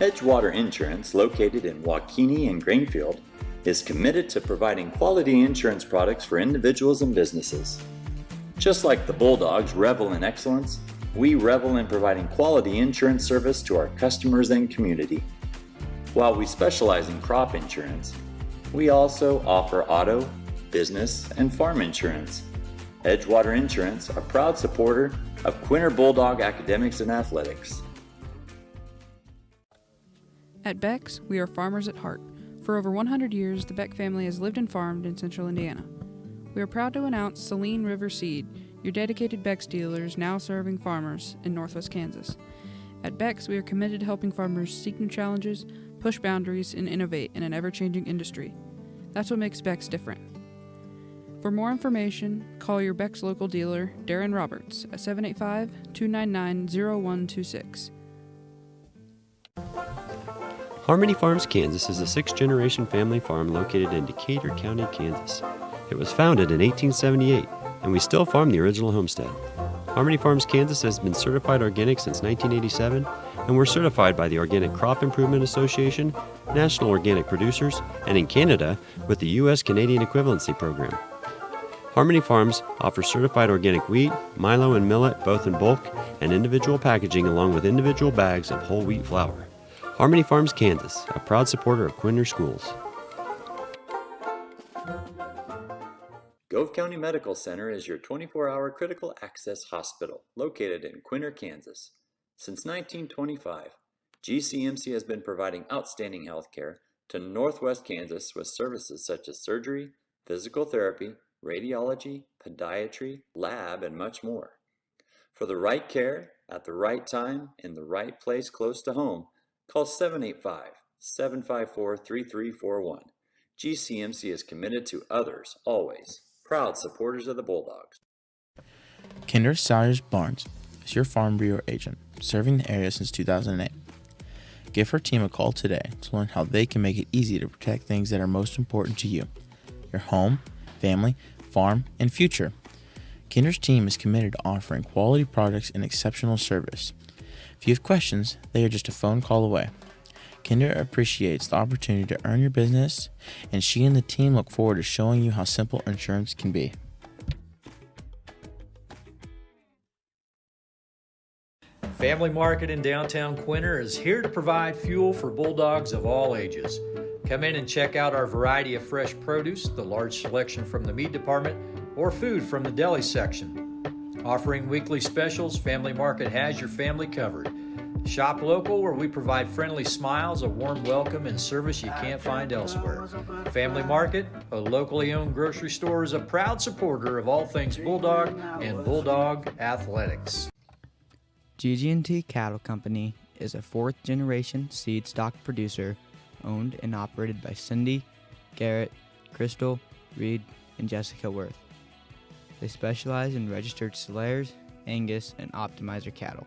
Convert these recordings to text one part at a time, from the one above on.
Edgewater Insurance, located in Waukene and Greenfield, is committed to providing quality insurance products for individuals and businesses. Just like the Bulldogs revel in excellence, we revel in providing quality insurance service to our customers and community. While we specialize in crop insurance, we also offer auto, business, and farm insurance. Edgewater Insurance, a proud supporter of Quinter Bulldog Academics and Athletics. At Beck's, we are farmers at heart. For over 100 years, the Beck family has lived and farmed in central Indiana. We are proud to announce Saline River Seed, your dedicated Beck's dealers now serving farmers in northwest Kansas. At Beck's, we are committed to helping farmers seek new challenges, push boundaries, and innovate in an ever-changing industry. That's what makes Beck's different. For more information, call your Beck's local dealer, Darren Roberts, at 785-299-0126. Harmony Farms, Kansas is a sixth-generation family farm located in Decatur County, Kansas. It was founded in 1878, and we still farm the original homestead. Harmony Farms, Kansas has been certified organic since 1987, and we're certified by the Organic Crop Improvement Association, National Organic Producers, and in Canada with the U.S. Canadian Equivalency Program. Harmony Farms offers certified organic wheat, milo, and millet both in bulk and individual packaging along with individual bags of whole wheat flour. Harmony Farms, Kansas, a proud supporter of Quinter Schools. Gove County Medical Center is your 24-hour critical access hospital located in Quinter, Kansas. Since 1925, GCMC has been providing outstanding health care to Northwest Kansas with services such as surgery, physical therapy, radiology, podiatry, lab, and much more. For the right care, at the right time, in the right place close to home, call 785-754-3341. GCMC is committed to others, always. Proud supporters of the Bulldogs. Kinder Sawyers Barnes is your Farm Bureau agent, serving the area since 2008. Give her team a call today to learn how they can make it easy to protect things that are most important to you: your home, family, farm, and future. Kinder's team is committed to offering quality products and exceptional service. If you have questions, they are just a phone call away. Kinder appreciates the opportunity to earn your business, and she and the team look forward to showing you how simple insurance can be. Family Market in downtown Quinter is here to provide fuel for Bulldogs of all ages. Come in and check out our variety of fresh produce, the large selection from the meat department, or food from the deli section. Offering weekly specials, Family Market has your family covered. Shop local, where we provide friendly smiles, a warm welcome, and service you can't find elsewhere. Family Market, a locally owned grocery store, is a proud supporter of all things Bulldog and Bulldog Athletics. GG&T Cattle Company is a fourth-generation seed stock producer owned and operated by Cindy, Garrett, Crystal, Reed, and Jessica Worth. They specialize in registered Slayers, Angus, and Optimizer cattle.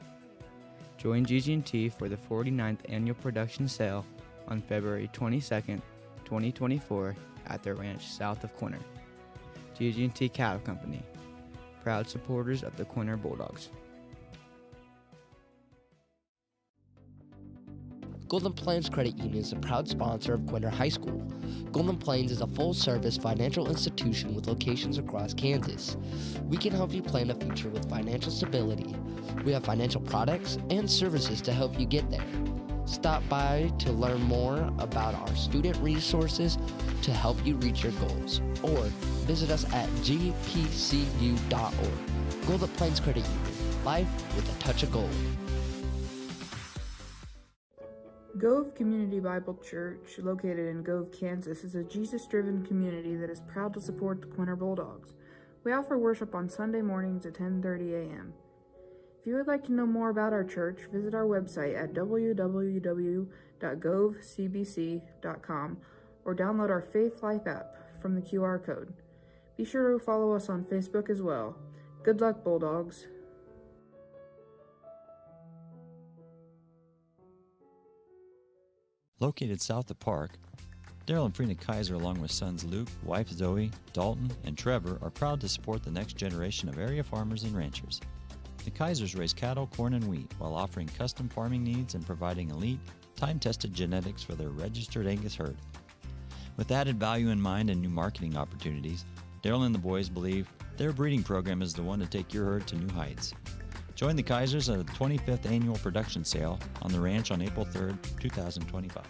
Join GG&T for the 49th annual production sale on February 22nd, 2024 at their ranch south of Quinter. GG&T Cattle Company, proud supporters of the Quinter Bulldogs. Golden Plains Credit Union is a proud sponsor of Quinter High School. Golden Plains is a full-service financial institution with locations across Kansas. We can help you plan a future with financial stability. We have financial products and services to help you get there. Stop by to learn more about our student resources to help you reach your goals, or visit us at gpcu.org. Golden Plains Credit Union, life with a touch of gold. Gove Community Bible Church, located in Gove, Kansas, is a Jesus-driven community that is proud to support the Quinter Bulldogs. We offer worship on Sunday mornings at 10:30 a.m. If you would like to know more about our church, visit our website at www.govecbc.com or download our Faith Life app from the QR code. Be sure to follow us on Facebook as well. Good luck, Bulldogs. Located south of Park, Daryl and Frina Kaiser, along with sons Luke, wife Zoe, Dalton, and Trevor, are proud to support the next generation of area farmers and ranchers. The Kaisers raise cattle, corn, and wheat while offering custom farming needs and providing elite, time-tested genetics for their registered Angus herd. With added value in mind and new marketing opportunities, Daryl and the boys believe their breeding program is the one to take your herd to new heights. Join the Kaisers at the 25th Annual Production Sale on the ranch on April 3rd, 2025.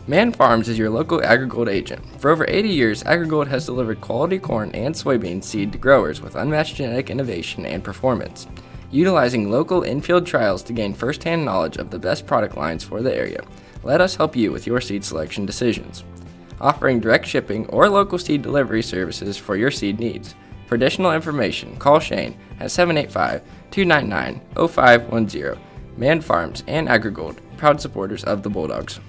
Man Farms is your local AgriGold agent. For over 80 years, AgriGold has delivered quality corn and soybean seed to growers with unmatched genetic innovation and performance, utilizing local in-field trials to gain first-hand knowledge of the best product lines for the area. Let us help you with your seed selection decisions. Offering direct shipping or local seed delivery services for your seed needs. For additional information, call Shane at 785-299-0510. Man Farms and AgriGold, proud supporters of the Bulldogs.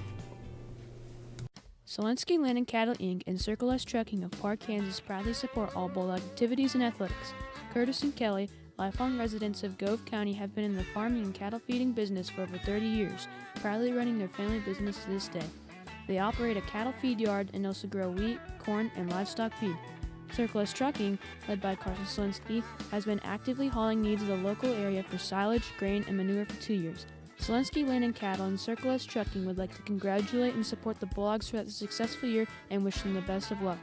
Selensky Land and Cattle Inc. and Circle S Trucking of Park, Kansas proudly support all Bulldog activities and athletics. Curtis and Kelly, lifelong residents of Gove County, have been in the farming and cattle feeding business for over 30 years, proudly running their family business to this day. They operate a cattle feed yard and also grow wheat, corn, and livestock feed. Circle S Trucking, led by Carson Selensky, has been actively hauling needs of the local area for silage, grain, and manure for 2 years. Selensky Land and Cattle and Circle S Trucking would like to congratulate and support the Bulldogs throughout the successful year and wish them the best of luck.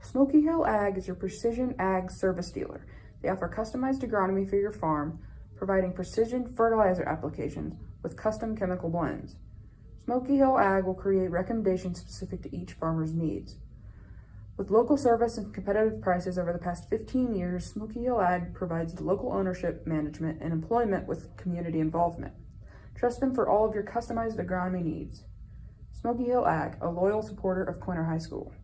Smoky Hill Ag is your precision ag service dealer. They offer customized agronomy for your farm, providing precision fertilizer applications with custom chemical blends. Smoky Hill Ag will create recommendations specific to each farmer's needs. With local service and competitive prices over the past 15 years, Smoky Hill Ag provides local ownership, management, and employment with community involvement. Trust them for all of your customized agronomy needs. Smoky Hill Ag, a loyal supporter of Quinter High School.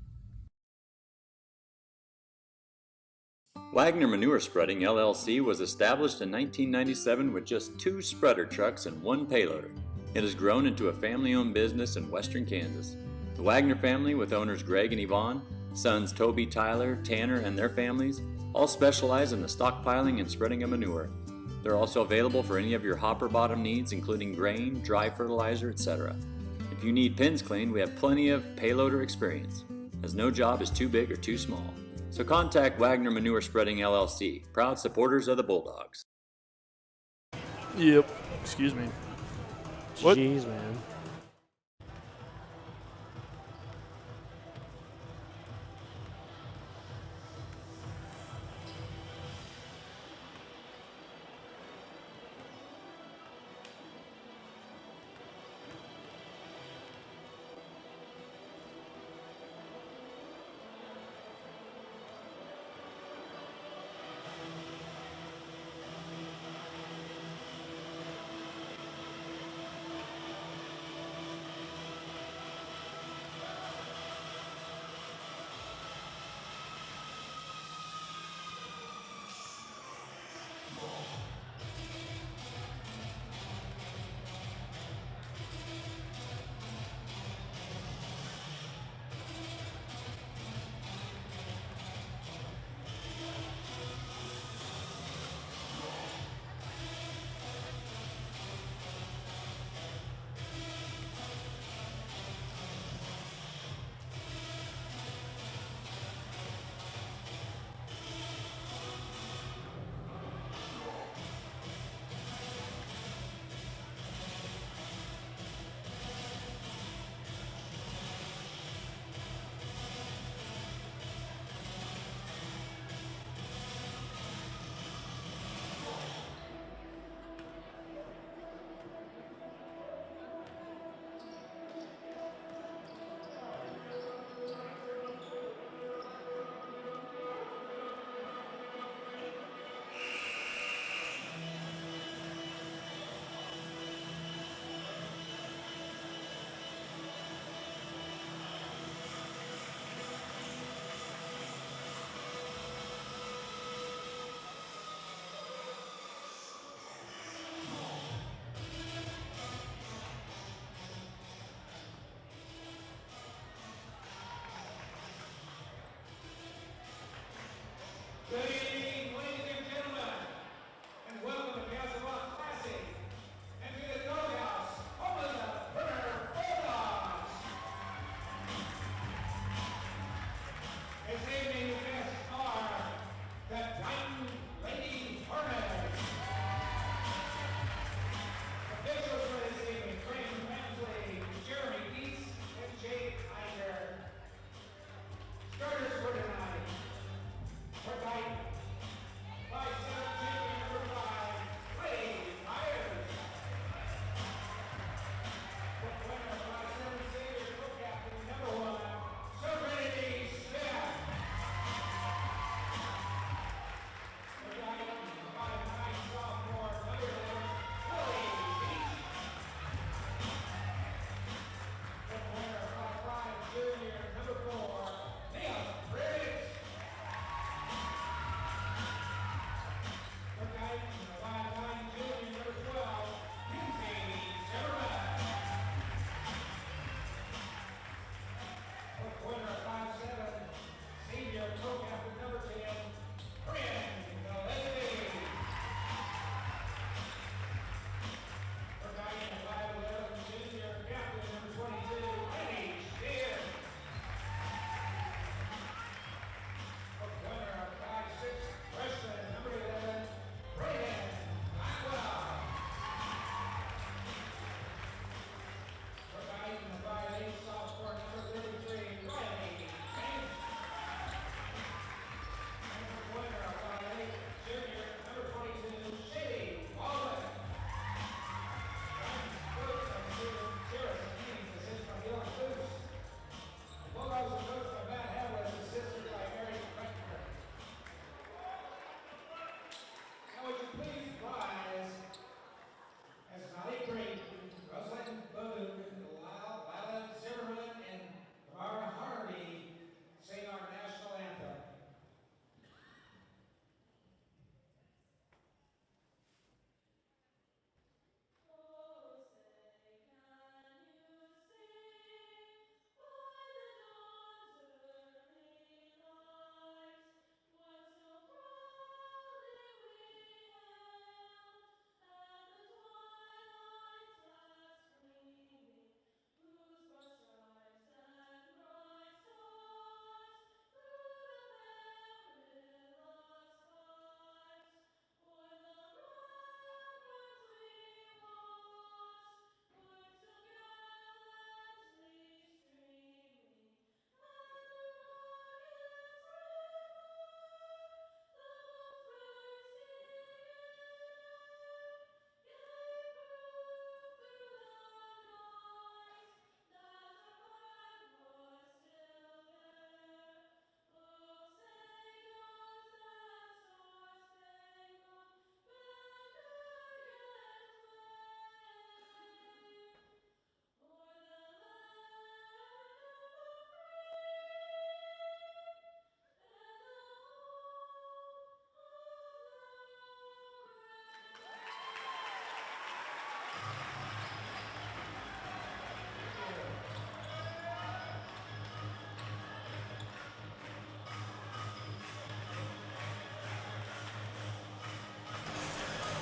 Wagner Manure Spreading LLC was established in 1997 with just 2 spreader trucks and 1 payloader. It has grown into a family-owned business in western Kansas. The Wagner family, with owners Greg and Yvonne, sons Toby, Tyler, Tanner, and their families, all specialize in the stockpiling and spreading of manure. They're also available for any of your hopper bottom needs, including grain, dry fertilizer, etc. If you need pins cleaned, we have plenty of payloader experience, as no job is too big or too small. So contact Wagner Manure Spreading LLC, proud supporters of the Bulldogs. Yep. Excuse me. What? Jeez, man.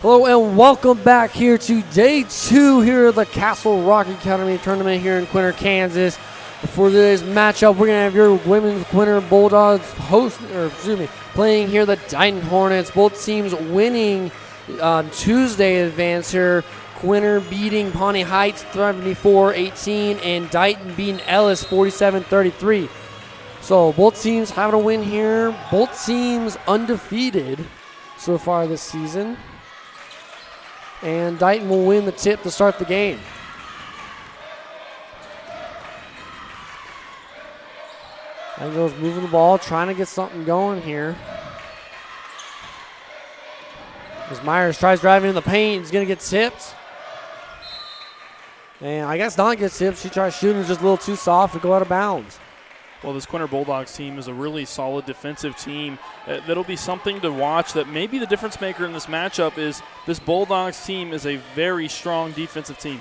Hello and welcome back here to day 2 here at the Castle Rock Academy tournament here in Quinter, Kansas. For today's matchup, we're gonna have your women's Quinter Bulldogs playing here the Dighton Hornets. Both teams winning on Tuesday advance here. Quinter beating Pawnee Heights 74-18 and Dighton beating Ellis 47-33. So both teams having a win here. Both teams undefeated so far this season. And Dighton will win the tip to start the game. Angels moving the ball, trying to get something going here. As Myers tries driving in the paint, he's going to get tipped. And I guess not get tipped. She tries shooting, just a little too soft to go out of bounds. Well, this Quinter Bulldogs team is a really solid defensive team. That'll be something to watch. That maybe the difference maker in this matchup is this Bulldogs team is a very strong defensive team.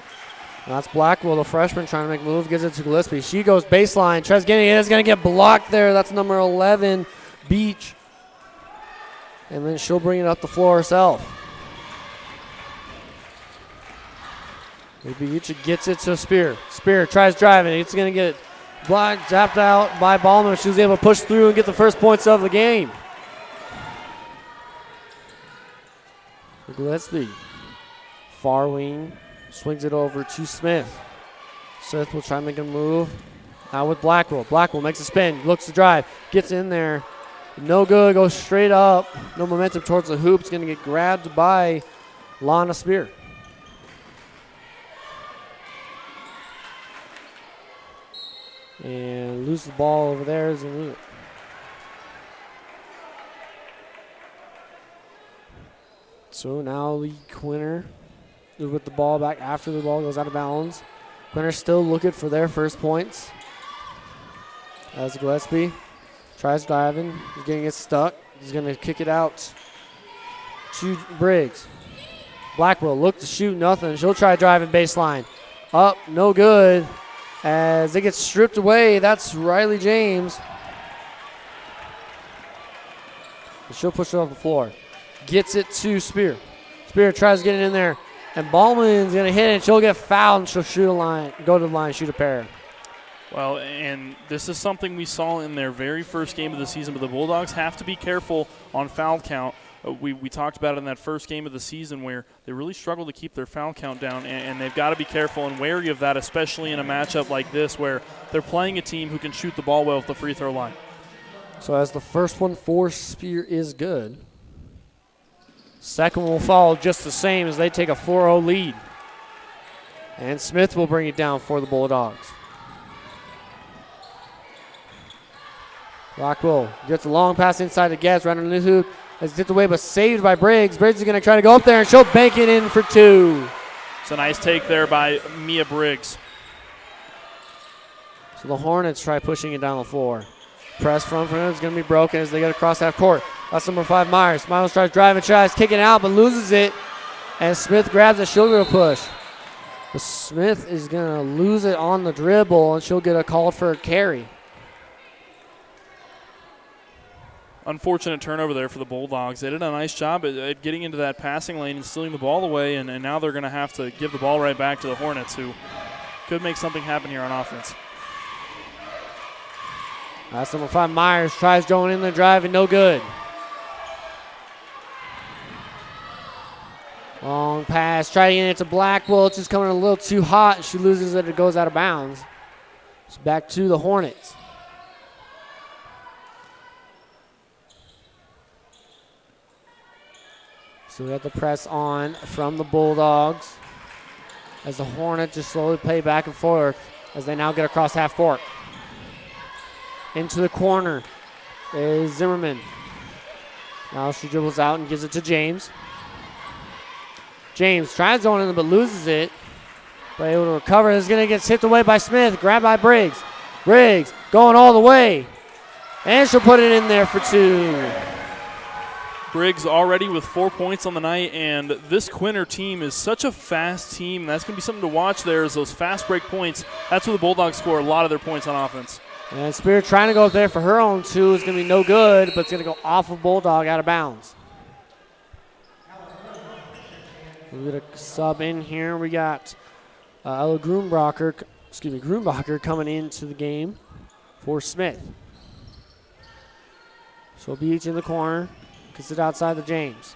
And that's Blackwell, the freshman, trying to make a move, gives it to Gillespie. She goes baseline, tries getting it, is going to get blocked there. That's number 11, Beach. And then she'll bring it up the floor herself. Beach gets it to Spear. Spear tries driving. It's going to get blocked, zapped out by Ballmer. She was able to push through and get the first points of the game. Gillespie, far wing, swings it over to Smith. Smith will try to make a move. Now with Blackwell. Blackwell makes a spin, looks to drive, gets in there. No good, goes straight up. No momentum towards the hoop. It's going to get grabbed by Lana Spear. And lose the ball over there as a lose it. So now Lee Quinter with the ball back after the ball goes out of bounds. Quinter still looking for their first points. As Gillespie tries driving, he's getting it stuck. He's going to kick it out to Briggs. Blackwell look to shoot, nothing. She'll try driving baseline. Up, no good. As they get stripped away, that's Riley James. And she'll push it off the floor. Gets it to Spear. Spear tries to get it in there. And Ballman's going to hit it. She'll get fouled and she'll shoot a line, go to the line, shoot a pair. Well, and this is something we saw in their very first game of the season, but the Bulldogs have to be careful on foul count. We talked about it in that first game of the season where they really struggled to keep their foul count down, and they've got to be careful and wary of that, especially in a matchup like this where they're playing a team who can shoot the ball well at the free throw line. So as the first one for Spear is good, second will follow just the same as they take a 4-0 lead. And Smith will bring it down for the Bulldogs. Rockwell gets a long pass inside the Gas, right under the hoop. It's tipped away, but saved by Briggs. Briggs is going to try to go up there, and she'll bank it in for 2. It's a nice take there by Mia Briggs. So the Hornets try pushing it down the floor. Press from front is going to be broken as they get across half court. That's number 5, Myers. Myers tries driving, tries kicking out, but loses it. And Smith grabs it. She'll get a push. But Smith is going to lose it on the dribble, and she'll get a call for a carry. Unfortunate turnover there for the Bulldogs. They did a nice job at getting into that passing lane and stealing the ball away, and now they're going to have to give the ball right back to the Hornets, who could make something happen here on offense. That's number 5, Myers. Tries going in there, driving, no good. Long pass, try to get it to Blackwell. It's just coming a little too hot, and she loses it. It goes out of bounds. It's back to the Hornets. So we have the press on from the Bulldogs as the Hornets just slowly play back and forth as they now get across half court. Into the corner is Zimmerman. Now she dribbles out and gives it to James. James tries going in but loses it. But able to recover. Is going to get tipped away by Smith. Grabbed by Briggs. Briggs going all the way. And she'll put it in there for 2. Briggs already with 4 points on the night, and this Quinter team is such a fast team. That's going to be something to watch there is those fast break points. That's where the Bulldogs score a lot of their points on offense. And Spear trying to go up there for her own 2 is going to be no good, but it's going to go off of Bulldog out of bounds. We're going to sub in here. We got Ella Grumbacher coming into the game for Smith. She'll be each in the corner. Gets it outside to James.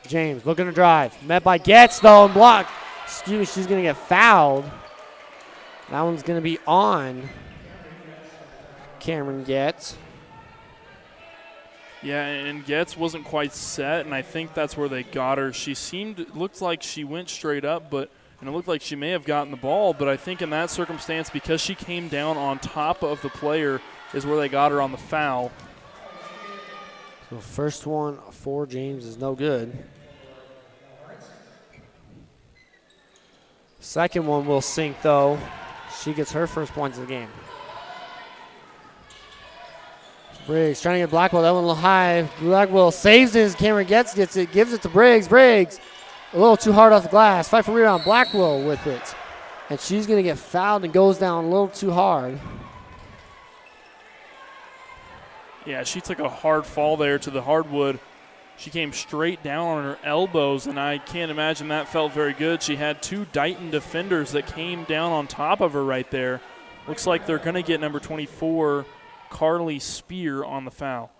James looking to drive. Met by Getz, though, and blocked. Excuse me, she's going to get fouled. That one's going to be on Cameron Getz. Yeah, and Getz wasn't quite set, and I think that's where they got her. Looked like she went straight up, and it looked like she may have gotten the ball, but I think in that circumstance, because she came down on top of the player, is where they got her on the foul. So first one for James is no good. Second one will sink, though. She gets her first points of the game. Briggs trying to get Blackwell. That one a little high. Blackwell saves it as Cameron gets it, gives it to Briggs. Briggs a little too hard off the glass. Fight for rebound. Blackwell with it. And she's going to get fouled and goes down a little too hard. Yeah, she took a hard fall there to the hardwood. She came straight down on her elbows, and I can't imagine that felt very good. She had two Dighton defenders that came down on top of her right there. Looks like they're going to get number 24, Carly Spear, on the foul.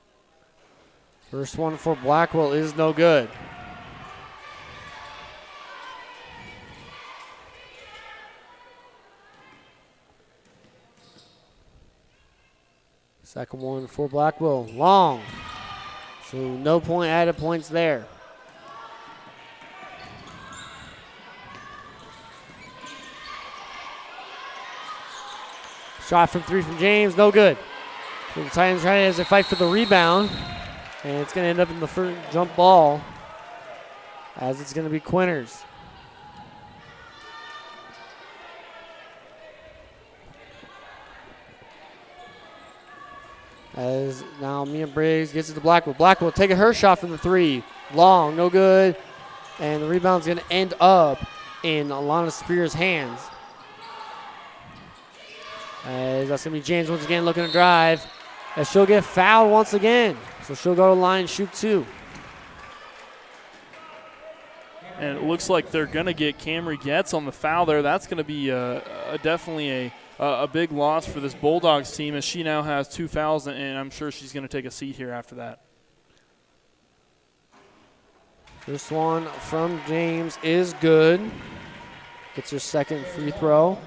First one for Blackwell is no good. Second one for Blackwell, long. So no point added points there. Shot from three from James, no good. So the Titans trying as they fight for the rebound. And it's going to end up in the first jump ball as it's going to be Quinters. As now Mia Briggs gets it to Blackwell. Blackwell taking her shot from the three. Long, no good. And the rebound's going to end up in Alana Spear's hands. As that's going to be James once again looking to drive. As she'll get fouled once again. So she'll go to the line and shoot two. And it looks like they're going to get Camry Getz on the foul there. That's going to be definitely a big loss for this Bulldogs team, as she now has 2 fouls, and I'm sure she's going to take a seat here after that. First one from James is good. Gets her second free throw.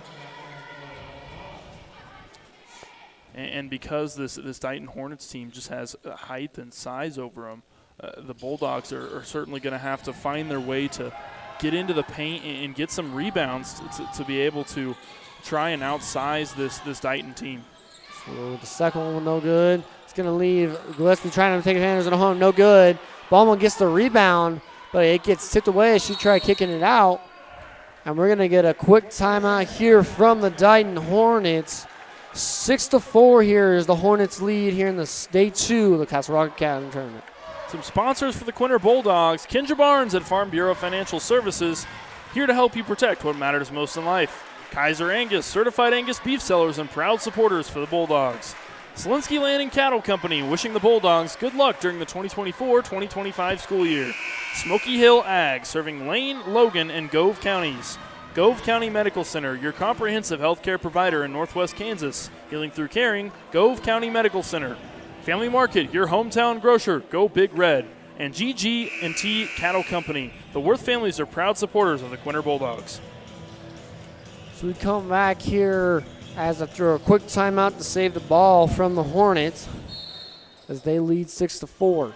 And because this Dighton Hornets team just has height and size over them, the Bulldogs are certainly going to have to find their way to get into the paint and get some rebounds to be able to try and outsize this Dighton team. So the second one no good. It's going to leave Gillespie trying to take advantage of the home. No good. Ballman gets the rebound, but it gets tipped away as she tried kicking it out. And we're going to get a quick timeout here from the Dighton Hornets. 6-4 here is the Hornets' lead here in the day 2 of the Castle Rock Academy tournament. Some sponsors for the Quinter Bulldogs: Kendra Barnes at Farm Bureau Financial Services, here to help you protect what matters most in life. Kaiser Angus, certified Angus beef sellers and proud supporters for the Bulldogs. Selinsky Land and Cattle Company, wishing the Bulldogs good luck during the 2024-2025 school year. Smoky Hill Ag, serving Lane, Logan, and Gove counties. Gove County Medical Center, your comprehensive healthcare provider in Northwest Kansas. Healing through caring, Gove County Medical Center. Family Market, your hometown grocer, go Big Red. And GG&T Cattle Company. The Worth families are proud supporters of the Quinter Bulldogs. So we come back here as after a quick timeout to save the ball from the Hornets as they lead 6-4.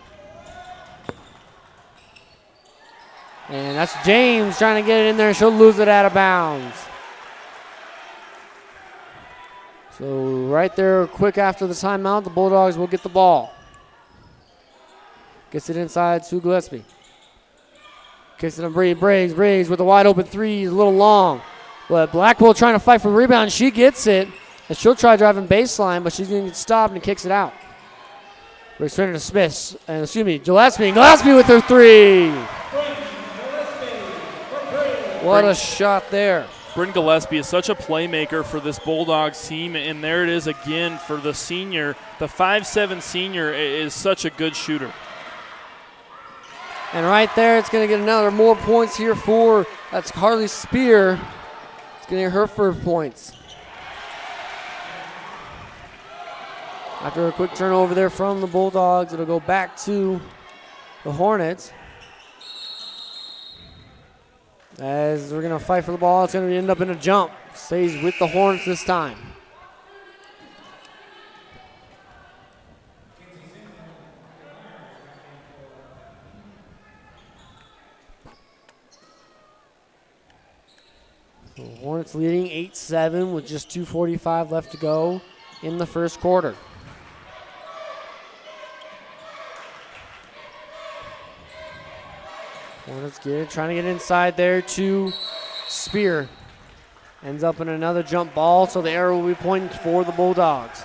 And that's James trying to get it in there. She'll lose it out of bounds. So right there, quick after the timeout, the Bulldogs will get the ball. Gets it inside to Gillespie. Kicks it to Briggs. Briggs with a wide open three, a little long. But Blackwell trying to fight for the rebound. She gets it. And she'll try driving baseline, but she's going to get stopped and kicks it out. Briggs turning to Smith. Gillespie. Gillespie with her three. What a shot there. Bryn Gillespie is such a playmaker for this Bulldogs team, and there it is again for the senior. The 5'7" senior is such a good shooter. And right there, it's going to get another more points here for, that's Carly Spear. It's going to get her first points. After a quick turnover there from the Bulldogs, it'll go back to the Hornets. As we're going to fight for the ball, it's going to end up in a jump. Stays with the Hornets this time. The Hornets leading 8-7 with just 2:45 left to go in the first quarter. Hornets trying to get inside there to Spear. Ends up in another jump ball, so the arrow will be pointing for the Bulldogs.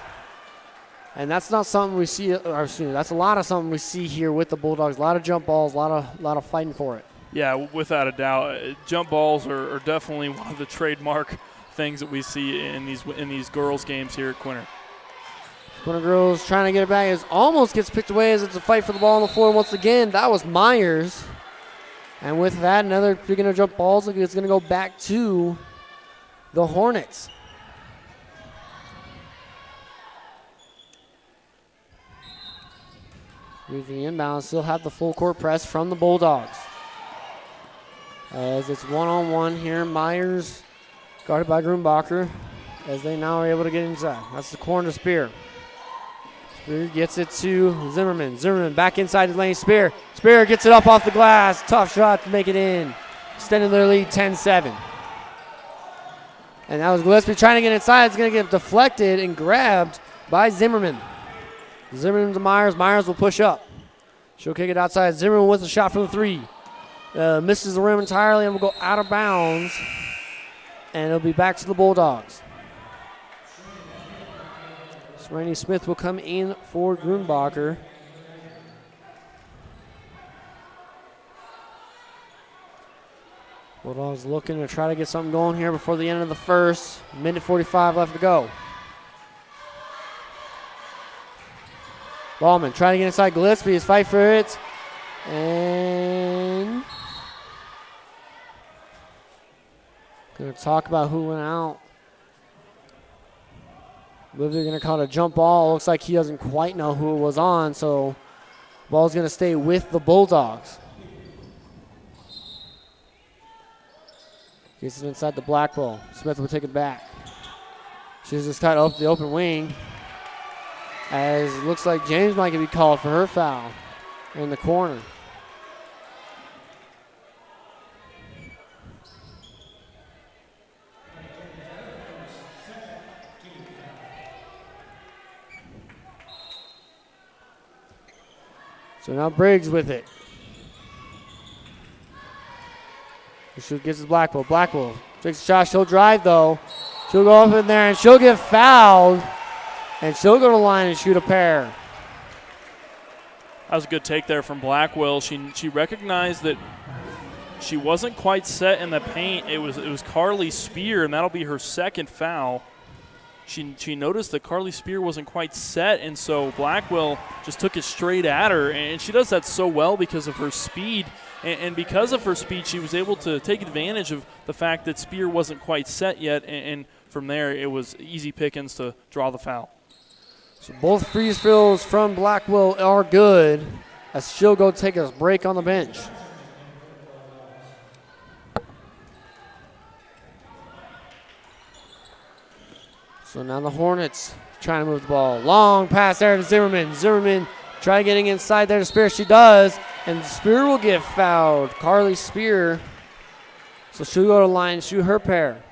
And that's not something we see, or excuse me, that's a lot of something we see here with the Bulldogs. A lot of jump balls, a lot of fighting for it. Yeah, without a doubt. Jump balls are definitely one of the trademark things that we see in these girls' games here at Quinter. Quinter girls trying to get it back. It almost gets picked away as it's a fight for the ball on the floor once again. That was Myers. And with that, another picking of jump balls. It's going to go back to the Hornets. Moving inbound, still have the full court press from the Bulldogs. As it's one-on-one here, Myers guarded by Grunbacher as they now are able to get inside. That's the corner to Spear. Spear gets it to Zimmerman. Zimmerman back inside the lane. Spear gets it up off the glass. Tough shot to make it in. Extending their lead 10-7. And that was Gillespie trying to get inside. It's going to get deflected and grabbed by Zimmerman. Zimmerman to Myers. Myers will push up. She'll kick it outside. Zimmerman with a shot from the three. Misses the rim entirely and will go out of bounds. And it'll be back to the Bulldogs. So Rainey Smith will come in for Grunbacher. Bulldogs looking to try to get something going here before the end of the first. Minute 45 left to go. Ballman trying to get inside Gillespie. His fight for it. And going to talk about who went out. I believe they're going to call it a jump ball. Looks like he doesn't quite know who it was on, so ball's going to stay with the Bulldogs. Gets it inside the black ball. Smith will take it back. She's just cut up the open wing. As it looks like James might be called for her foul in the corner. So now Briggs with it. She gets his Blackwell. Blackwell takes a shot. She'll drive though. She'll go up in there and she'll get fouled. And she'll go to the line and shoot a pair. That was a good take there from Blackwell. She recognized that she wasn't quite set in the paint. It was Carly Spear, and that'll be her second foul. She noticed that Carly Spear wasn't quite set, and so Blackwell just took it straight at her. And she does that so well because of her speed. And because of her speed, she was able to take advantage of the fact that Spear wasn't quite set yet. And from there, it was easy pickings to draw the foul. So both free throws from Blackwell are good as she'll go take a break on the bench. So now the Hornets trying to move the ball. Long pass there to Zimmerman. Zimmerman try getting inside there to Spear. She does. And Spear will get fouled. Carly Spear. So she'll go to the line and shoot her pair.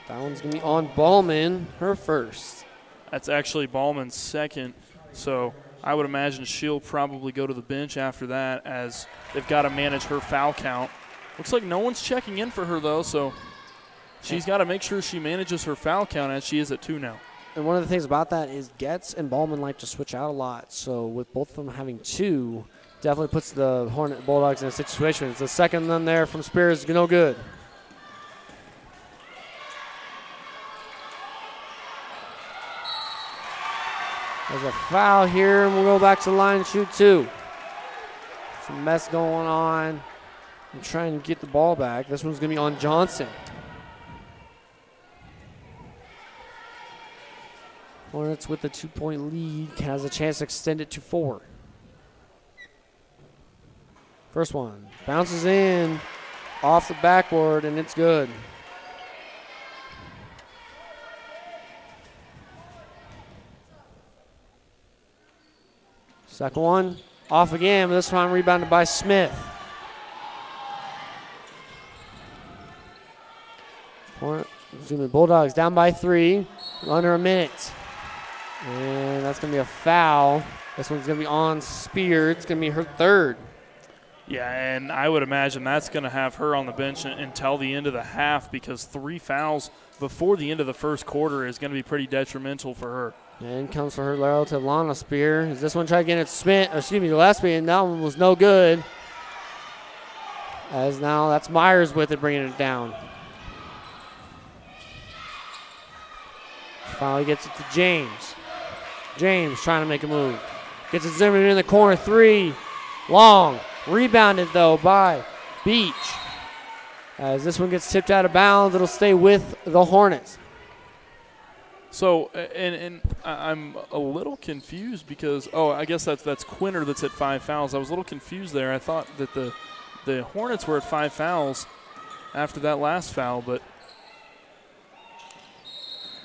That one's going to be on Ballman, her first. That's actually Ballman's second. So I would imagine she'll probably go to the bench after that as they've got to manage her foul count. Looks like no one's checking in for her, though, so she's got to make sure she manages her foul count as she is at 2 now. And one of the things about that is Getz and Ballman like to switch out a lot. So with both of them having 2, definitely puts the Hornet Bulldogs in a situation. It's the second one there from Spears, no good. There's a foul here, and we'll go back to the line and shoot two. Some mess going on. I'm trying to get the ball back. This one's going to be on Johnson. Hornets with a 2-point lead has a chance to extend it to 4. First one bounces in off the backboard, and it's good. Second one off again, but this time rebounded by Smith. Bulldogs down by 3, under a minute. And that's going to be a foul. This one's going to be on Spear. It's going to be her third. Yeah, and I would imagine that's going to have her on the bench until the end of the half, because 3 fouls before the end of the first quarter is going to be pretty detrimental for her. And comes for her relative Lana Spear. Is this one trying to get it Smith, or excuse me, Gillespie, and that one was no good. As now that's Myers with it, bringing it down. Finally gets it to James. James trying to make a move. Gets it Zimmerman in the corner, 3. Long. Rebounded, though, by Beach. As this one gets tipped out of bounds, it'll stay with the Hornets. So, and I'm a little confused because, I guess that's Quinter that's at 5 fouls. I was a little confused there. I thought that the Hornets were at 5 fouls after that last foul, but.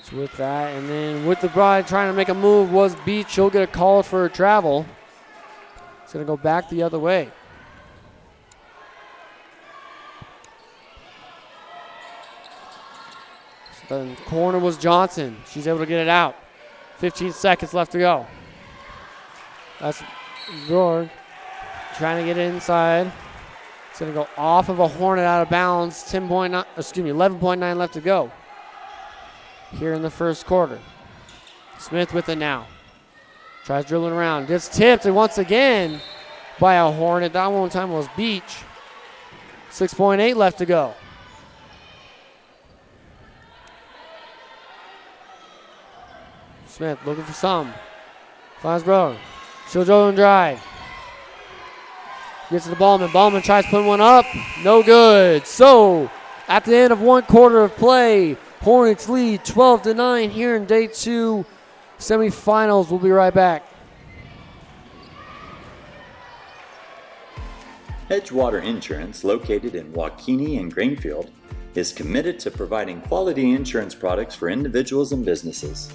So with that, and then with the Bride trying to make a move was Beach. She'll get a call for a travel. It's going to go back the other way. So the corner was Johnson. She's able to get it out. 15 seconds left to go. That's Zorg trying to get it inside. It's going to go off of a Hornet out of bounds. 11.9 left to go here in the first quarter. Smith with it now. Tries dribbling around. Gets tipped, and once again by a Hornet. That one time was Beach. 6.8 left to go. Smith looking for some. Finds Brown. She'll go and drive. Gets to the Ballman. Ballman tries putting one up. No good. So, at the end of one quarter of play, Hornets lead 12-9 here in day 2 semifinals. We'll be right back. Edgewater Insurance, located in Waukene and Grainfield, is committed to providing quality insurance products for individuals and businesses.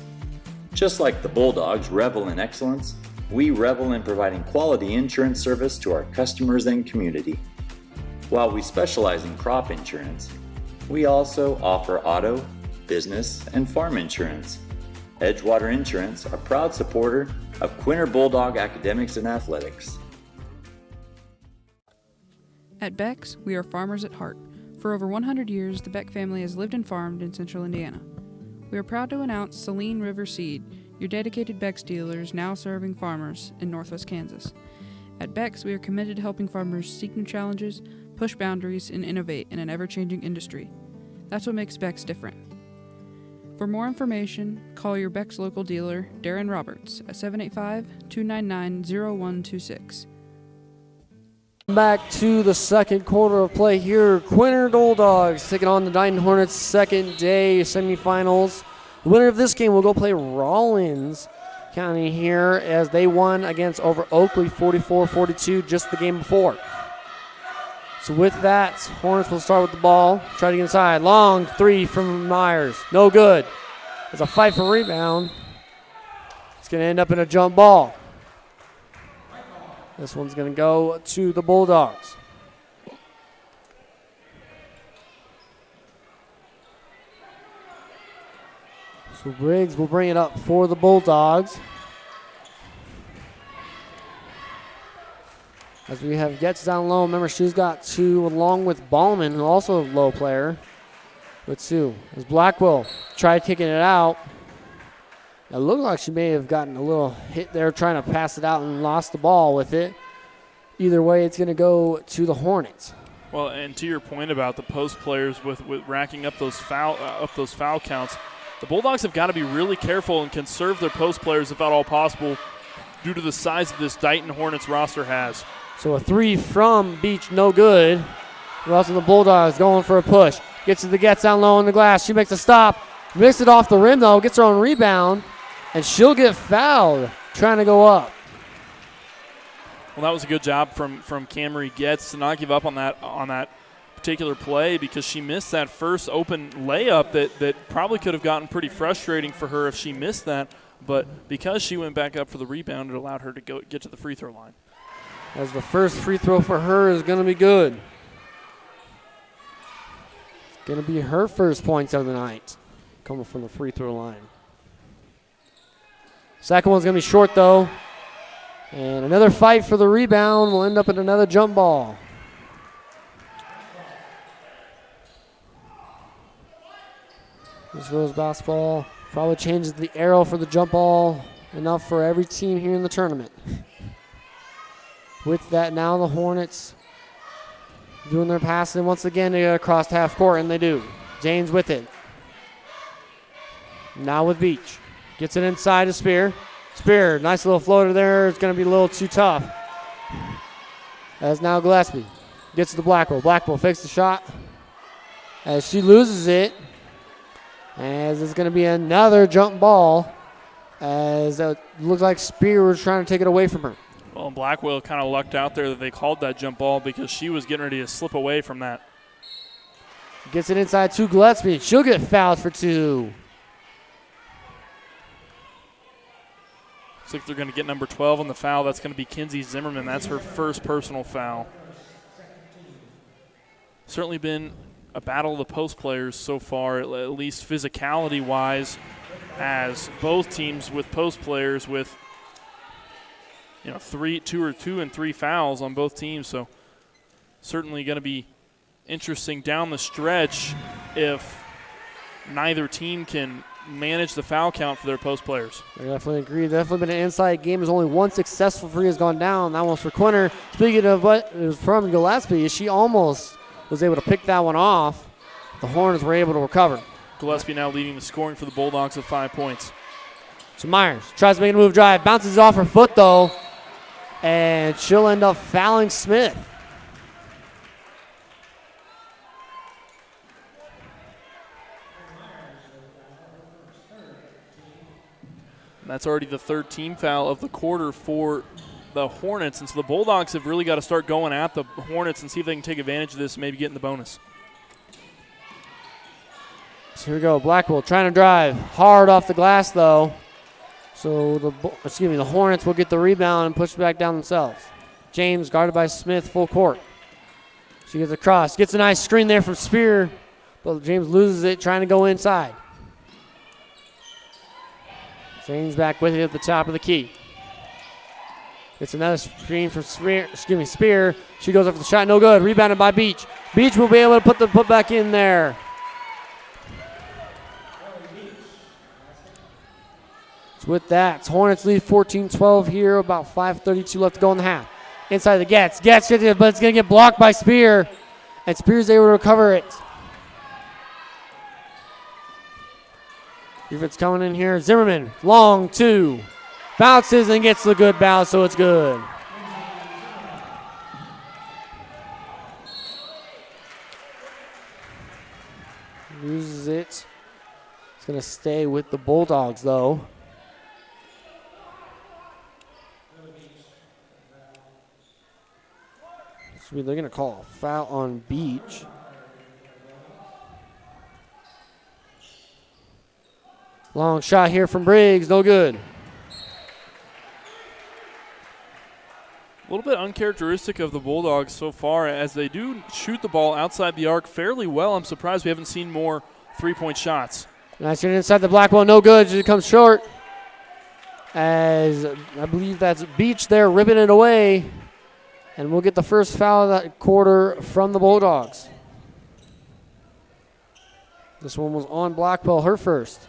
Just like the Bulldogs revel in excellence, we revel in providing quality insurance service to our customers and community. While we specialize in crop insurance, we also offer auto, business, and farm insurance. Edgewater Insurance, a proud supporter of Quinter Bulldog Academics and Athletics. At Beck's, we are farmers at heart. For over 100 years, the Beck family has lived and farmed in central Indiana. We are proud to announce Saline River Seed, your dedicated Beck's dealers now serving farmers in northwest Kansas. At Beck's, we are committed to helping farmers seek new challenges, push boundaries, and innovate in an ever-changing industry. That's what makes Beck's different. For more information, call your Beck's local dealer, Darren Roberts, at 785-299-0126. Back to the second quarter of play here. Quinter Bulldogs taking on the Dighton Hornets second day semifinals. The winner of this game will go play Rawlins County here as they won against over Oakley 44-42 just the game before. So with that, Hornets will start with the ball. Try to get inside. Long 3 from Myers. No good. There's a fight for rebound. It's going to end up in a jump ball. This one's going to go to the Bulldogs. So Briggs will bring it up for the Bulldogs. As we have Getz down low. Remember, she's got 2 along with Ballman, who also a low player, with 2. As Blackwell tried kicking it out. It looked like she may have gotten a little hit there trying to pass it out and lost the ball with it. Either way, it's going to go to the Hornets. Well, and to your point about the post players with racking up those foul counts, The Bulldogs have got to be really careful and conserve their post players if at all possible due to the size of this Dighton Hornets roster has. So a 3 from Beach, no good. Russ and the Bulldogs going for a push. Gets down low on the glass. She makes a stop. Missed it off the rim, though. Gets her own rebound. And she'll get fouled trying to go up. Well, that was a good job from Camry Getz to not give up on that particular play because she missed that first open layup that probably could have gotten pretty frustrating for her if she missed that. But because she went back up for the rebound, it allowed her to get to the free throw line. As the first free throw for her is going to be good. It's going to be her first points of the night coming from the free throw line. Second one's going to be short, though. And another fight for the rebound will end up in another jump ball. This girls basketball probably changes the arrow for the jump ball enough for every team here in the tournament. With that, now the Hornets doing their passing once again to get across half court, and they do. James with it. Now with Beach. Gets it inside to Spear. Spear, nice little floater there. It's going to be a little too tough. As now Gillespie gets to the Blackwell. Blackwell fakes the shot as she loses it. As it's going to be another jump ball as it looks like Spear was trying to take it away from her. Well, Blackwell kind of lucked out there that they called that jump ball because she was getting ready to slip away from that. Gets it inside to Gillespie. She'll get fouled for 2. Looks like they're going to get number 12 on the foul. That's going to be Kinsey Zimmerman. That's her first personal foul. Certainly been a battle of the post players so far, at least physicality-wise, as both teams with post players with two and three fouls on both teams. So certainly going to be interesting down the stretch if neither team can manage the foul count for their post players. I definitely agree. Definitely been an inside game. There's only one successful free has gone down. That one's for Quinter. Speaking of what it was from Gillespie, she almost was able to pick that one off. The Hornets were able to recover. Gillespie now leading the scoring for the Bulldogs with 5 points. So Myers tries to make a move drive. Bounces off her foot, though. And she'll end up fouling Smith. That's already the third team foul of the quarter for the Hornets. And so the Bulldogs have really got to start going at the Hornets and see if they can take advantage of this and maybe get in the bonus. So here we go. Blackwell trying to drive. Hard off the glass, though. So the Hornets will get the rebound and push back down themselves. James guarded by Smith, full court. She gets across. Gets a nice screen there from Spear. But James loses it trying to go inside. James back with it at the top of the key. It's another screen from Spear. She goes up for the shot, no good. Rebounded by Beach. Beach will be able to put the putback in there. So with that, Hornets lead 14-12 here. About 5:32 left to go in the half. Inside the Getz. Getz gets it, but it's going to get blocked by Spear. And Spear's able to recover it. If it's coming in here, Zimmerman, long 2. Bounces and gets the good bounce, so it's good. Loses it. It's going to stay with the Bulldogs, though. They're going to call a foul on Beach. Long shot here from Briggs, no good. A little bit uncharacteristic of the Bulldogs so far as they do shoot the ball outside the arc fairly well. I'm surprised we haven't seen more three-point shots. Nice shot inside the Blackwell, no good. It comes short. As I believe that's Beach there ripping it away. And we'll get the first foul of that quarter from the Bulldogs. This one was on Blackwell, her first.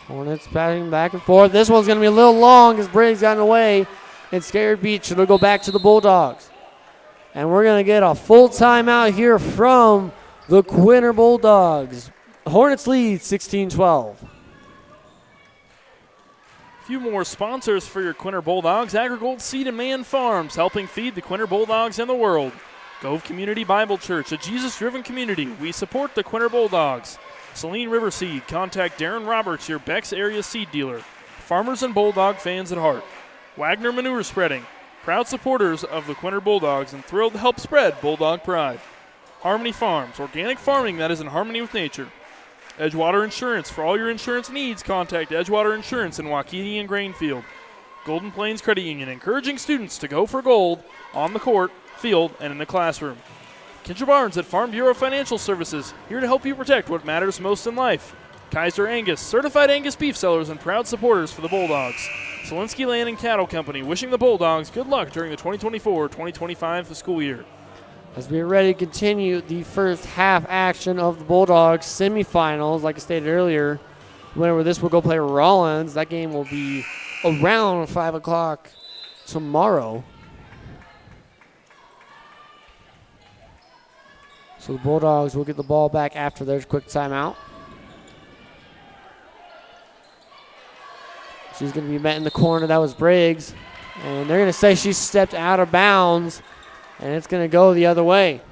Hornets batting back and forth. This one's going to be a little long as Briggs got in the way and scared Beach. It'll go back to the Bulldogs. And we're going to get a full timeout here from the Quinter Bulldogs. Hornets lead 16-12. A few more sponsors for your Quinter Bulldogs. AgriGold Seed and Man Farms, helping feed the Quinter Bulldogs and the world. Gove Community Bible Church, a Jesus-driven community. We support the Quinter Bulldogs. Saline River Seed, contact Darren Roberts, your Beck's area seed dealer. Farmers and Bulldog fans at heart. Wagner Manure Spreading, proud supporters of the Quinter Bulldogs and thrilled to help spread Bulldog pride. Harmony Farms, organic farming that is in harmony with nature. Edgewater Insurance, for all your insurance needs, contact Edgewater Insurance in Waukegan and Grainfield. Golden Plains Credit Union, encouraging students to go for gold on the court, field, and in the classroom. Kincher Barnes at Farm Bureau Financial Services, here to help you protect what matters most in life. Kaiser Angus, certified Angus beef sellers and proud supporters for the Bulldogs. Solinsky Land and Cattle Company, wishing the Bulldogs good luck during the 2024-2025 school year. As we are ready to continue the first half action of the Bulldogs semifinals, like I stated earlier, whenever this will go play Rollins, that game will be around 5 o'clock tomorrow. So the Bulldogs will get the ball back after their quick timeout. She's going to be met in the corner. That was Briggs. And they're going to say she stepped out of bounds, and it's going to go the other way.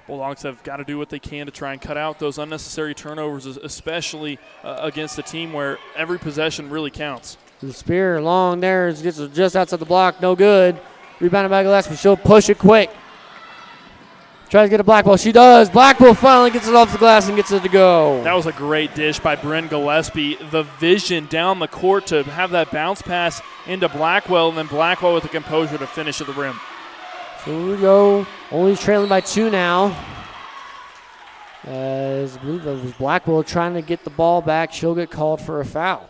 Bulldogs have got to do what they can to try and cut out those unnecessary turnovers, especially against a team where every possession really counts. The spear long there, gets just outside the block, no good. Rebounded by Gillespie, she'll push it quick. Tries to get a Blackwell, she does. Blackwell finally gets it off the glass and gets it to go. That was a great dish by Bryn Gillespie. The vision down the court to have that bounce pass into Blackwell, and then Blackwell with the composure to finish at the rim. So here we go, only trailing by 2 now. As I believe it was Blackwell trying to get the ball back, she'll get called for a foul.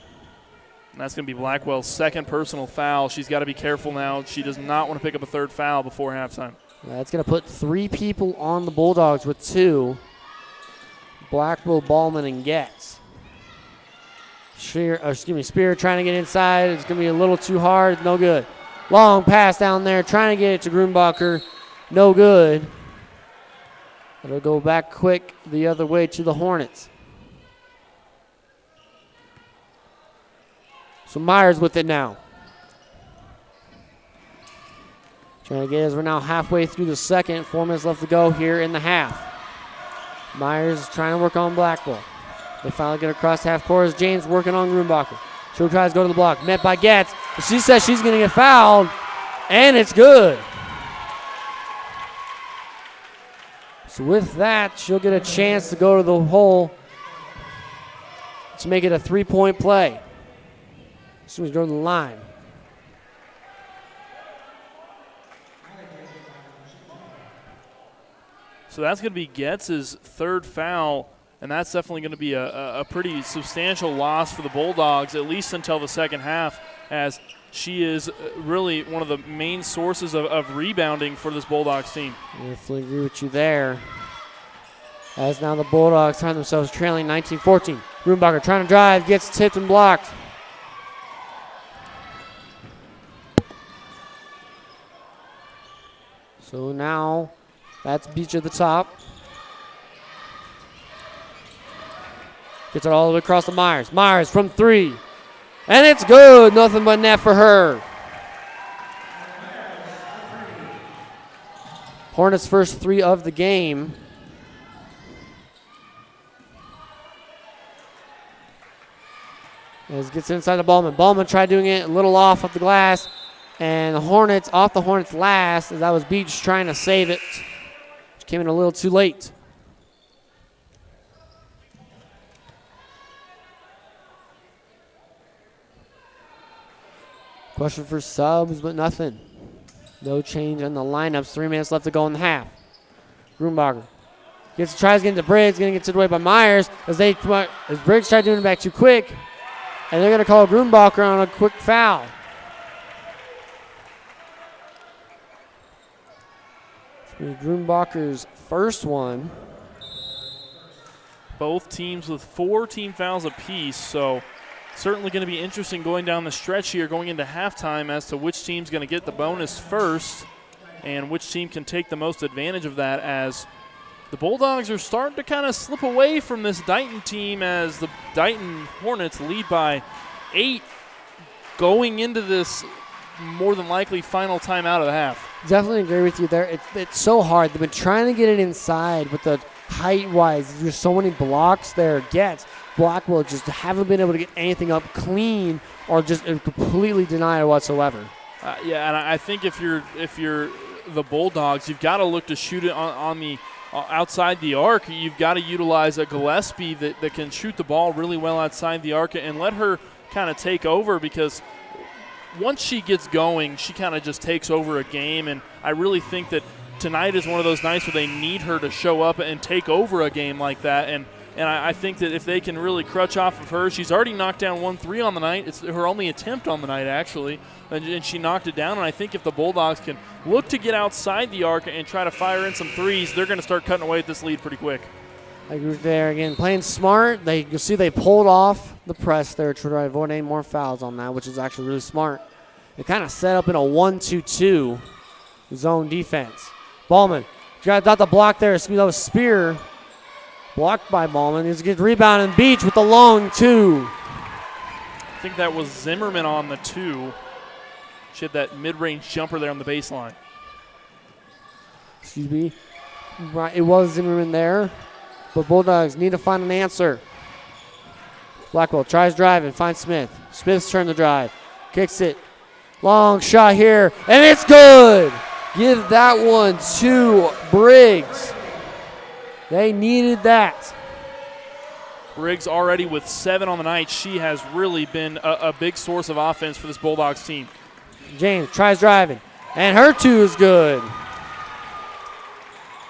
And that's going to be Blackwell's second personal foul. She's got to be careful now. She does not want to pick up a third foul before halftime. That's going to put 3 people on the Bulldogs with 2. Blackwell, Ballman, and Getz. Spear trying to get inside. It's going to be a little too hard. No good. Long pass down there, trying to get it to Grunbacher. No good. It'll go back quick the other way to the Hornets. So Myers with it now. Trying to get as we're now halfway through the second. 4 minutes left to go here in the half. Myers trying to work on Blackwell. They finally get across half court as James working on Grunbacher. She'll try to go to the block. Met by Getz. But she says she's going to get fouled. And it's good. So with that, she'll get a chance to go to the hole to make it a 3-point play. As soon as you go to the line. So that's going to be Getz's third foul, and that's definitely going to be a pretty substantial loss for the Bulldogs, at least until the second half, as she is really one of the main sources of rebounding for this Bulldogs team. I definitely agree with you there. As now the Bulldogs find themselves trailing 19-14. Grunbacher trying to drive, gets tipped and blocked. So now that's Beach at the top. Gets it all the way across to Myers. Myers from 3. And it's good. Nothing but net for her. Hornets' first 3 of the game. As gets inside the Ballman. Ballman tried doing it a little off of the glass. And the Hornets, off the Hornets last, as that was Beach trying to save it. Which came in a little too late. Question for subs, but nothing. No change on the lineups. 3 minutes left to go in the half. Grunbacher tries to get into Briggs, going to get away by Myers as Briggs tried doing it back too quick. And they're going to call Grunbacher on a quick foul. Grunbacher's first one. Both teams with 4 team fouls apiece, so certainly going to be interesting going down the stretch here, going into halftime, as to which team's going to get the bonus first and which team can take the most advantage of that, as the Bulldogs are starting to kind of slip away from this Dighton team, as the Dighton Hornets lead by 8 going into this more than likely final timeout of the half. Definitely agree with you there. It's so hard. They've been trying to get it inside, but the height-wise, there's so many blocks there. Blackwell just haven't been able to get anything up clean or just completely deny it whatsoever. Yeah, and I think if you're the Bulldogs, you've got to look to shoot it on the outside the arc. You've got to utilize a Gillespie that can shoot the ball really well outside the arc and let her kind of take over, because once she gets going, she kind of just takes over a game. And I really think that tonight is one of those nights where they need her to show up and take over a game like that. And I think that if they can really crutch off of her, she's already knocked down 1-3 on the night. It's her only attempt on the night, actually, and she knocked it down. And I think if the Bulldogs can look to get outside the arc and try to fire in some threes, they're going to start cutting away at this lead pretty quick. I agree there again. Playing smart. You see they pulled off the press there to try to avoid any more fouls on that, which is actually really smart. They kind of set up in a 1-2-2 zone defense. Ballman got the block there. That was Spear. Blocked by Ballman. He's going to rebound and Beach with the long 2. I think that was Zimmerman on the 2. She had that mid-range jumper there on the baseline. Excuse me. Right, it was Zimmerman there. But Bulldogs need to find an answer. Blackwell tries driving, finds Smith. Smith's turn to drive. Kicks it. Long shot here, and it's good. Give that one to Briggs. They needed that. Briggs already with 7 on the night. She has really been a big source of offense for this Bulldogs team. James tries driving, and her 2 is good.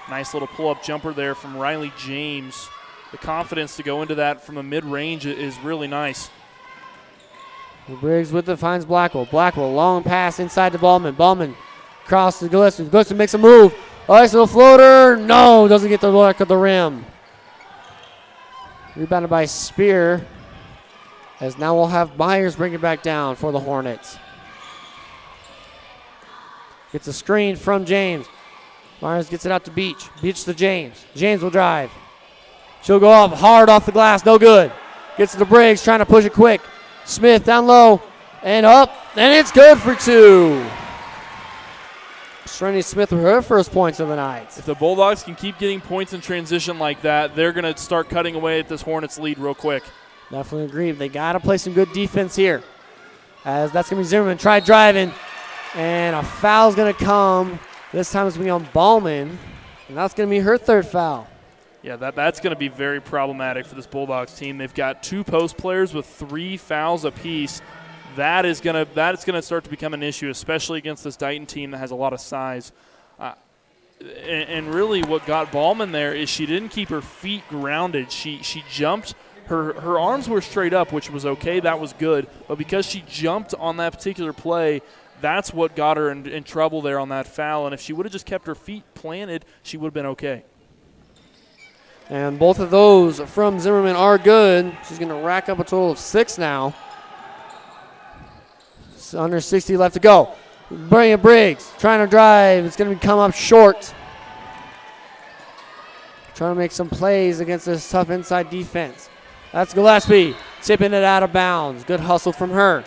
Nice little pull-up jumper there from Riley James. The confidence to go into that from the mid-range is really nice. Briggs with it, finds Blackwell. Blackwell, long pass inside to Ballman. Ballman crosses to Gillespie. Gillespie makes a move. Nice little floater. No, doesn't get the back of the rim. Rebounded by Spear. As now we'll have Myers bring it back down for the Hornets. Gets a screen from James. Myers gets it out to Beach. Beach to James. James will drive. She'll go up hard off the glass. No good. Gets to the Briggs, trying to push it quick. Smith down low and up, and it's good for 2. Serenity Smith with her first points of the night. If the Bulldogs can keep getting points in transition like that, they're going to start cutting away at this Hornets lead real quick. Definitely agree. They got to play some good defense here. As that's going to be Zimmerman. Try driving, and a foul's going to come. This time it's going to be on Ballman, and that's going to be her 3rd foul. Yeah, that's going to be very problematic for this Bulldogs team. They've got 2 post players with 3 fouls apiece. That is going to start to become an issue, especially against this Dighton team that has a lot of size. And really what got Ballman there is she didn't keep her feet grounded. She jumped. Her arms were straight up, which was okay. That was good. But because she jumped on that particular play, that's what got her in trouble there on that foul. And if she would have just kept her feet planted, she would have been okay. And both of those from Zimmerman are good. She's going to rack up a total of 6 now. It's under 60 left to go. Bring it Briggs. Trying to drive. It's going to come up short. Trying to make some plays against this tough inside defense. That's Gillespie tipping it out of bounds. Good hustle from her.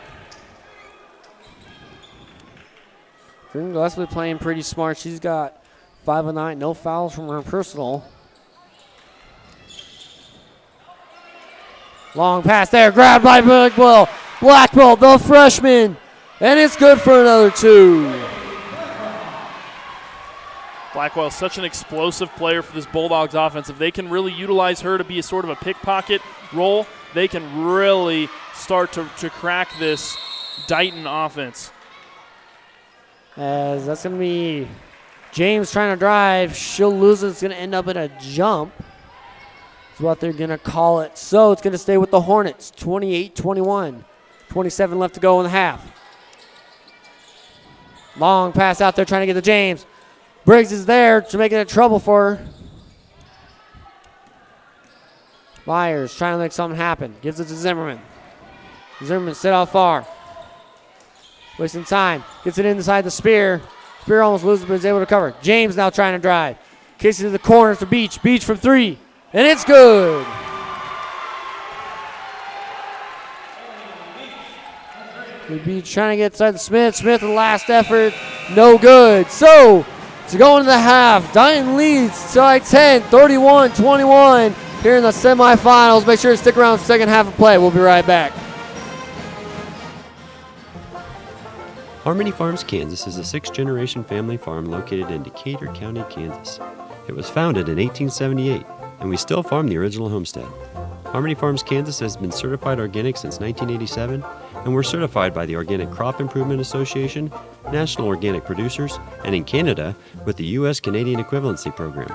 Gillespie playing pretty smart. She's got 5 of 9. No fouls from her personal. Long pass there, grabbed by Blackwell. Blackwell, the freshman, and it's good for another 2. Blackwell, such an explosive player for this Bulldogs offense. If they can really utilize her to be a sort of a pickpocket role, they can really start to crack this Dighton offense. As that's going to be James trying to drive. She'll lose it. It's going to end up in a jump. That's what they're going to call it. So it's going to stay with the Hornets, 28-21. 27 left to go in the half. Long pass out there trying to get to James. Briggs is there to make it trouble for her. Myers trying to make something happen. Gives it to Zimmerman. Zimmerman set out far. Wasting time. Gets it inside the Spear. Spear almost loses, but is able to cover. James now trying to drive. Kicks it to the corner for Beach. Beach from three. And it's good. Beach trying to get inside the Smith. Smith, the last effort. No good. So, to go into the half, Dighton leads by 10, 31-21 here in the semifinals. Make sure to stick around for the second half of play. We'll be right back. Harmony Farms, Kansas is a sixth-generation family farm located in Decatur County, Kansas. It was founded in 1878, and we still farm the original homestead. Harmony Farms, Kansas has been certified organic since 1987, and we're certified by the Organic Crop Improvement Association, National Organic Producers, and in Canada with the U.S. Canadian Equivalency Program.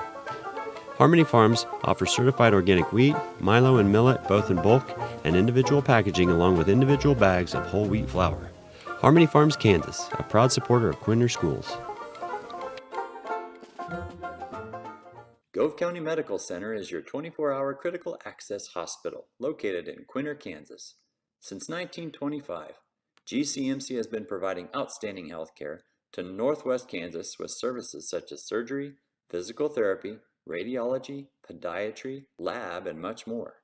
Harmony Farms offers certified organic wheat, milo, and millet both in bulk and individual packaging along with individual bags of whole wheat flour. Harmony Farms, Kansas, a proud supporter of Quinter Schools. Gove County Medical Center is your 24-hour critical access hospital located in Quinter, Kansas. Since 1925, GCMC has been providing outstanding health care to Northwest Kansas with services such as surgery, physical therapy, radiology, podiatry, lab, and much more.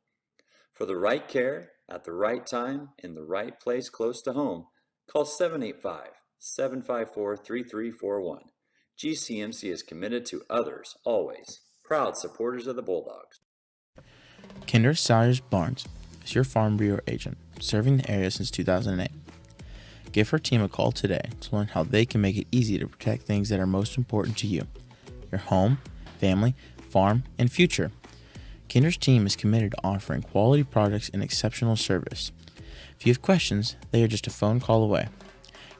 For the right care, at the right time, in the right place close to home, call 785-754-3341. GCMC is committed to others, always. Proud supporters of the Bulldogs. Quinter High Barnes is your Farm Bureau agent, serving the area since 2008. Give her team a call today to learn how they can make it easy to protect things that are most important to you, your home, family, farm, and future. Quinter's team is committed to offering quality products and exceptional service. If you have questions, they are just a phone call away.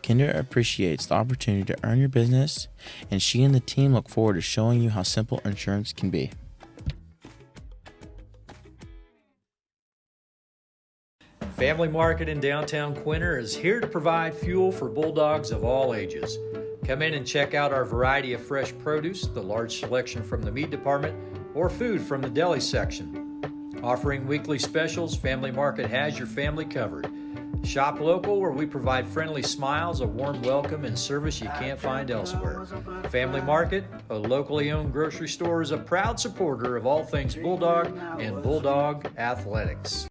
Quinter appreciates the opportunity to earn your business, and she and the team look forward to showing you how simple insurance can be. Family Market in downtown Quinter is here to provide fuel for Bulldogs of all ages. Come in and check out our variety of fresh produce, the large selection from the meat department, or food from the deli section. Offering weekly specials, Family Market has your family covered. Shop local, where we provide friendly smiles, a warm welcome, and service you can't find elsewhere. Family Market, a locally owned grocery store, is a proud supporter of all things Bulldog and Bulldog athletics.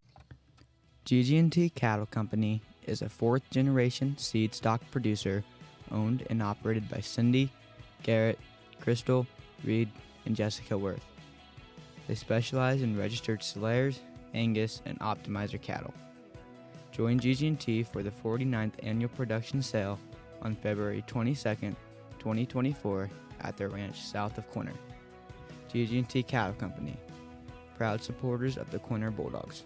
GG&T Cattle Company is a fourth-generation seed stock producer owned and operated by Cindy, Garrett, Crystal, Reed, and Jessica Worth. They specialize in registered Slayers, Angus, and Optimizer cattle. Join GG&T for the 49th annual production sale on February 22nd, 2024 at their ranch south of Quinter. GG&T Cattle Company, proud supporters of the Quinter Bulldogs.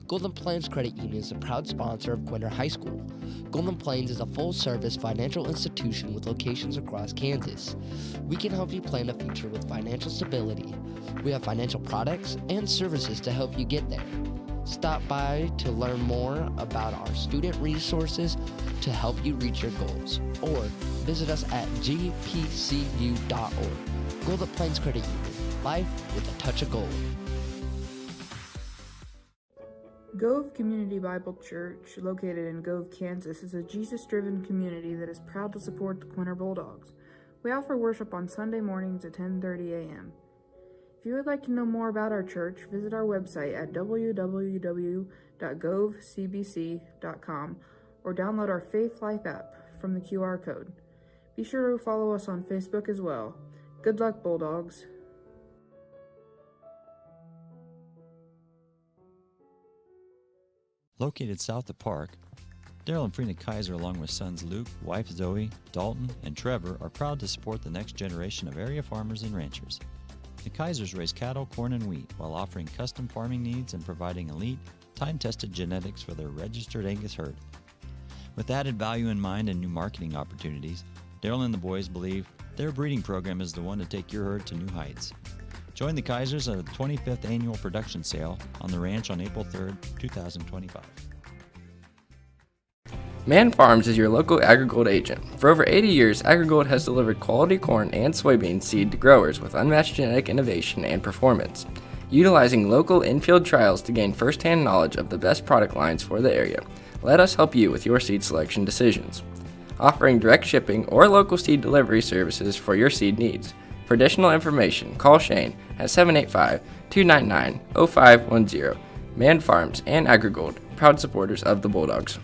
Golden Plains Credit Union is a proud sponsor of Quinter High School. Golden Plains is a full-service financial institution with locations across Kansas. We can help you plan a future with financial stability. We have financial products and services to help you get there. Stop by to learn more about our student resources to help you reach your goals, or visit us at gpcu.org. Golden Plains Credit Union, life with a touch of gold. Gove Community Bible Church, located in Gove, Kansas, is a Jesus-driven community that is proud to support the Quinter Bulldogs. We offer worship on Sunday mornings at 10:30 a.m. If you would like to know more about our church, visit our website at www.govecbc.com or download our Faith Life app from the QR code. Be sure to follow us on Facebook as well. Good luck, Bulldogs. Located south of Park, Daryl and Frina Kaiser, along with sons Luke, wife Zoe, Dalton, and Trevor, are proud to support the next generation of area farmers and ranchers. The Kaisers raise cattle, corn, and wheat while offering custom farming needs and providing elite, time-tested genetics for their registered Angus herd. With added value in mind and new marketing opportunities, Daryl and the boys believe their breeding program is the one to take your herd to new heights. Join the Kaisers at the 25th Annual Production Sale on the ranch on April 3rd, 2025. Man Farms is your local AgriGold agent. For over 80 years, AgriGold has delivered quality corn and soybean seed to growers with unmatched genetic innovation and performance. utilizing local infield trials to gain first-hand knowledge of the best product lines for the area. Let us help you with your seed selection decisions. Offering direct shipping or local seed delivery services for your seed needs. For additional information, call Shane at 785-299-0510. Man Farms and AgriGold, proud supporters of the Bulldogs.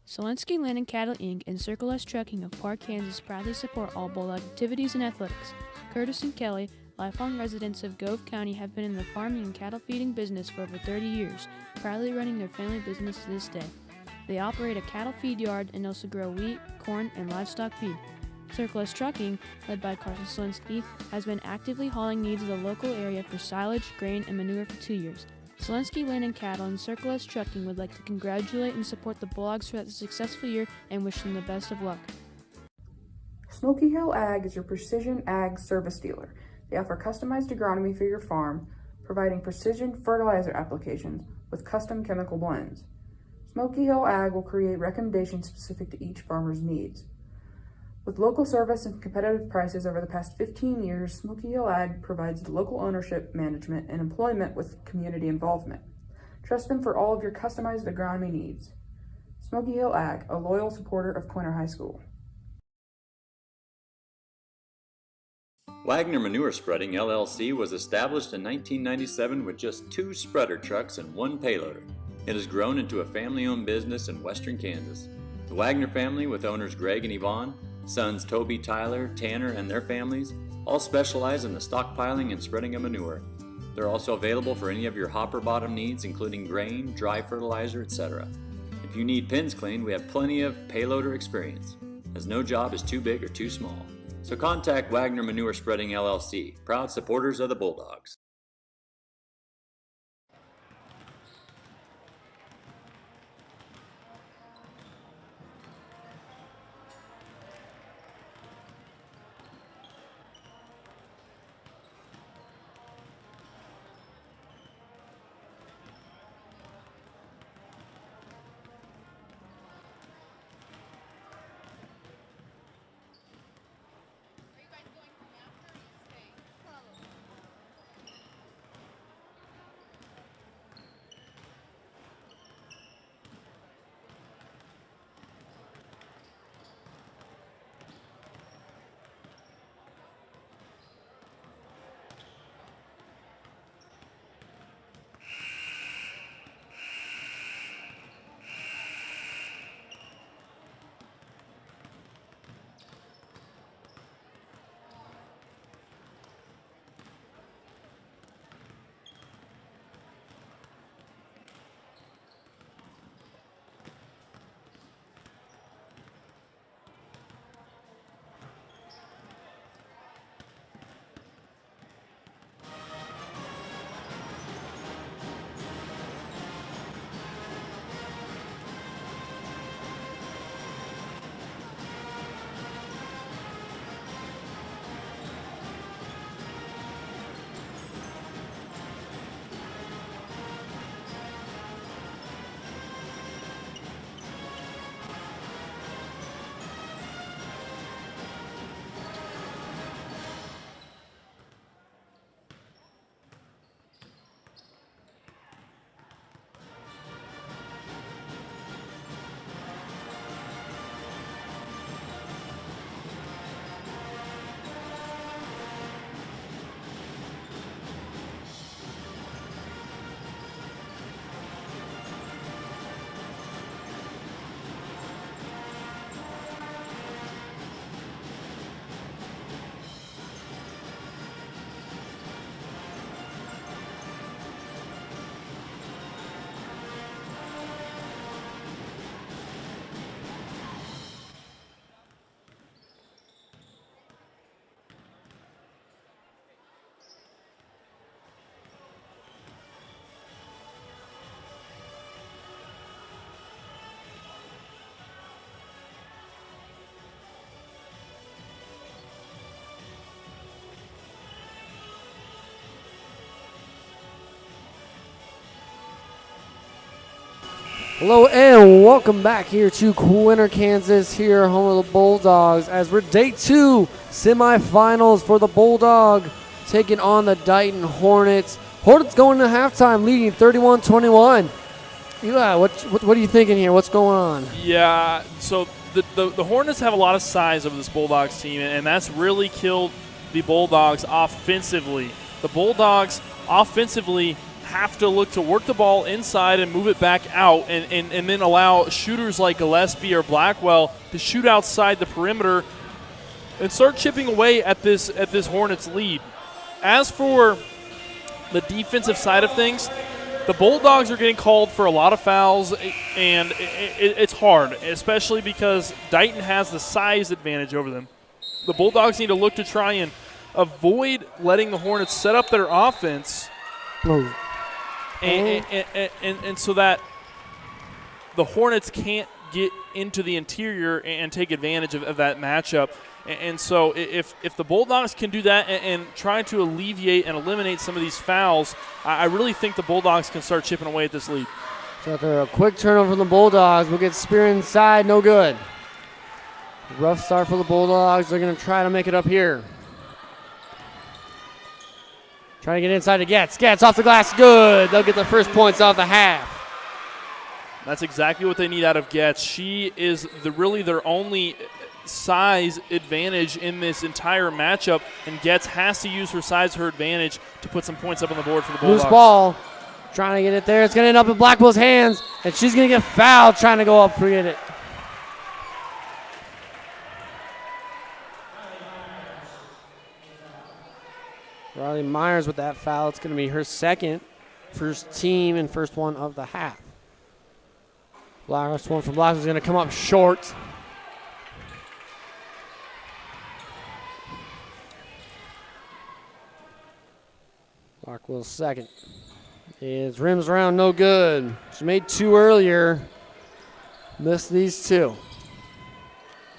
Selensky Land and Cattle Inc. and Circle S Trucking of Park, Kansas proudly support all Bulldog activities and athletics. Curtis and Kelly, lifelong residents of Gove County, have been in the farming and cattle feeding business for over 30 years, proudly running their family business to this day. They operate a cattle feed yard and also grow wheat, corn, and livestock feed. Circle S Trucking, led by Carson Selensky, has been actively hauling needs of the local area for silage, grain, and manure for 2 years. Selensky Land and Cattle and Circle S Trucking would like to congratulate and support the Bulldogs for that successful year and wish them the best of luck. Smoky Hill Ag is your precision ag service dealer. They offer customized agronomy for your farm, providing precision fertilizer applications with custom chemical blends. Smoky Hill Ag will create recommendations specific to each farmer's needs. With local service and competitive prices over the past 15 years, Smoky Hill Ag provides local ownership, management, and employment with community involvement. Trust them for all of your customized agronomy needs. Smoky Hill Ag, a loyal supporter of Quinter High School. Wagner Manure Spreading LLC was established in 1997 with just 2 spreader trucks and 1 payloader. It has grown into a family-owned business in western Kansas. The Wagner family, with owners Greg and Yvonne, sons Toby, Tyler, Tanner, and their families, all specialize in the stockpiling and spreading of manure. They're also available for any of your hopper bottom needs, including grain, dry fertilizer, etc. If you need pins cleaned, we have plenty of payloader experience, as no job is too big or too small. So contact Wagner Manure Spreading LLC, proud supporters of the Bulldogs. Hello and welcome back here to Quinter, Kansas, here home of the Bulldogs, as we're day 2 semifinals for the Bulldog taking on the Dighton Hornets. Hornets going to halftime, leading 31-21. Eli, what are you thinking here? What's going on? Yeah, so the Hornets have a lot of size over this Bulldogs team, and that's really killed the Bulldogs offensively. The Bulldogs offensively have to look to work the ball inside and move it back out, and then allow shooters like Gillespie or Blackwell to shoot outside the perimeter and start chipping away at this Hornets lead. As for the defensive side of things, the Bulldogs are getting called for a lot of fouls, and it's hard, especially because Dighton has the size advantage over them. The Bulldogs need to look to try and avoid letting the Hornets set up their offense, and so that the Hornets can't get into the interior and take advantage of that matchup. And so if the Bulldogs can do that and try to alleviate and eliminate some of these fouls, I really think the Bulldogs can start chipping away at this lead. So after a quick turnover from the Bulldogs, we'll get Spear inside, no good. Rough start for the Bulldogs. They're going to try to make it up here. Trying to get inside to Getz. Getz off the glass, good. They'll get the first points off the half. That's exactly what they need out of Getz. She is really their only size advantage in this entire matchup, and Getz has to use her size, her advantage, to put some points up on the board for the Bulldogs. Loose ball. Trying to get it there. It's going to end up in Blackwell's hands, and she's going to get fouled trying to go up for it. Riley Myers with that foul. It's going to be her second, first team, and first one of the half. Last one from Blackwell is going to come up short. Blackwell's second. It's rims around, no good. She made two earlier. Missed these two.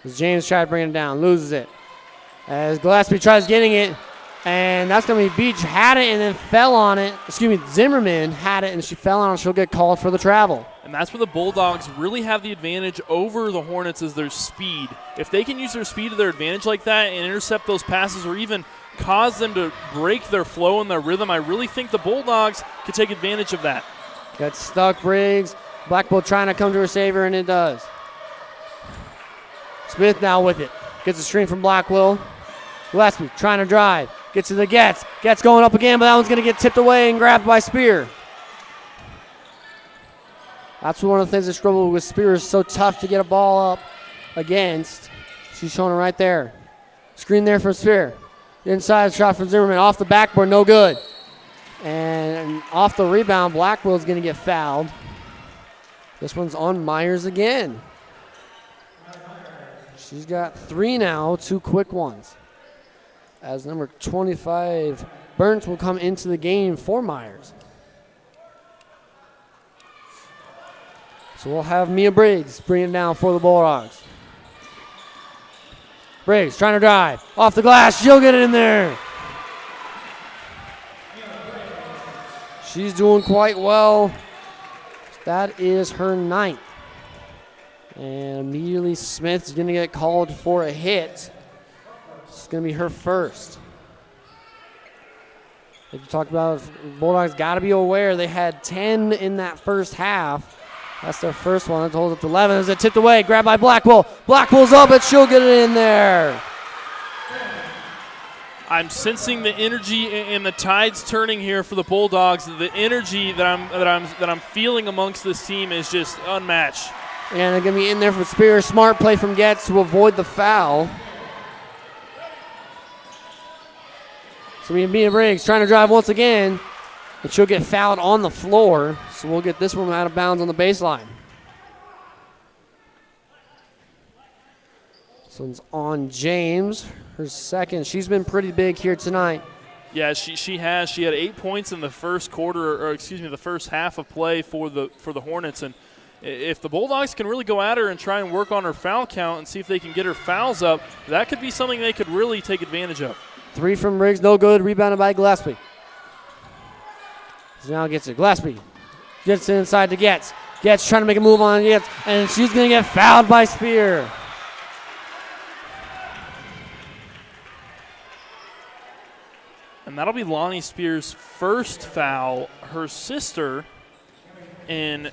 As James tried to bring it down, loses it. As Gillespie tries getting it, and that's going to be Beach had it and then fell on it. Excuse me, Zimmerman had it and she fell on it. She'll get called for the travel. And that's where the Bulldogs really have the advantage over the Hornets, is their speed. If they can use their speed to their advantage like that and intercept those passes, or even cause them to break their flow and their rhythm, I really think the Bulldogs could take advantage of that. Got stuck, Briggs. Blackwell trying to come to her saver, and it does. Smith now with it. Gets a screen from Blackwell. Gillespie trying to drive. Gets to the Getz. Getz going up again, but that one's going to get tipped away and grabbed by Spear. That's one of the things that struggle with Spear, is so tough to get a ball up against. She's showing it right there. Screen there for Spear. Inside shot from Zimmerman. Off the backboard, no good. And off the rebound, Blackwell's going to get fouled. This one's on Myers again. She's got three now, two quick ones. As number 25, Burns, will come into the game for Myers. So we'll have Mia Briggs bring it down for the Bulldogs. Briggs trying to drive. Off the glass. She'll get it in there. She's doing quite well. That is her ninth. And immediately Smith's going to get called for a hit. It's going to be her first. Like you talked about, Bulldogs got to be aware they had 10 in that first half. That's their first one. It holds up to 11 as it tipped away. Grabbed by Blackwell. Blackwell's up, and she'll get it in there. I'm sensing the energy and the tides turning here for the Bulldogs. The energy that I'm feeling amongst this team is just unmatched. And they're going to be in there for Spear. Smart play from Getz to avoid the foul. So we have Mia Briggs trying to drive once again. And she'll get fouled on the floor. So we'll get this one out of bounds on the baseline. This one's on James. Her second. She's been pretty big here tonight. Yeah, she has. She had 8 points in the first quarter, or excuse me, the first half of play for the Hornets. And if the Bulldogs can really go at her and try and work on her foul count and see if they can get her fouls up, that could be something they could really take advantage of. Three from Briggs, no good. Rebounded by Gillespie. So now gets it. Gillespie gets it inside to Getz. Getz trying to make a move on Getz, and she's going to get fouled by Spear. And And that'll be Lonnie Spears' first foul. Her sister and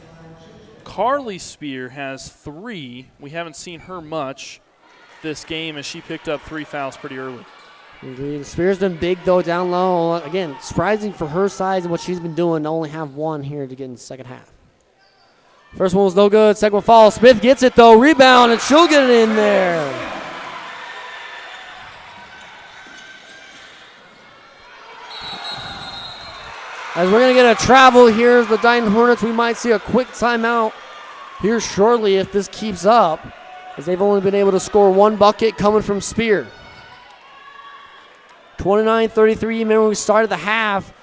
Carly Spear has 3. We haven't seen her much this game as she picked up 3 fouls pretty early. Indeed. Spears been big, though, down low. Again, surprising for her size and what she's been doing to only have 1 here to get in the second half. First one was no good. Second one falls. Smith gets it, though. Rebound, and she'll get it in there. As we're going to get a travel here as the Dighton Hornets, we might see a quick timeout here shortly if this keeps up, as they've only been able to score 1 bucket coming from Spear. 29-33, remember when we started the half,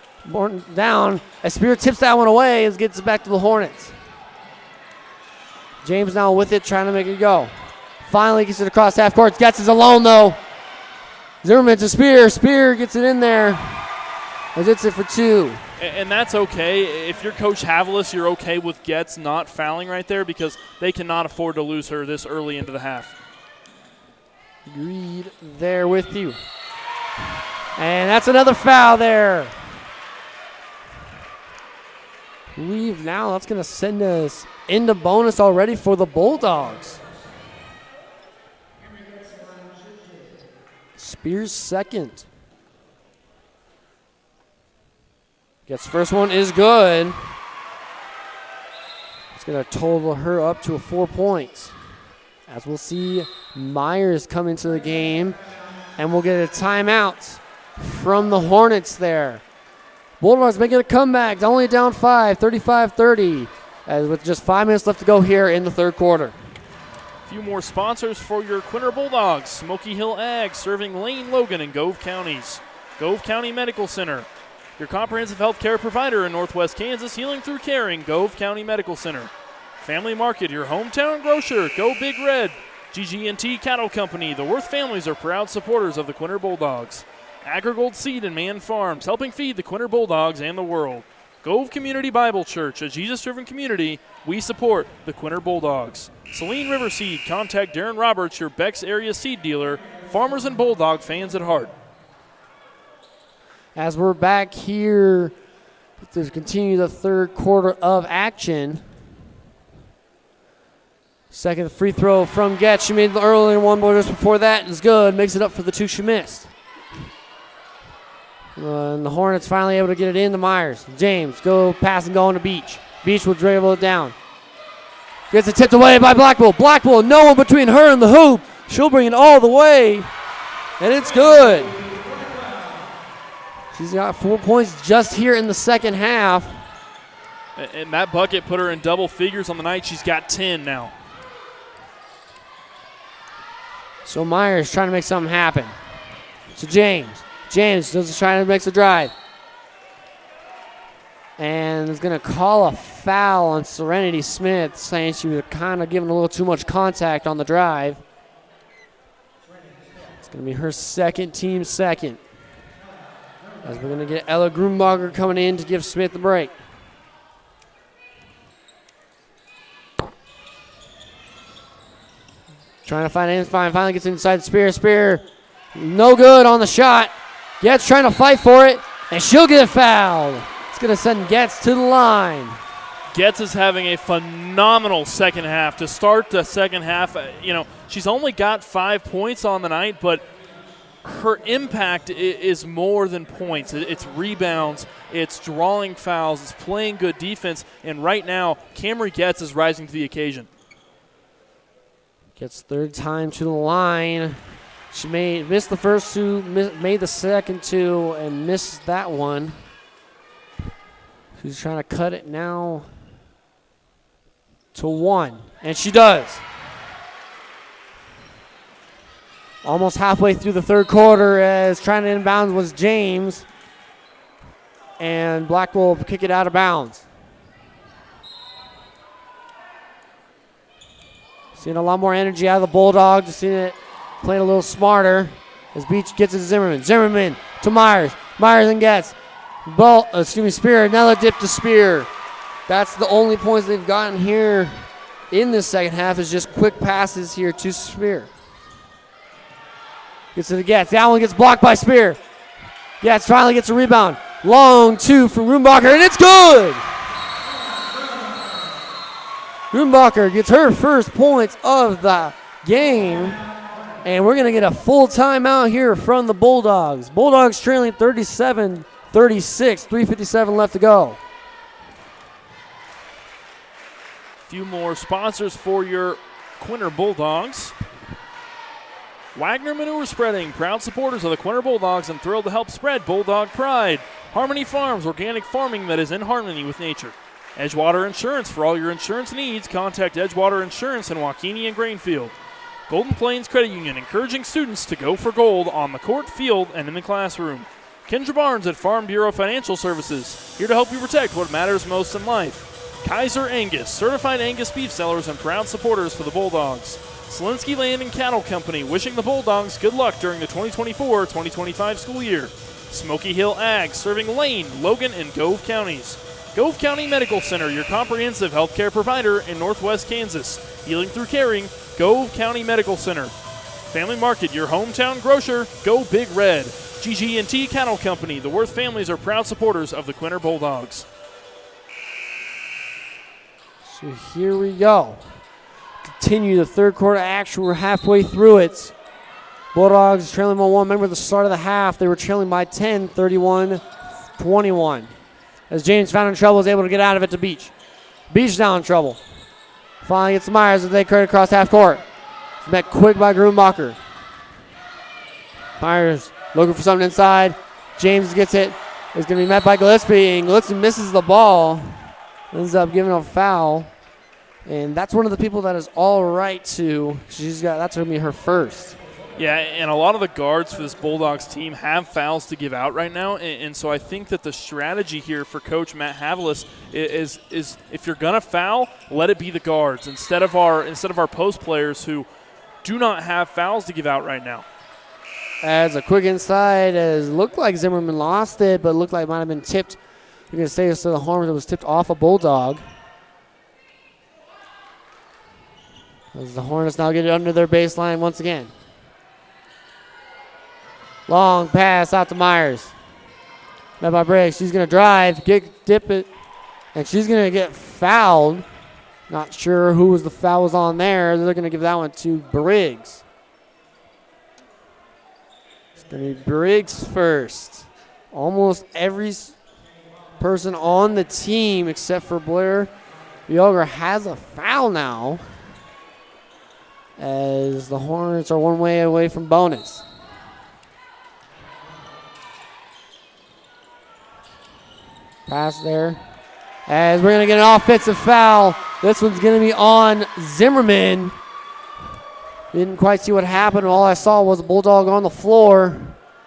down, as Spear tips that one away and gets it back to the Hornets. James now with it, trying to make it go. Finally gets it across half court, gets it alone though. Zimmerman to Spear, Spear gets it in there, as it's it for 2. And that's okay. If you're Coach Havilis, you're okay with Getz not fouling right there because they cannot afford to lose her this early into the half. Agreed there with you. And that's another foul there. Leave now. That's going to send us into bonus already for the Bulldogs. Spears second. Gets first one is good. It's going to total her up to 4 points. As we'll see Myers come into the game. And we'll get a timeout from the Hornets there. Bulldogs making a comeback. Only down 5, 35-30. As with just 5 minutes left to go here in the third quarter. A few more sponsors for your Quinter Bulldogs. Smoky Hill Ag, serving Lane, Logan, and Gove counties. Gove County Medical Center, your comprehensive health care provider in Northwest Kansas, healing through caring. Gove County Medical Center. Family Market, your hometown grocer. Go Big Red. GG&T Cattle Company. The Worth families are proud supporters of the Quinter Bulldogs. Agrigold Seed and Man Farms, helping feed the Quinter Bulldogs and the world. Gove Community Bible Church, a Jesus-driven community. We support the Quinter Bulldogs. Saline River Seed, contact Darren Roberts, your Beck's area seed dealer. Farmers and Bulldog fans at heart. As we're back here to continue the third quarter of action. Second free throw from Getz. She made the earlier one, but just before that is good. Makes it up for the 2 she missed. And the Hornets finally able to get it into Myers. James go pass and go on to Beach. Beach will dribble it down. Gets it tipped away by Blackwell. Blackwell, no one between her and the hoop. She'll bring it all the way, and it's good. She's got 4 points just here in the second half. And that bucket put her in double figures on the night. She's got 10 now. So Myers trying to make something happen. So James. James does trying to make the drive. And is going to call a foul on Serenity Smith, saying she was kind of giving a little too much contact on the drive. It's going to be her second, team second. As we're going to get Ella Grunbacher coming in to give Smith the break. Trying to find it, finally gets inside Spear. Spear, no good on the shot. Getz trying to fight for it, and she'll get fouled. It's going to send Getz to the line. Getz is having a phenomenal second half. To start the second half, she's only got 5 points on the night, but her impact is more than points. It's rebounds, it's drawing fouls, it's playing good defense, and right now, Camry Getz is rising to the occasion. Gets third time to the line. She missed the first 2, made the second 2, and missed that one. She's trying to cut it now to 1, and she does. Almost halfway through the third quarter, as trying to inbound was James, and Blackwell will kick it out of bounds. Seeing a lot more energy out of the Bulldogs, seeing it playing a little smarter as Beach gets it to Zimmerman. Zimmerman to Myers. Myers and Getz. Spear. Another dip to Spear. That's the only points they've gotten here in this second half is just quick passes here to Spear. Gets it to Getz. That one gets blocked by Spear. Gats finally gets a rebound. Long two from Roombacher, and it's good! Roombacher gets her first points of the game, and we're going to get a full timeout here from the Bulldogs. Bulldogs trailing 37-36, 3:57 left to go. Few more sponsors for your Quinter Bulldogs. Wagner Manure Spreading, proud supporters of the Quinter Bulldogs and thrilled to help spread Bulldog pride. Harmony Farms, organic farming that is in harmony with nature. Edgewater Insurance, for all your insurance needs, contact Edgewater Insurance in Waukegan and Grainfield. Golden Plains Credit Union, encouraging students to go for gold on the court, field, and in the classroom. Kendra Barnes at Farm Bureau Financial Services, here to help you protect what matters most in life. Kaiser Angus, certified Angus beef sellers and proud supporters for the Bulldogs. Selinsky Land and Cattle Company, wishing the Bulldogs good luck during the 2024-2025 school year. Smoky Hill Ag, serving Lane, Logan, and Gove counties. Gove County Medical Center, your comprehensive healthcare provider in Northwest Kansas. Healing through caring, Gove County Medical Center. Family Market, your hometown grocer, go Big Red. GG&T Cattle Company, the Worth families are proud supporters of the Quinter Bulldogs. So here we go. Continue the third quarter action. We're halfway through it. Bulldogs trailing by 1. Remember the start of the half, they were trailing by 10, 31-21. As James found in trouble, is able to get out of it to Beach. Beach now in trouble. Finally gets Myers as they cut across half court. He's met quick by Grumbacher. Myers looking for something inside. James gets it. It's going to be met by Gillespie, and Gillespie misses the ball. Ends up giving a foul. And that's one of the people that is all right to. That's going to be her first. Yeah, and a lot of the guards for this Bulldogs team have fouls to give out right now, and so I think that the strategy here for Coach Matt Havilis is if you're gonna foul, let it be the guards instead of our post players who do not have fouls to give out right now. As a quick inside, as looked like Zimmerman lost it, but looked like it might have been tipped. You're gonna say it's to the Hornets. It was tipped off a Bulldog. As the Hornets now get it under their baseline once again. Long pass out to Myers. Met by Briggs. She's going to drive, dip it, and she's going to get fouled. Not sure who was the foul was on there. They're going to give that one to Briggs. It's going to be Briggs first. Almost every person on the team except for Blair Yoger has a foul now, as the Hornets are one way away from bonus. Pass there. As we're going to get an offensive foul. This one's going to be on Zimmerman. Didn't quite see what happened. All I saw was a Bulldog on the floor.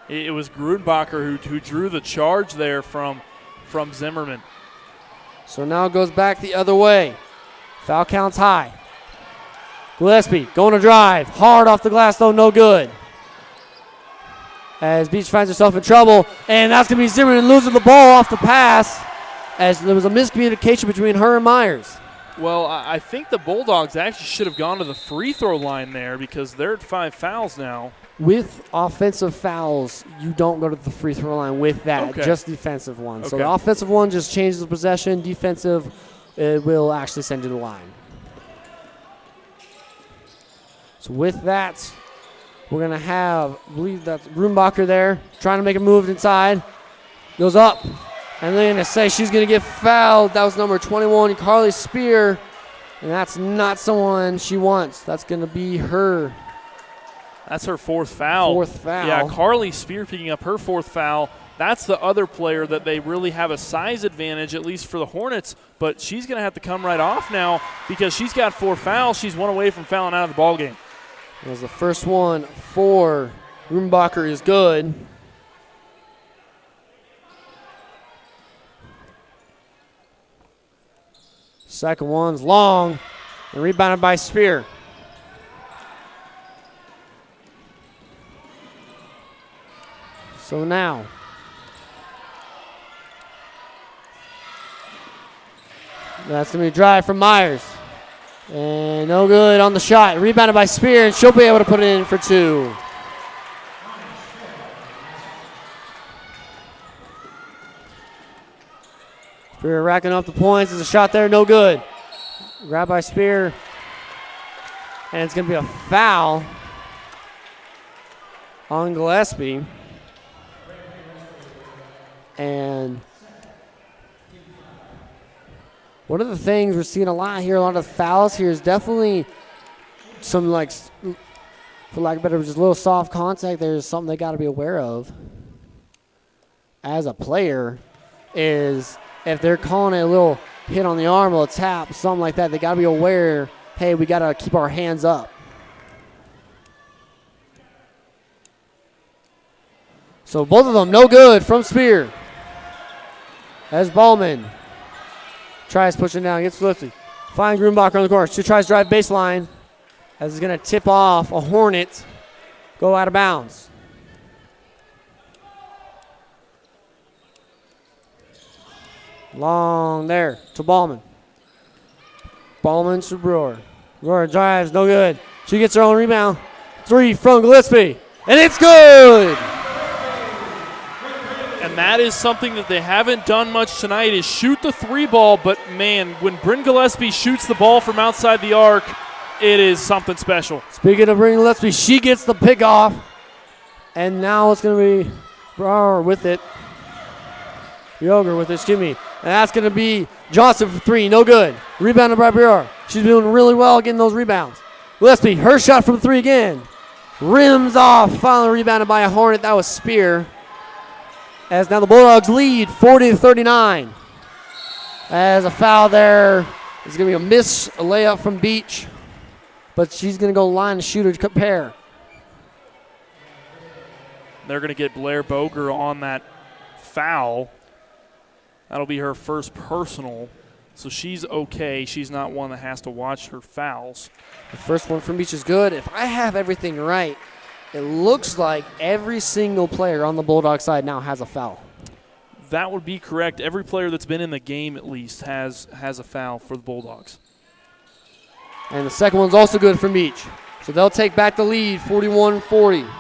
It was Grunbacher who drew the charge there from Zimmerman. So now it goes back the other way. Foul counts high. Gillespie going to drive. Hard off the glass, though, no good. As Beach finds herself in trouble, and that's going to be Zimmerman losing the ball off the pass, as there was a miscommunication between her and Myers. Well, I think the Bulldogs actually should have gone to the free throw line there because they're at 5 fouls now. With offensive fouls, you don't go to the free throw line with that, Okay. just defensive one. Okay. So the offensive one just changes the possession. Defensive, it will actually send you to the line. So with that, we're going to have, I believe that's Grumbacher there, trying to make a move inside. Goes up. And they're going to say she's going to get fouled. That was number 21, Carly Spear. And that's not someone she wants. That's going to be her. That's her 4th foul. 4th foul. Yeah, Carly Spear picking up her 4th foul. That's the other player that they really have a size advantage, at least for the Hornets. But she's going to have to come right off now because she's got 4 fouls. She's one away from fouling out of the ballgame. As the first one for Grumbacher is good. Second one's long and rebounded by Spear. So now that's going to be a drive from Myers. And no good on the shot. Rebounded by Spear, and she'll be able to put it in for 2. Spear racking up the points. There's a shot there, no good. Grabbed by Spear. And it's going to be a foul on Gillespie. And one of the things we're seeing a lot here, a lot of fouls here, is definitely some, like, for lack of better, just a little soft contact. There's something they got to be aware of as a player is if they're calling it a little hit on the arm or a tap, something like that, they got to be aware, hey, we got to keep our hands up. So both of them, no good from Spear. As Ballman tries pushing down, gets lifted. Find Grunbacher on the corner. She tries to drive baseline. As it's going to tip off a Hornet, go out of bounds. Long there to Ballman. Ballman to Brewer. Brewer drives, no good. She gets her own rebound. 3 from Gillespie, and it's good! And that is something that they haven't done much tonight is shoot the 3 ball, but man, when Bryn Gillespie shoots the ball from outside the arc, it is something special. Speaking of Bryn Gillespie, she gets the pick off, and now it's going to be Brower with it. Yoger with it, excuse me. And that's going to be Johnson for 3, no good. Rebounded by Brewer. She's doing really well getting those rebounds. Gillespie, her shot from 3 again. Rims off, finally rebounded by a Hornet. That was Spear. As now the Bulldogs lead 40-39. As a foul there. It's going to be a layup from Beach. But she's going to go line and shooter to compare. They're going to get Blair Boger on that foul. That'll be her first personal. So she's okay. She's not one that has to watch her fouls. The first one from Beach is good. If I have everything right, it looks like every single player on the Bulldog side now has a foul. That would be correct. Every player that's been in the game at least has a foul for the Bulldogs. And the second one's also good from Beach. So they'll take back the lead, 41-40.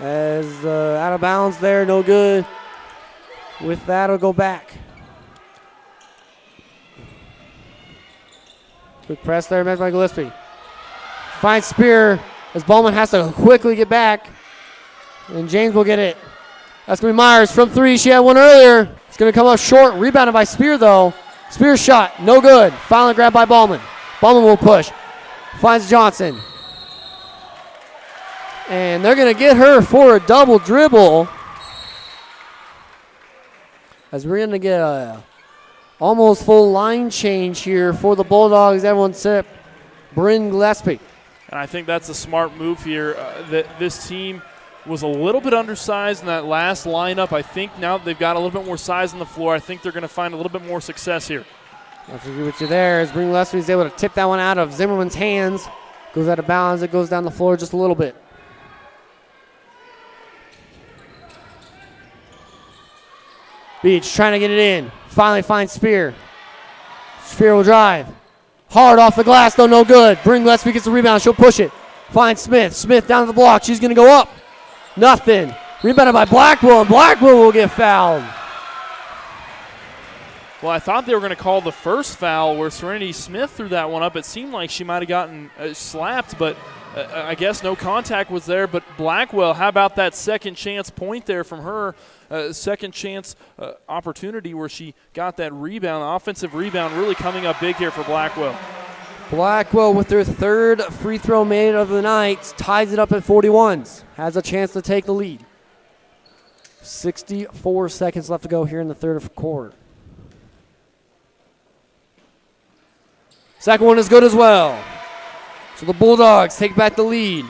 As out of bounds there, no good. With that, it'll go back. Quick press there, met by Gillespie. Finds Spear as Ballman has to quickly get back. And James will get it. That's going to be Myers from 3. She had one earlier. It's going to come up short. Rebounded by Spear, though. Spear's shot, no good. Finally grabbed by Ballman. Ballman will push. Finds Johnson. And they're going to get her for a double dribble. As we're going to get a almost full line change here for the Bulldogs. Everyone except Bryn Gillespie. And I think that's a smart move here. That this team was a little bit undersized in that last lineup. I think now that they've got a little bit more size on the floor, I think they're going to find a little bit more success here. I have to agree with you there as Bryn Gillespie is able to tip that one out of Zimmerman's hands. Goes out of bounds. It goes down the floor just a little bit. Beach trying to get it in. Finally finds Spear. Spear will drive. Hard off the glass, though, no good. Bryn Gillespie gets the rebound. She'll push it. Finds Smith. Smith down to the block. She's going to go up. Nothing. Rebounded by Blackwell, and Blackwell will get fouled. Well, I thought they were going to call the first foul where Serenity Smith threw that one up. It seemed like she might have gotten slapped, but I guess no contact was there. But Blackwell, how about that second chance point there from her? Second chance opportunity where she got that rebound. The offensive rebound really coming up big here for Blackwell. Blackwell with their third free throw made of the night ties it up at 41s. Has a chance to take the lead. 64 seconds left to go here in the third quarter. Second one is good as well. So the Bulldogs take back the lead.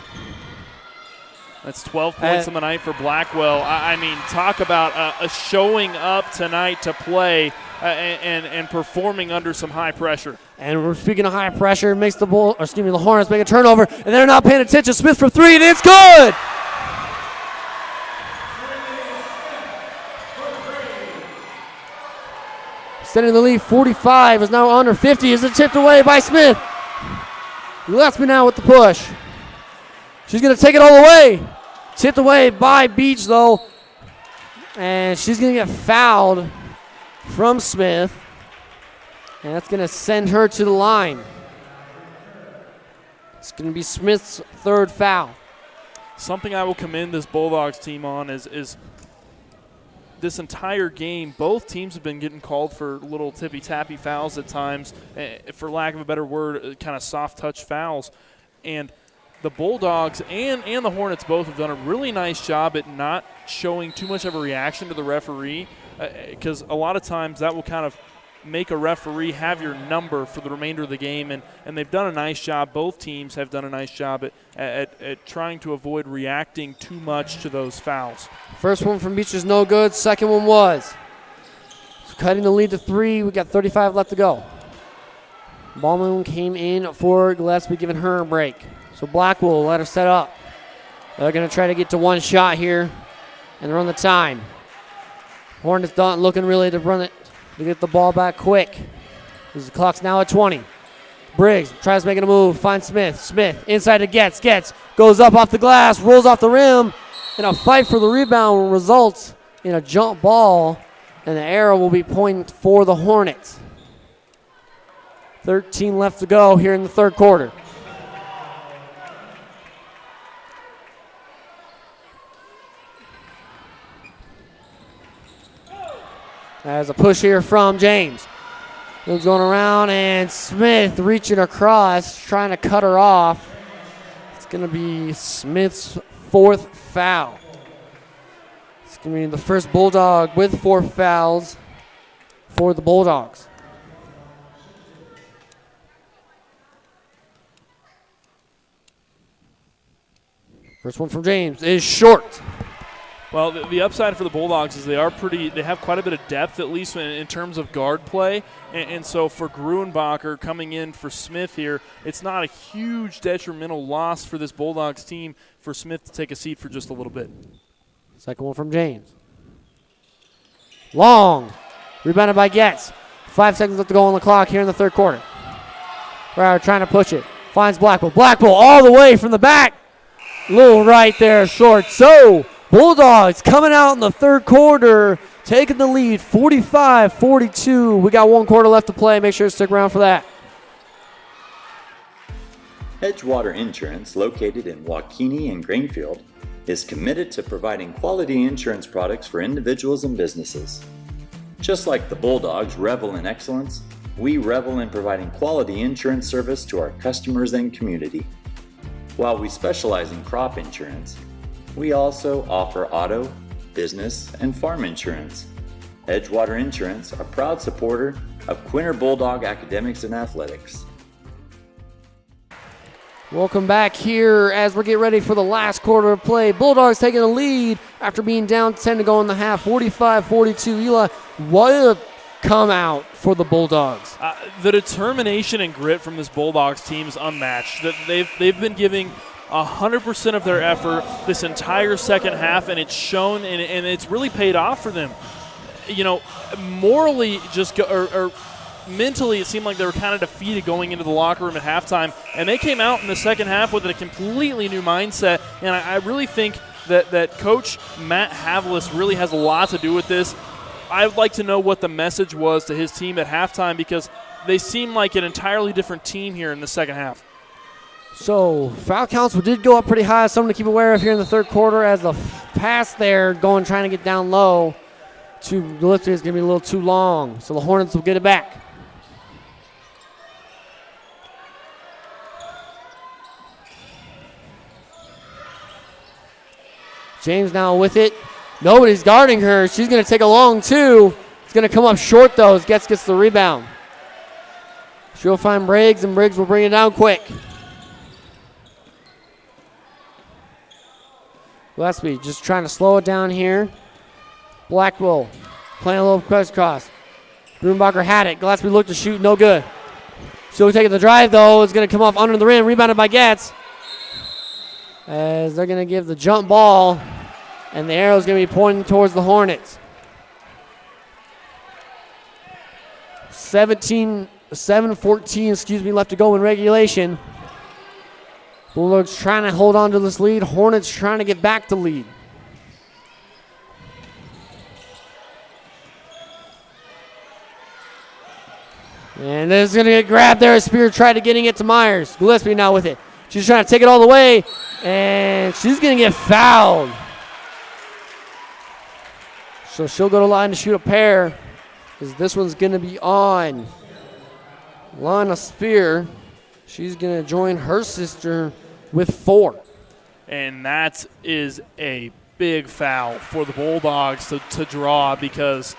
That's 12 points on the night for Blackwell. I mean, talk about a showing up tonight to play and performing under some high pressure. And we're speaking of high pressure, makes the Hornets make a turnover, and they're not paying attention. Smith for 3, and it's good. Extending the lead, 45 is now under 50. Is it tipped away by Smith? Gillespie now with the push. She's going to take it all the way. Tipped away by Beach, though. And she's going to get fouled from Smith. And that's going to send her to the line. It's going to be Smith's third foul. Something I will commend this Bulldogs team on is this entire game, both teams have been getting called for little tippy-tappy fouls at times, for lack of a better word, kind of soft-touch fouls. And the Bulldogs and the Hornets both have done a really nice job at not showing too much of a reaction to the referee, because a lot of times that will kind of make a referee have your number for the remainder of the game, and they've done a nice job. Both teams have done a nice job at trying to avoid reacting too much to those fouls. First one from Beach is no good. Second one was. So cutting the lead to 3. We got 35 left to go. Ballman came in for Gillespie, giving her a break. So Blackwell let her set up. They're going to try to get to one shot here and run the time. Hornets not looking really to run it, to get the ball back quick. The clock's now at 20. Briggs tries making a move, finds Smith. Smith inside to Getz, goes up off the glass, rolls off the rim, and a fight for the rebound results in a jump ball, and the arrow will be pointing for the Hornets. 13 left to go here in the third quarter. As a push here from James. He's going around, and Smith reaching across, trying to cut her off. It's going to be Smith's fourth foul. It's going to be the first Bulldog with 4 fouls for the Bulldogs. First one from James is short. Well, the upside for the Bulldogs is they have quite a bit of depth, at least in terms of guard play. And so for Gruenbacher coming in for Smith here, it's not a huge detrimental loss for this Bulldogs team for Smith to take a seat for just a little bit. Second one from James. Long. Rebounded by Getz. 5 seconds left to go on the clock here in the third quarter. Brower trying to push it. Finds Blackwell. Blackwell all the way from the back. Little right there short. So Bulldogs coming out in the third quarter, taking the lead 45-42. We got 1 quarter left to play. Make sure to stick around for that. Edgewater Insurance, located in Waukene and Grainfield, is committed to providing quality insurance products for individuals and businesses. Just like the Bulldogs revel in excellence, we revel in providing quality insurance service to our customers and community. While we specialize in crop insurance, we also offer auto, business, and farm insurance. Edgewater Insurance, a proud supporter of Quinter Bulldog Academics and Athletics. Welcome back here as we get ready for the last quarter of play. Bulldogs taking the lead after being down 10 to go in the half, 45-42. Eli, what a come out for the Bulldogs. The determination and grit from this Bulldogs team is unmatched. They've been giving 100% of their effort this entire second half, and it's shown, and it's really paid off for them. You know, morally, or mentally, it seemed like they were kind of defeated going into the locker room at halftime, and they came out in the second half with a completely new mindset, and I really think that Coach Matt Havlis really has a lot to do with this. I'd like to know what the message was to his team at halftime, because they seem like an entirely different team here in the second half. So foul counts did go up pretty high. Something to keep aware of here in the third quarter, as the pass there trying to get down low to Gillespie is going to be a little too long. So the Hornets will get it back. James now with it. Nobody's guarding her. She's going to take a long 2. It's going to come up short, though, as Getz gets the rebound. She'll find Briggs, and Briggs will bring it down quick. Gillespie just trying to slow it down here. Blackwell playing a little crisscross. Gruenbacher had it. Gillespie looked to shoot, no good. She'll take the drive, though. It's going to come off under the rim. Rebounded by Getz. As they're going to give the jump ball, and the arrow is going to be pointing towards the Hornets. 7:14 left to go in regulation. Bulldogs trying to hold on to this lead. Hornets trying to get back to lead. And this is going to get grabbed there. Spear tried to getting it to Myers. Gillespie now with it. She's trying to take it all the way, and she's going to get fouled. So she'll go to line to shoot a pair, because this one's going to be on Lana Spear. She's going to join her sister with 4. And that is a big foul for the Bulldogs to draw, because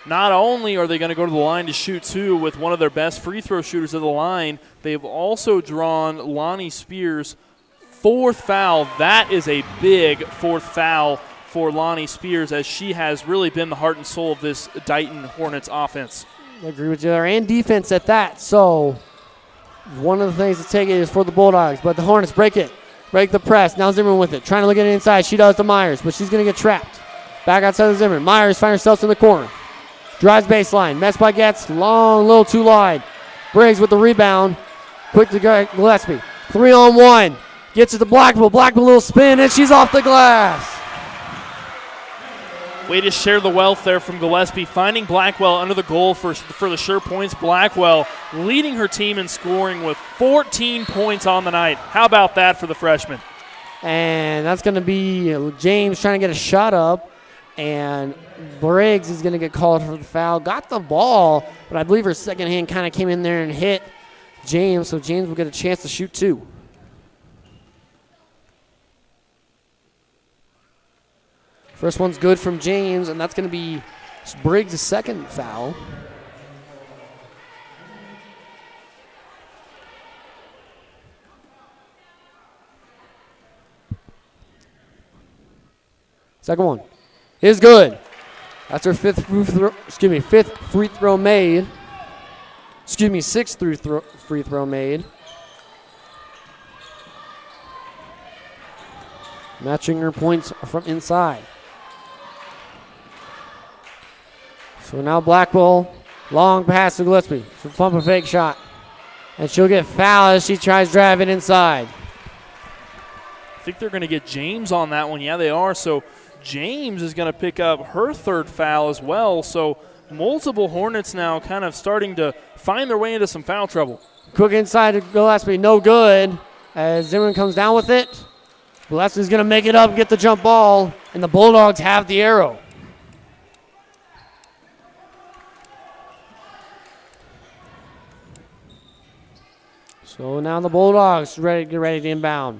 not only are they going to go to the line to shoot 2 with one of their best free throw shooters at the line, they've also drawn Lonnie Spears' 4th foul. That is a big 4th foul for Lonnie Spears, as she has really been the heart and soul of this Dighton Hornets offense. I agree with you there, and defense at that. So one of the things to take it is for the Bulldogs, but the Hornets break it. Break the press. Now Zimmerman with it. Trying to look at it inside. She does to Myers, but she's going to get trapped. Back outside of Zimmerman. Myers finds herself in the corner. Drives baseline. Mess by Getz. Long, little too wide. Briggs with the rebound. Quick to Gillespie. 3-on-1. Gets it to Blackwell. Blackwell, little spin, and she's off the glass. Way to share the wealth there from Gillespie, finding Blackwell under the goal for the sure points. Blackwell leading her team in scoring with 14 points on the night. How about that for the freshman? And that's going to be James trying to get a shot up, and Briggs is going to get called for the foul. Got the ball, but I believe her second hand kind of came in there and hit James, so James will get a chance to shoot 2. First one's good from James, and that's going to be Briggs' second foul. Second one is good. That's her fifth free throw made. Sixth free throw made. Matching her points from inside. So now Blackwell, long pass to Gillespie. She'll pump a fake shot. And she'll get fouled as she tries driving inside. I think they're going to get James on that one. Yeah, they are. So James is going to pick up her 3rd foul as well. So multiple Hornets now kind of starting to find their way into some foul trouble. Quick inside to Gillespie, no good. As Zimmerman comes down with it. Gillespie's going to make it up and get the jump ball. And the Bulldogs have the arrow. So now the Bulldogs get ready to inbound.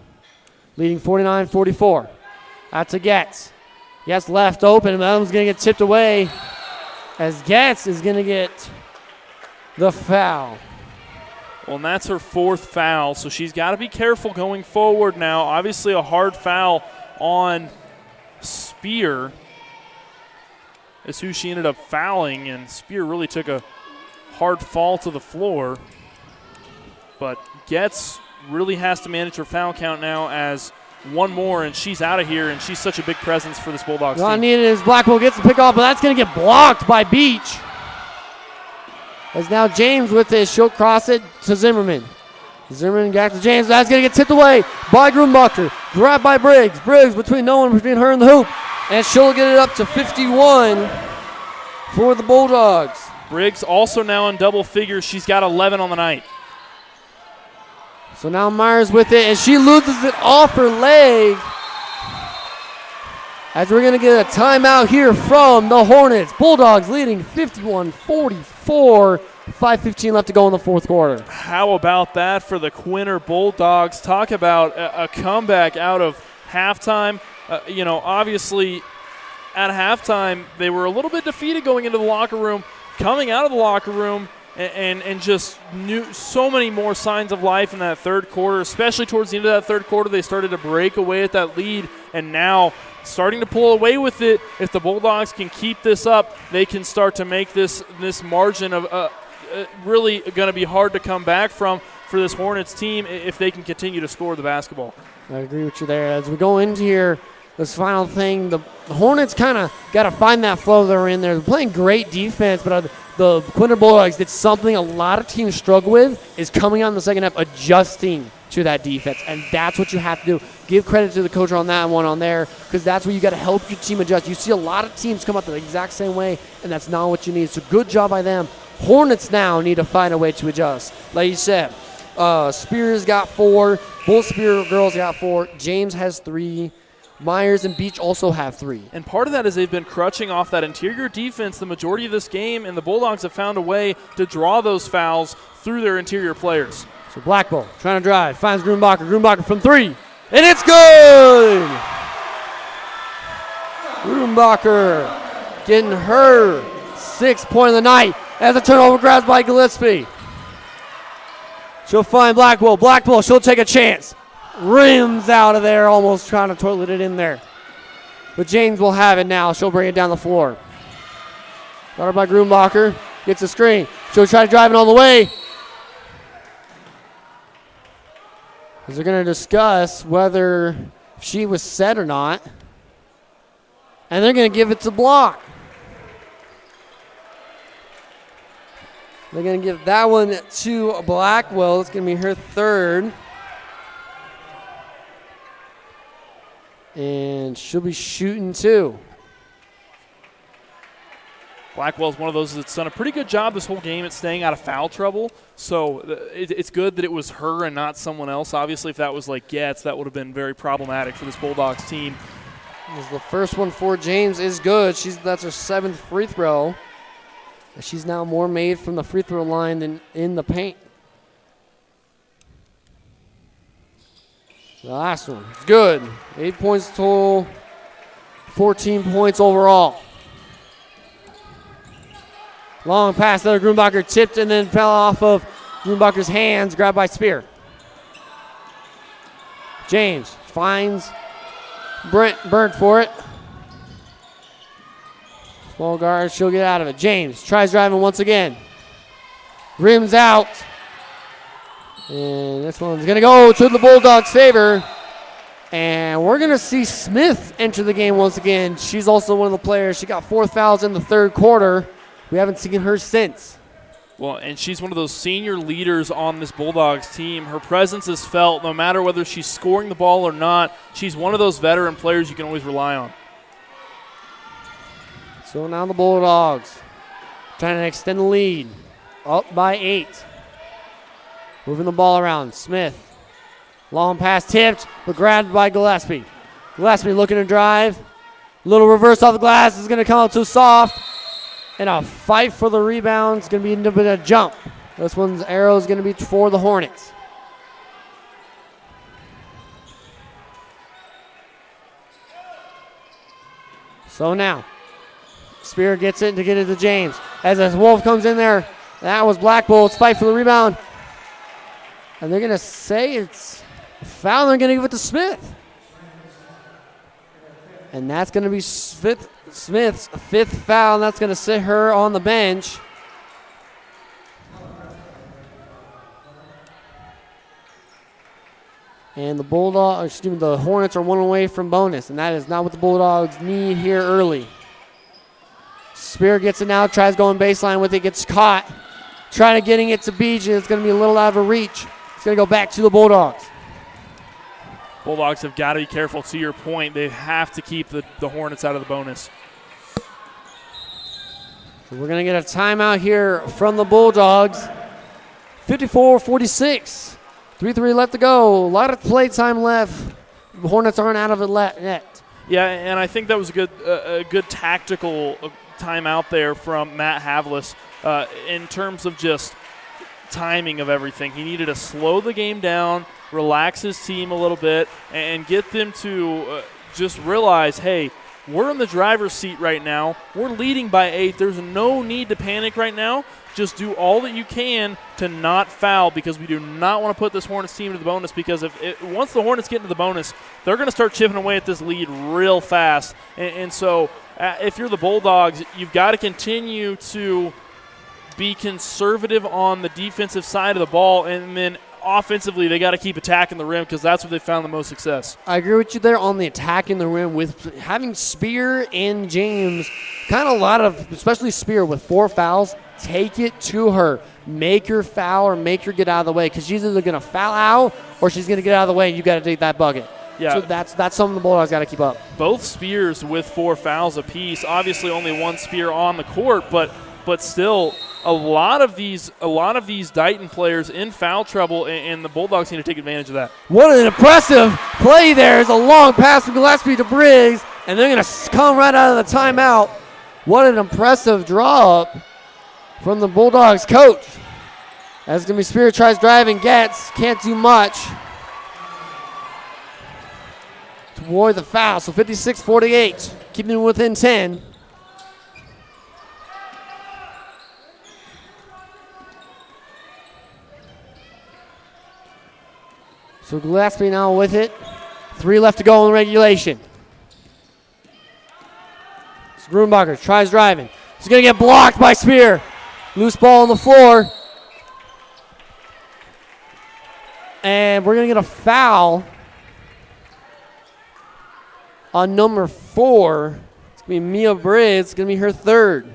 Leading 49-44. That's a Getz. Getz left open, and that one's going to get tipped away as Getz is going to get the foul. Well, and that's her 4th foul, so she's got to be careful going forward now. Obviously a hard foul on Spear is who she ended up fouling, and Spear really took a hard fall to the floor. But Getz really has to manage her foul count now, as one more and she's out of here, and she's such a big presence for this Bulldogs all team. needed is Blackwell gets the pick off, but that's going to get blocked by Beach. As now James with this, she'll cross it to Zimmerman. Zimmerman back to James. That's going to get tipped away by Grumbacher. Grabbed by Briggs. Briggs between her and the hoop. And she'll get it up to 51 for the Bulldogs. Briggs also now in double figures. She's got 11 on the night. So now Myers with it, and she loses it off her leg. As we're going to get a timeout here from the Hornets. Bulldogs leading 51-44. 5:15 left to go in the 4th quarter. How about that for the Quinter Bulldogs? Talk about a comeback out of halftime. Obviously at halftime they were a little bit defeated going into the locker room. Coming out of the locker room, and just knew so many more signs of life in that 3rd quarter, especially towards the end of that 3rd quarter. They started to break away at that lead, and now starting to pull away with it. If the Bulldogs can keep this up, they can start to make this margin of really going to be hard to come back from for this Hornets team if they can continue to score the basketball. I agree with you there. As we go into here, this final thing, the Hornets kind of got to find that flow they're in there. They're playing great defense, but the Quinter Bulldogs did something a lot of teams struggle with, is coming out in the second half, adjusting to that defense. And that's what you have to do. Give credit to the coach on that one on there, because that's where you got to help your team adjust. You see a lot of teams come out the exact same way, and that's not what you need. So good job by them Hornets now need to find a way to adjust. Like you said, Spears got 4. Both Spear girls got 4. James has 3. Myers and Beach also have 3. And part of that is they've been crutching off that interior defense the majority of this game, and the Bulldogs have found a way to draw those fouls through their interior players. So Blackbull trying to drive, finds Grunbacher. Grunbacher from 3, and it's good! Grunbacher getting her 6th point of the night as a turnover grabs by Gillespie. She'll find Blackwell. Blackwell, she'll take a chance. Rims out of there, almost trying to toilet it in there. But James will have it now. She'll bring it down the floor. Got her by Grunbacher. Gets a screen. She'll try to drive it all the way. As they're going to discuss whether she was set or not. And they're going to give it to Block. They're going to give that one to Blackwell. It's going to be her 3rd. And she'll be shooting 2. Blackwell's one of those that's done a pretty good job this whole game at staying out of foul trouble. So it's good that it was her and not someone else. Obviously, if that was like Getz, that would have been very problematic for this Bulldogs team. As the first one for James is good. That's her 7th free throw. She's now more made from the free throw line than in the paint. The last one is good. 8 points total, 14 points overall. Long pass there. Grunbacher tipped and then fell off of Grunbacher's hands, grabbed by Spear. James finds Burnt for it. Small guard, she'll get out of it. James tries driving once again. Rims out. And this one's going to go to the Bulldogs' favor. And we're going to see Smith enter the game once again. She's also one of the players. She got 4 fouls in the 3rd quarter. We haven't seen her since. Well, and she's one of those senior leaders on this Bulldogs team. Her presence is felt no matter whether she's scoring the ball or not. She's one of those veteran players you can always rely on. So now the Bulldogs trying to extend the lead. Up by 8. Moving the ball around. Smith. Long pass tipped, but grabbed by Gillespie. Gillespie looking to drive. Little reverse off the glass. Is going to come out too soft. And a fight for the rebound. It's going to be a bit of a jump. This one's arrow is going to be for the Hornets. So now, Spear gets it to get it to James. As a Wolf comes in there, that was Black Bull's fight for the rebound. And they're going to say it's a foul. They're going to give it to Smith. And that's going to be Smith's 5th foul, and that's going to sit her on the bench. And the the Hornets are 1 away from bonus, and that is not what the Bulldogs need here early. Spear gets it now, tries going baseline with it, gets caught. Trying to getting it to Beach, and it's going to be a little out of reach. It's going to go back to the Bulldogs. Bulldogs have got to be careful. To your point, they have to keep the Hornets out of the bonus. So we're going to get a timeout here from the Bulldogs. 54-46. 3-3 left to go. A lot of play time left. The Hornets aren't out of it yet. Yeah, and I think that was a good tactical timeout there from Matt Havlis in terms of just timing of everything. He needed to slow the game down, relax his team a little bit, and get them to just realize, hey, we're in the driver's seat right now. We're leading by 8. There's no need to panic right now. Just do all that you can to not foul, because we do not want to put this Hornets team to the bonus, because once the Hornets get into the bonus, they're going to start chipping away at this lead real fast. And so if you're the Bulldogs, you've got to continue to be conservative on the defensive side of the ball, and then offensively, they got to keep attacking the rim, because that's where they found the most success. I agree with you there on the attack in the rim with having Spear and James. Kind of a lot of, especially Spear with 4 fouls, take it to her. Make her foul or make her get out of the way, because she's either going to foul out or she's going to get out of the way, and you got to take that bucket. Yeah. So that's something the Bulldogs got to keep up. Both Spears with 4 fouls apiece. Obviously only one Spear on the court, but still – a lot of these Dighton players in foul trouble, and the Bulldogs need to take advantage of that. What an impressive play there. It's a long pass from Gillespie to Briggs, and they're going to come right out of the timeout. What an impressive draw up from the Bulldogs coach. As going to be Spear, tries driving, gets, can't do much to avoid the foul. So 56-48, keeping it within 10. So Gillespie now with it. 3 left to go in regulation. So Grunbacher tries driving. He's going to get blocked by Spear. Loose ball on the floor. And we're going to get a foul on number 4. It's going to be Mia Briggs. It's going to be her 3rd.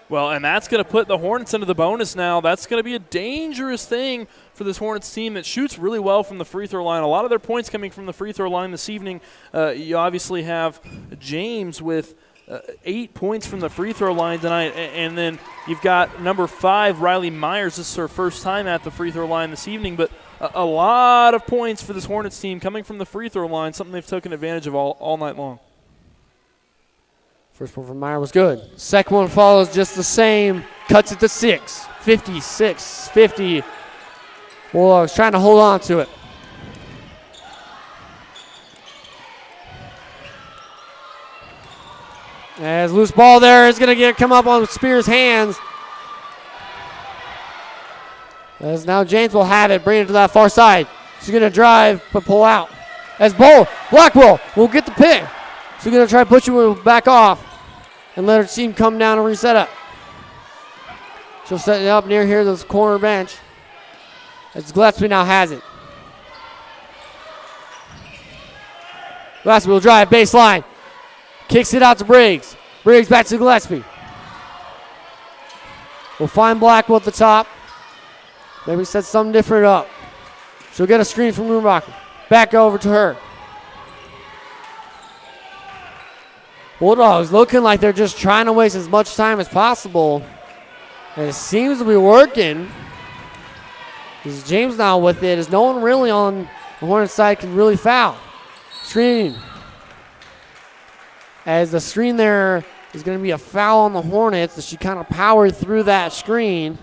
Well, and that's going to put the Hornets into the bonus now. That's going to be a dangerous thing for this Hornets team that shoots really well from the free throw line. A lot of their points coming from the free throw line this evening. You obviously have James with 8 points from the free throw line tonight, and then you've got number 5, Riley Myers. This is her first time at the free throw line this evening, but a lot of points for this Hornets team coming from the free throw line, something they've taken advantage of all night long. First one from Meyer was good. Second one follows just the same. Cuts it to 6. 56-50. Bulldogs trying to hold on to it. As loose ball there is going to come up on Spears' hands. As now James will have it. Bring it to that far side. She's going to drive but pull out. As Blackwell will get the pick. She's going to try to push it back off and let her team come down and reset up. She'll set it up near here, this corner bench. As Gillespie now has it. Gillespie will drive baseline. Kicks it out to Briggs. Briggs back to Gillespie. We'll find Blackwell at the top. Maybe set something different up. She'll get a screen from Grunbacher. Back over to her. Bulldogs looking like they're just trying to waste as much time as possible. And it seems to be working. Because James now with it. As no one really on the Hornets side can really foul. Screen. As the screen there is going to be a foul on the Hornets. As she kind of powered through that screen.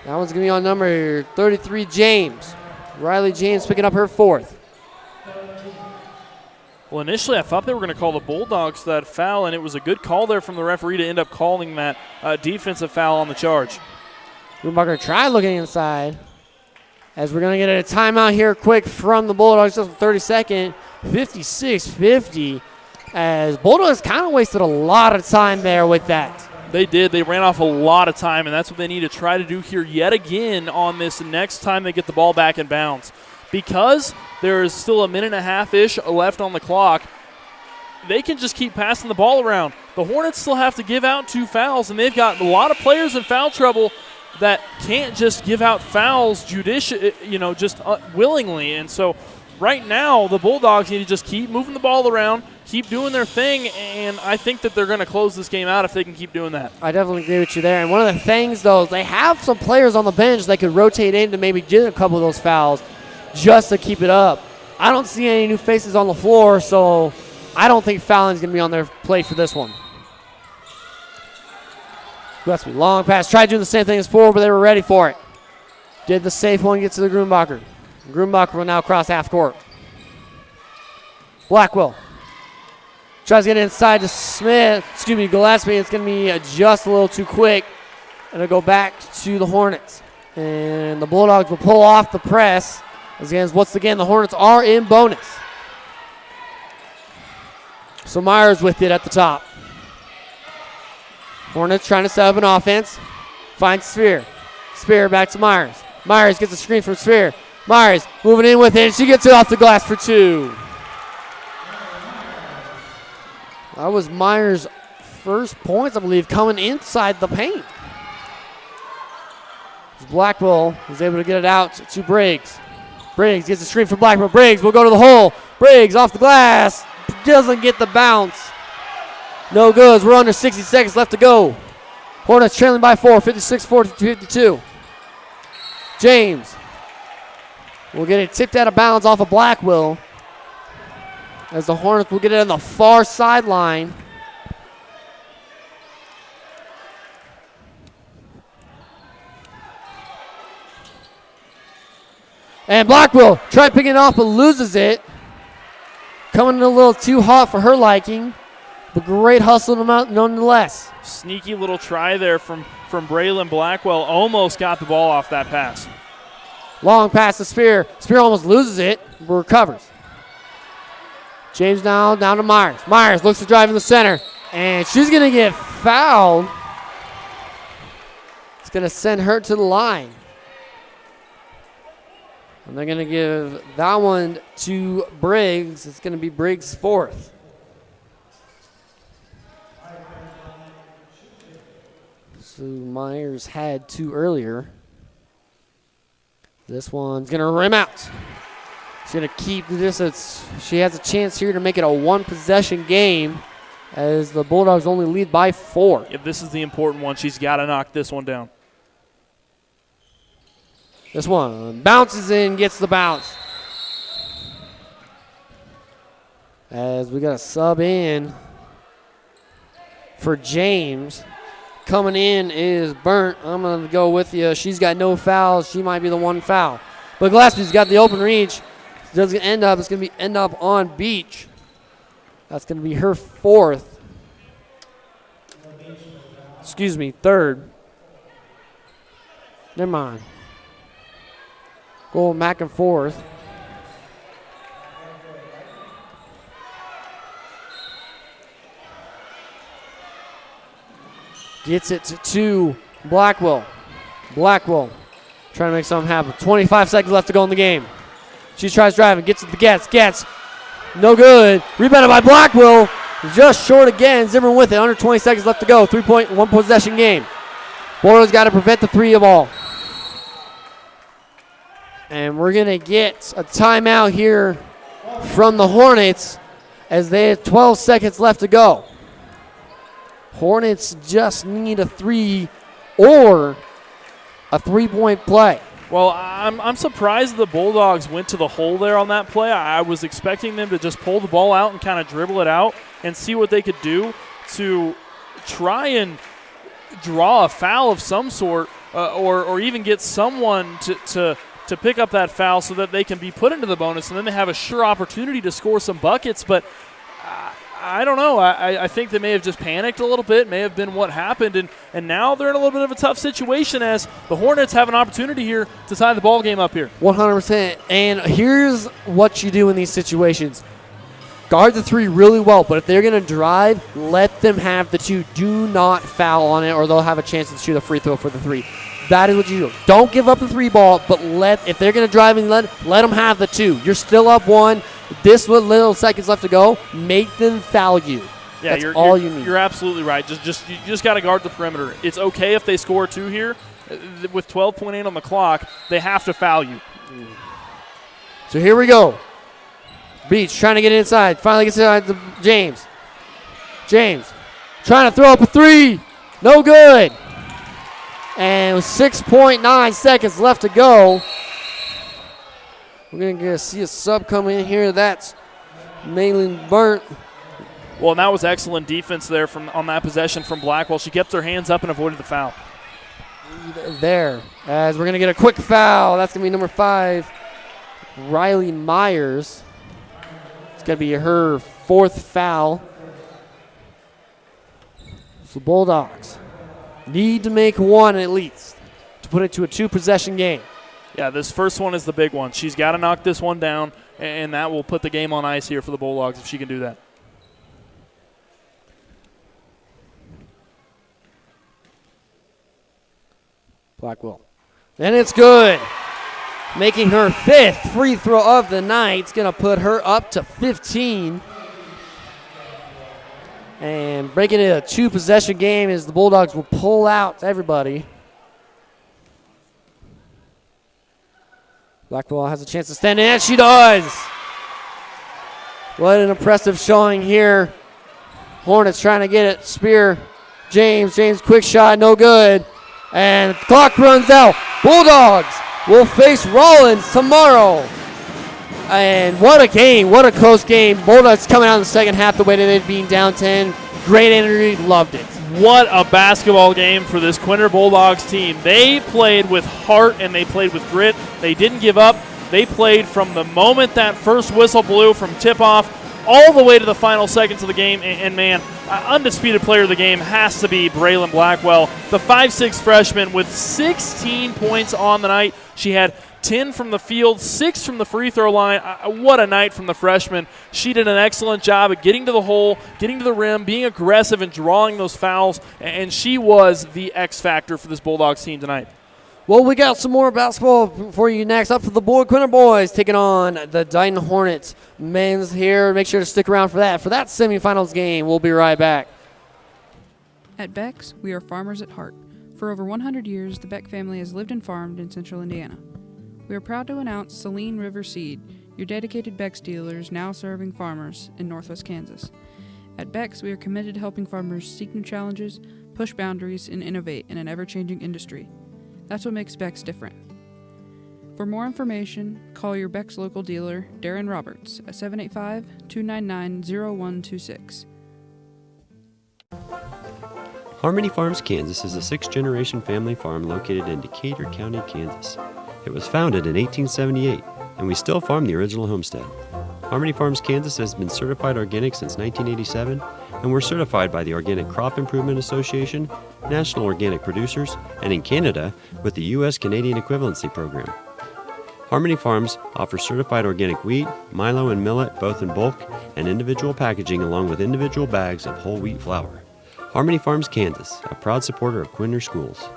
That one's going to be on number 33, James. Riley James picking up her 4th. Well, initially I thought they were going to call the Bulldogs that foul, and it was a good call there from the referee to end up calling that defensive foul on the charge. Grunbacher tried looking inside. As we're going to get a timeout here quick from the Bulldogs, just 30-second, 56-50. As Bulldogs kind of wasted a lot of time there with that. They did. They ran off a lot of time, and that's what they need to try to do here yet again on this next time they get the ball back in bounds. Because there is still a minute and a half-ish left on the clock, they can just keep passing the ball around. The Hornets still have to give out 2 fouls, and they've got a lot of players in foul trouble that can't just give out fouls willingly. And so right now the Bulldogs need to just keep moving the ball around, keep doing their thing, and I think that they're going to close this game out if they can keep doing that. I definitely agree with you there. And one of the things, though, is they have some players on the bench that could rotate in to maybe get a couple of those fouls just to keep it up. I don't see any new faces on the floor, so I don't think fouling is going to be on their plate for this one. Gillespie, long pass. Tried doing the same thing as before, but they were ready for it. Did the safe one, get to the Grunbacher. Grunbacher will now cross half court. Blackwell tries to get inside to Gillespie. It's going to be just a little too quick. And it'll go back to the Hornets. And the Bulldogs will pull off the press. Once again, the Hornets are in bonus. So Myers with it at the top. Hornets trying to set up an offense. Finds Sphere. Sphere back to Myers. Myers gets a screen from Sphere. Myers moving in with it, and she gets it off the glass for 2. That was Myers' first points, I believe, coming inside the paint. Blackwell was able to get it out to Briggs. Briggs gets a screen from Blackwell. Briggs will go to the hole. Briggs off the glass. Doesn't get the bounce. No good. We're under 60 seconds left to go. Hornets trailing by 4, 56-52. James will get it tipped out of bounds off of Blackwell, as the Hornets will get it on the far sideline. And Blackwell tried picking it off but loses it. Coming in a little too hot for her liking, but great hustle nonetheless. Sneaky little try there from Braylon Blackwell. Almost got the ball off that pass. Long pass to Spear. Spear almost loses it, but recovers. James now down to Myers. Myers looks to drive in the center, and she's going to get fouled. It's going to send her to the line. And they're going to give that one to Briggs. It's going to be Briggs' fourth. So Myers had 2 earlier. This one's going to rim out. She's going to keep the distance. She has a chance here to make it a 1-possession game, as the Bulldogs only lead by 4. If this is the important one, she's got to knock this one down. This one bounces in, gets the bounce. As we got a sub in for James. Coming in is Burnt. I'm going to go with you. She's got no fouls. She might be the one foul. But Gillespie's got the open reach. Doesn't end up. It's going to end up on Beach. That's going to be her 4th. Excuse me, 3rd. Never mind. Going back and forth. Gets it to Blackwell. Blackwell trying to make something happen. 25 seconds left to go in the game. She tries driving, gets it to Getz. No good. Rebounded by Blackwell. Just short again. Zimmerman with it. Under 20 seconds left to go. 3-point, 1-possession game. Boyle's got to prevent the 3 ball. And we're going to get a timeout here from the Hornets as they have 12 seconds left to go. Hornets just need a 3 or a 3-point play. Well, I'm surprised the Bulldogs went to the hole there on that play. I was expecting them to just pull the ball out and kind of dribble it out and see what they could do to try and draw a foul of some sort, or even get someone to pick up that foul so that they can be put into the bonus, and then they have a sure opportunity to score some buckets. But I don't know. I think they may have just panicked a little bit, may have been what happened, and now they're in a little bit of a tough situation as the Hornets have an opportunity here to tie the ball game up here. 100%. And here's what you do in these situations. Guard the 3 really well, but if they're going to drive, let them have the 2. Do not foul on it, or they'll have a chance to shoot a free throw for the 3. That is what you do. Don't give up the 3 ball, but if they're going to drive and let them have the 2. You're still up 1. This little seconds left to go. Make them foul you. Yeah, that's all you need. You're absolutely right. You just got to guard the perimeter. It's okay if they score 2 here. With 12.8 on the clock, they have to foul you. So here we go. Beach trying to get inside. Finally gets inside to James. James trying to throw up a 3. No good. And with 6.9 seconds left to go, we're going to see a sub come in here. That's Malin Burnt. Well, and that was excellent defense there on that possession from Blackwell. She kept her hands up and avoided the foul. There, as we're going to get a quick foul. That's going to be number 5, Riley Myers. It's going to be her 4th foul. So Bulldogs need to make 1 at least to put it to a 2-possession game. Yeah, this first one is the big one. She's got to knock this one down, and that will put the game on ice here for the Bulldogs if she can do that. Blackwell. And it's good. Making her 5th free throw of the night. It's going to put her up to 15. And breaking it a 2-possession game as the Bulldogs will pull out everybody. Blackwell has a chance to stand in, and she does. What an impressive showing here Hornets trying to get it. Spear. James, quick shot, no good. And clock runs out. Bulldogs will face Rollins tomorrow. And what a game, what a close game. Bulldogs coming out in the second half the way that they've been down 10. Great energy, loved it. What a basketball game for this Quinter Bulldogs team. They played with heart and they played with grit. They didn't give up. They played from the moment that first whistle blew from tip-off all the way to the final seconds of the game. And man, undisputed player of the game has to be Braylon Blackwell, the 5'6" freshman with 16 points on the night. She had 10 from the field, 6 from the free throw line. What a night from the freshman. She did an excellent job at getting to the hole, getting to the rim, being aggressive and drawing those fouls, and she was the X factor for this Bulldogs team tonight. Well, we got some more basketball for you next. Up to the Quinter boys taking on the Dighton Hornets men's here. Make sure to stick around for that semifinals game. We'll be right back. At Beck's, we are farmers at heart. For over 100 years, the Beck family has lived and farmed in central Indiana. We are proud to announce Saline River Seed, your dedicated Beck's dealers now serving farmers in northwest Kansas. At Beck's, we are committed to helping farmers seek new challenges, push boundaries, and innovate in an ever-changing industry. That's what makes Beck's different. For more information, call your Beck's local dealer, Darren Roberts, at 785-299-0126. Harmony Farms, Kansas is a sixth-generation family farm located in Decatur County, Kansas. It was founded in 1878, and we still farm the original homestead. Harmony Farms, Kansas has been certified organic since 1987, and we're certified by the Organic Crop Improvement Association, National Organic Producers, and in Canada with the U.S. Canadian Equivalency Program. Harmony Farms offers certified organic wheat, milo, and millet both in bulk and individual packaging along with individual bags of whole wheat flour. Harmony Farms, Kansas, a proud supporter of Quinter Schools.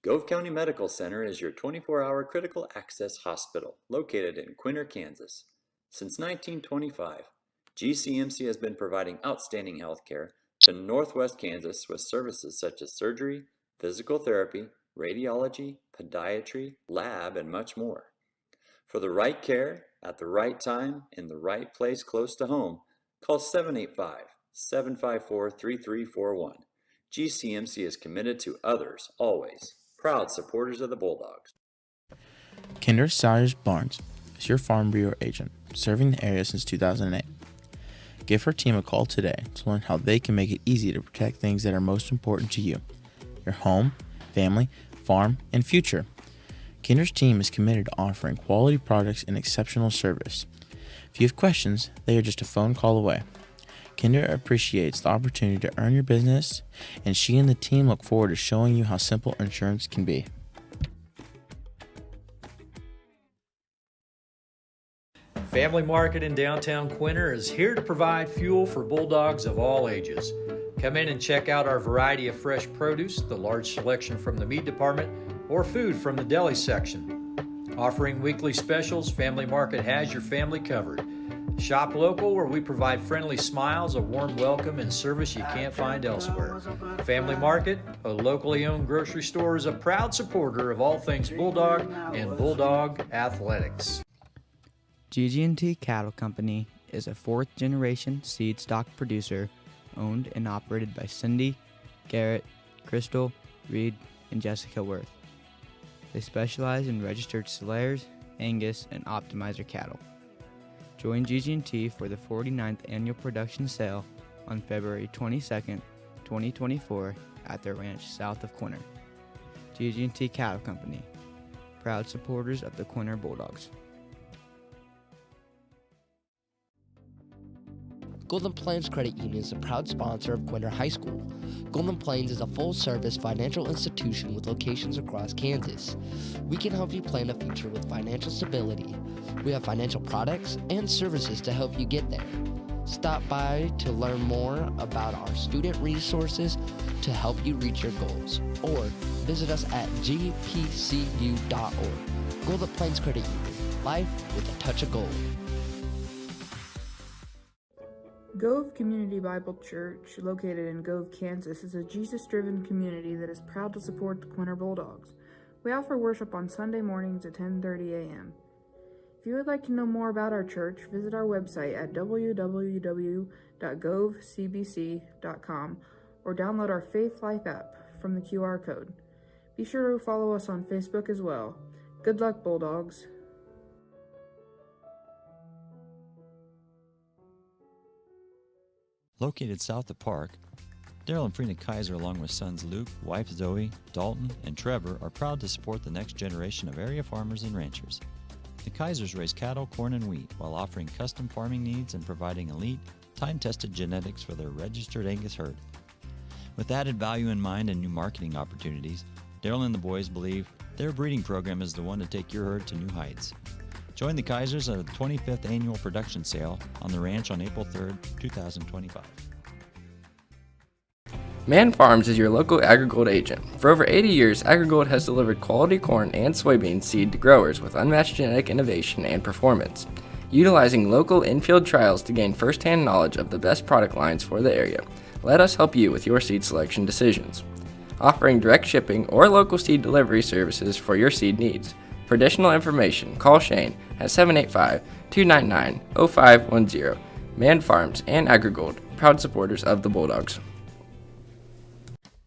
Gove County Medical Center is your 24-hour critical access hospital located in Quinter, Kansas. Since 1925, GCMC has been providing outstanding health care to Northwest Kansas with services such as surgery, physical therapy, radiology, podiatry, lab, and much more. For the right care, at the right time, in the right place close to home, call 785-754-3341. GCMC is committed to others, always. Proud supporters of the Bulldogs. Kinder Sawyers Barnes is your Farm Bureau agent, serving the area since 2008. Give her team a call today to learn how they can make it easy to protect things that are most important to you: your home, family, farm, and future. Kinder's team is committed to offering quality products and exceptional service. If you have questions, they are just a phone call away. Kinder appreciates the opportunity to earn your business, and she and the team look forward to showing you how simple insurance can be. Family Market in downtown Quinter is here to provide fuel for Bulldogs of all ages. Come in and check out our variety of fresh produce, the large selection from the meat department, or food from the deli section. Offering weekly specials, Family Market has your family covered. Shop local, where we provide friendly smiles, a warm welcome, and service you can't find elsewhere. Family Market, a locally owned grocery store, is a proud supporter of all things Bulldog and Bulldog athletics. GG&T Cattle Company is a fourth-generation seed stock producer owned and operated by Cindy, Garrett, Crystal, Reed, and Jessica Worth. They specialize in registered Slayers, Angus, and Optimizer cattle. Join GG&T for the 49th annual production sale on February 22nd, 2024 at their ranch south of Quinter. GG&T Cattle Company, proud supporters of the Quinter Bulldogs. Golden Plains Credit Union is a proud sponsor of Quinter High School. Golden Plains is a full-service financial institution with locations across Kansas. We can help you plan a future with financial stability. We have financial products and services to help you get there. Stop by to learn more about our student resources to help you reach your goals, or visit us at gpcu.org. Golden Plains Credit Union, life with a touch of gold. Gove Community Bible Church, located in Gove, Kansas, is a Jesus-driven community that is proud to support the Quinter Bulldogs. We offer worship on Sunday mornings at 10:30 a.m. If you would like to know more about our church, visit our website at www.govcbc.com or download our Faith Life app from the QR code. Be sure to follow us on Facebook as well. Good luck, Bulldogs. Located south of Park, Daryl and Frina Kaiser, along with sons Luke, wife Zoe, Dalton, and Trevor, are proud to support the next generation of area farmers and ranchers. The Kaisers raise cattle, corn, and wheat while offering custom farming needs and providing elite, time-tested genetics for their registered Angus herd. With added value in mind and new marketing opportunities, Daryl and the boys believe their breeding program is the one to take your herd to new heights. Join the Kaisers at the 25th Annual Production Sale on the ranch on April 3rd, 2025. Man Farms is your local AgriGold agent. For over 80 years, AgriGold has delivered quality corn and soybean seed to growers with unmatched genetic innovation and performance. Utilizing local in-field trials to gain first-hand knowledge of the best product lines for the area, let us help you with your seed selection decisions. Offering direct shipping or local seed delivery services for your seed needs. For additional information, call Shane at 785-299-0510. Man Farms and AgriGold, proud supporters of the Bulldogs.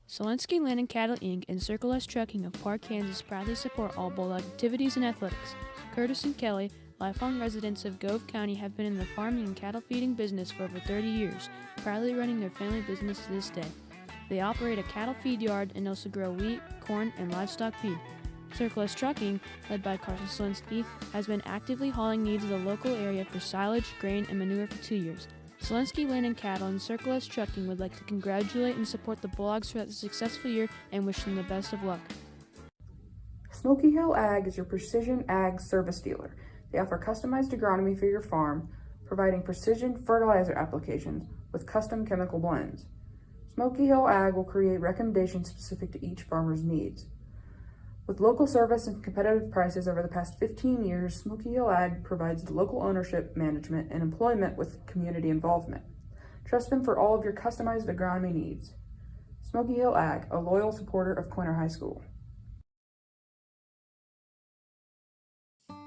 Selensky Land and Cattle Inc. and Circle S Trucking of Park, Kansas proudly support all Bulldog activities and athletics. Curtis and Kelly, lifelong residents of Gove County, have been in the farming and cattle feeding business for over 30 years, proudly running their family business to this day. They operate a cattle feed yard and also grow wheat, corn, and livestock feed. Circle S Trucking, led by Carson Selensky, has been actively hauling needs of the local area for silage, grain, and manure for 2 years. Selensky Land and Cattle and Circle S Trucking would like to congratulate and support the Bulldogs throughout the successful year and wish them the best of luck. Smoky Hill Ag is your precision ag service dealer. They offer customized agronomy for your farm, providing precision fertilizer applications with custom chemical blends. Smoky Hill Ag will create recommendations specific to each farmer's needs. With local service and competitive prices over the past 15 years, Smoky Hill Ag provides local ownership, management, and employment with community involvement. Trust them for all of your customized agronomy needs. Smoky Hill Ag, a loyal supporter of Quinter High School.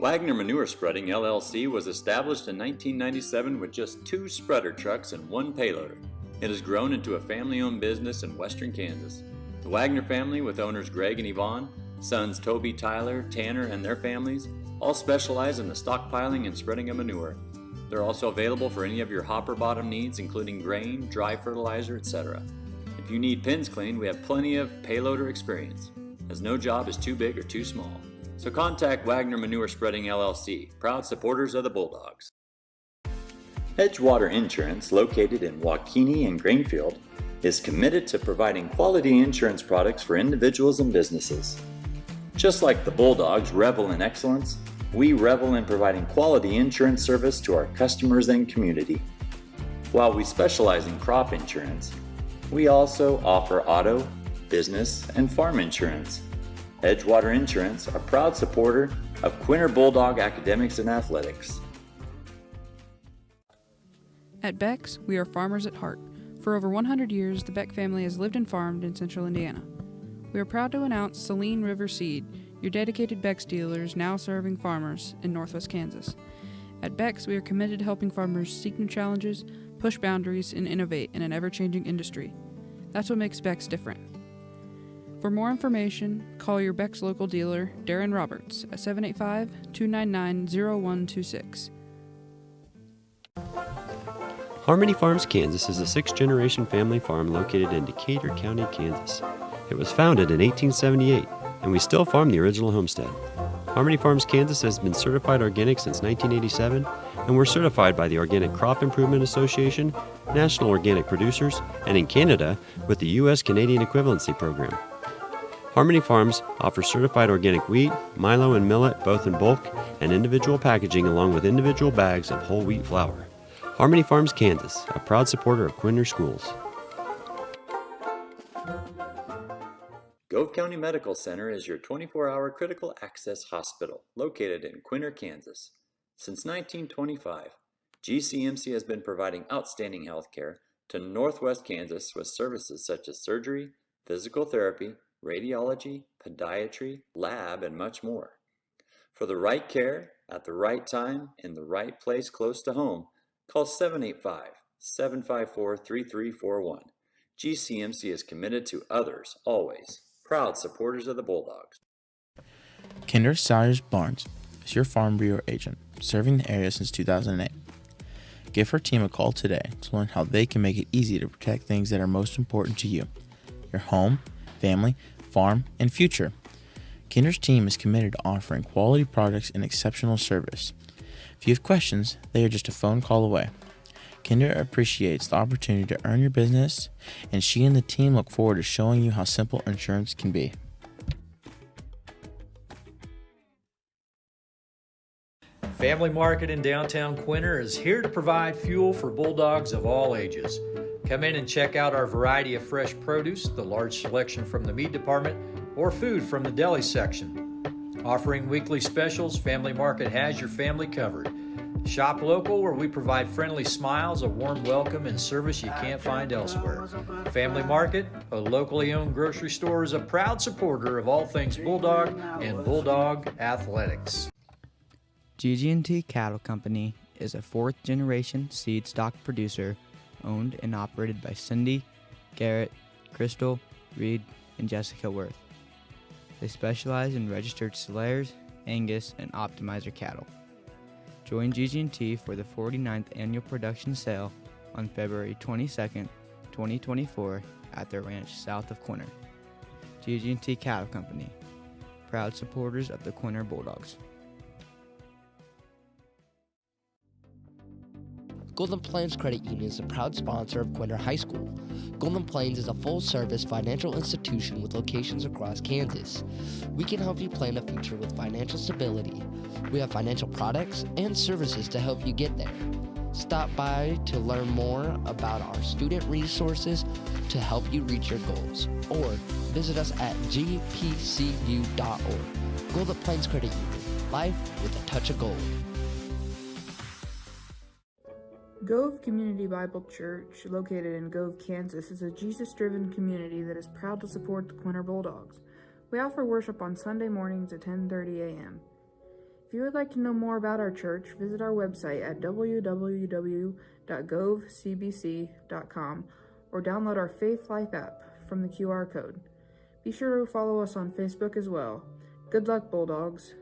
Wagner Manure Spreading LLC was established in 1997 with just 2 spreader trucks and 1 payloader. It has grown into a family-owned business in western Kansas. The Wagner family, with owners Greg and Yvonne, sons Toby, Tyler, Tanner, and their families, all specialize in the stockpiling and spreading of manure. They're also available for any of your hopper bottom needs, including grain, dry fertilizer, etc. If you need pins cleaned, we have plenty of payloader experience, as no job is too big or too small. So contact Wagner Manure Spreading LLC, proud supporters of the Bulldogs. Edgewater Insurance, located in Waukene and Grainfield, is committed to providing quality insurance products for individuals and businesses. Just like the Bulldogs revel in excellence, we revel in providing quality insurance service to our customers and community. While we specialize in crop insurance, we also offer auto, business, and farm insurance. Edgewater Insurance, a proud supporter of Quinter Bulldog Academics and Athletics. At Beck's, we are farmers at heart. For over 100 years, the Beck family has lived and farmed in central Indiana. We are proud to announce Saline River Seed, your dedicated Beck's dealers now serving farmers in northwest Kansas. At Beck's, we are committed to helping farmers seek new challenges, push boundaries, and innovate in an ever-changing industry. That's what makes Beck's different. For more information, call your Beck's local dealer, Darren Roberts, at 785-299-0126. Harmony Farms, Kansas is a 6th-generation family farm located in Decatur County, Kansas. It was founded in 1878, and we still farm the original homestead. Harmony Farms, Kansas has been certified organic since 1987, and we're certified by the Organic Crop Improvement Association, National Organic Producers, and in Canada with the U.S. Canadian Equivalency Program. Harmony Farms offers certified organic wheat, milo, and millet both in bulk and individual packaging along with individual bags of whole wheat flour. Harmony Farms, Kansas, a proud supporter of Quinter Schools. Gove County Medical Center is your 24-hour critical access hospital located in Quinter, Kansas. Since 1925, GCMC has been providing outstanding health care to Northwest Kansas with services such as surgery, physical therapy, radiology, podiatry, lab, and much more. For the right care at the right time in the right place close to home, call 785-754-3341. GCMC is committed to others, always. Proud supporters of the Bulldogs. Quinter High Barnes is your Farm Bureau agent, serving the area since 2008. Give her team a call today to learn how they can make it easy to protect things that are most important to you: your home, family, farm, and future. Quinter's team is committed to offering quality products and exceptional service. If you have questions, they are just a phone call away. Quinter appreciates the opportunity to earn your business, and she and the team look forward to showing you how simple insurance can be. Family Market in downtown Quinter is here to provide fuel for Bulldogs of all ages. Come in and check out our variety of fresh produce, the large selection from the meat department, or food from the deli section. Offering weekly specials, Family Market has your family covered. Shop local, where we provide friendly smiles, a warm welcome, and service you can't find elsewhere. Family Market, a locally owned grocery store, is a proud supporter of all things Bulldog and Bulldog athletics. GG&T Cattle Company is a fourth-generation seed stock producer owned and operated by Cindy, Garrett, Crystal, Reed, and Jessica Worth. They specialize in registered Slayers, Angus, and Optimizer cattle. Join GG&T for the 49th annual production sale on February 22nd, 2024 at their ranch south of Quinter. GG&T Cattle Company, proud supporters of the Quinter Bulldogs. Golden Plains Credit Union is a proud sponsor of Quinter High School. Golden Plains is a full-service financial institution with locations across Kansas. We can help you plan a future with financial stability. We have financial products and services to help you get there. Stop by to learn more about our student resources to help you reach your goals, or visit us at gpcu.org. Golden Plains Credit Union, life with a touch of gold. Gove Community Bible Church, located in Gove, Kansas, is a Jesus-driven community that is proud to support the Quinter Bulldogs. We offer worship on Sunday mornings at 10:30 a.m. If you would like to know more about our church, visit our website at www.govecbc.com or download our Faith Life app from the QR code. Be sure to follow us on Facebook as well. Good luck, Bulldogs.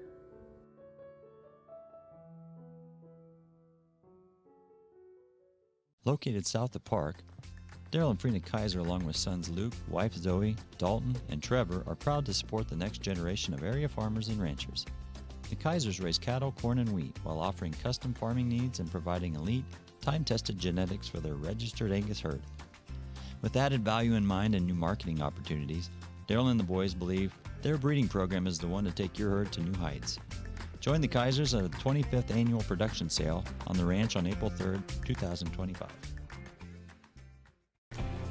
Located south of Park, Daryl and Frina Kaiser, along with sons Luke, wife Zoe, Dalton, and Trevor, are proud to support the next generation of area farmers and ranchers. The Kaisers raise cattle, corn, and wheat while offering custom farming needs and providing elite, time-tested genetics for their registered Angus herd. With added value in mind and new marketing opportunities, Daryl and the boys believe their breeding program is the one to take your herd to new heights. Join the Kaisers at the 25th annual production sale on the ranch on April 3rd, 2025.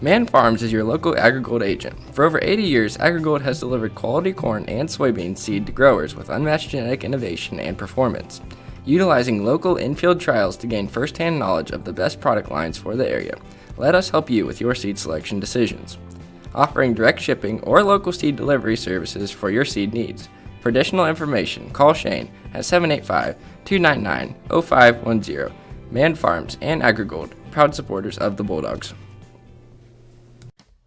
Man Farms is your local AgriGold agent. For over 80 years, AgriGold has delivered quality corn and soybean seed to growers with unmatched genetic innovation and performance. Utilizing local in-field trials to gain first-hand knowledge of the best product lines for the area, let us help you with your seed selection decisions. Offering direct shipping or local seed delivery services for your seed needs. For additional information, call Shane at 785-299-0510. Man Farms and AgriGold, proud supporters of the Bulldogs.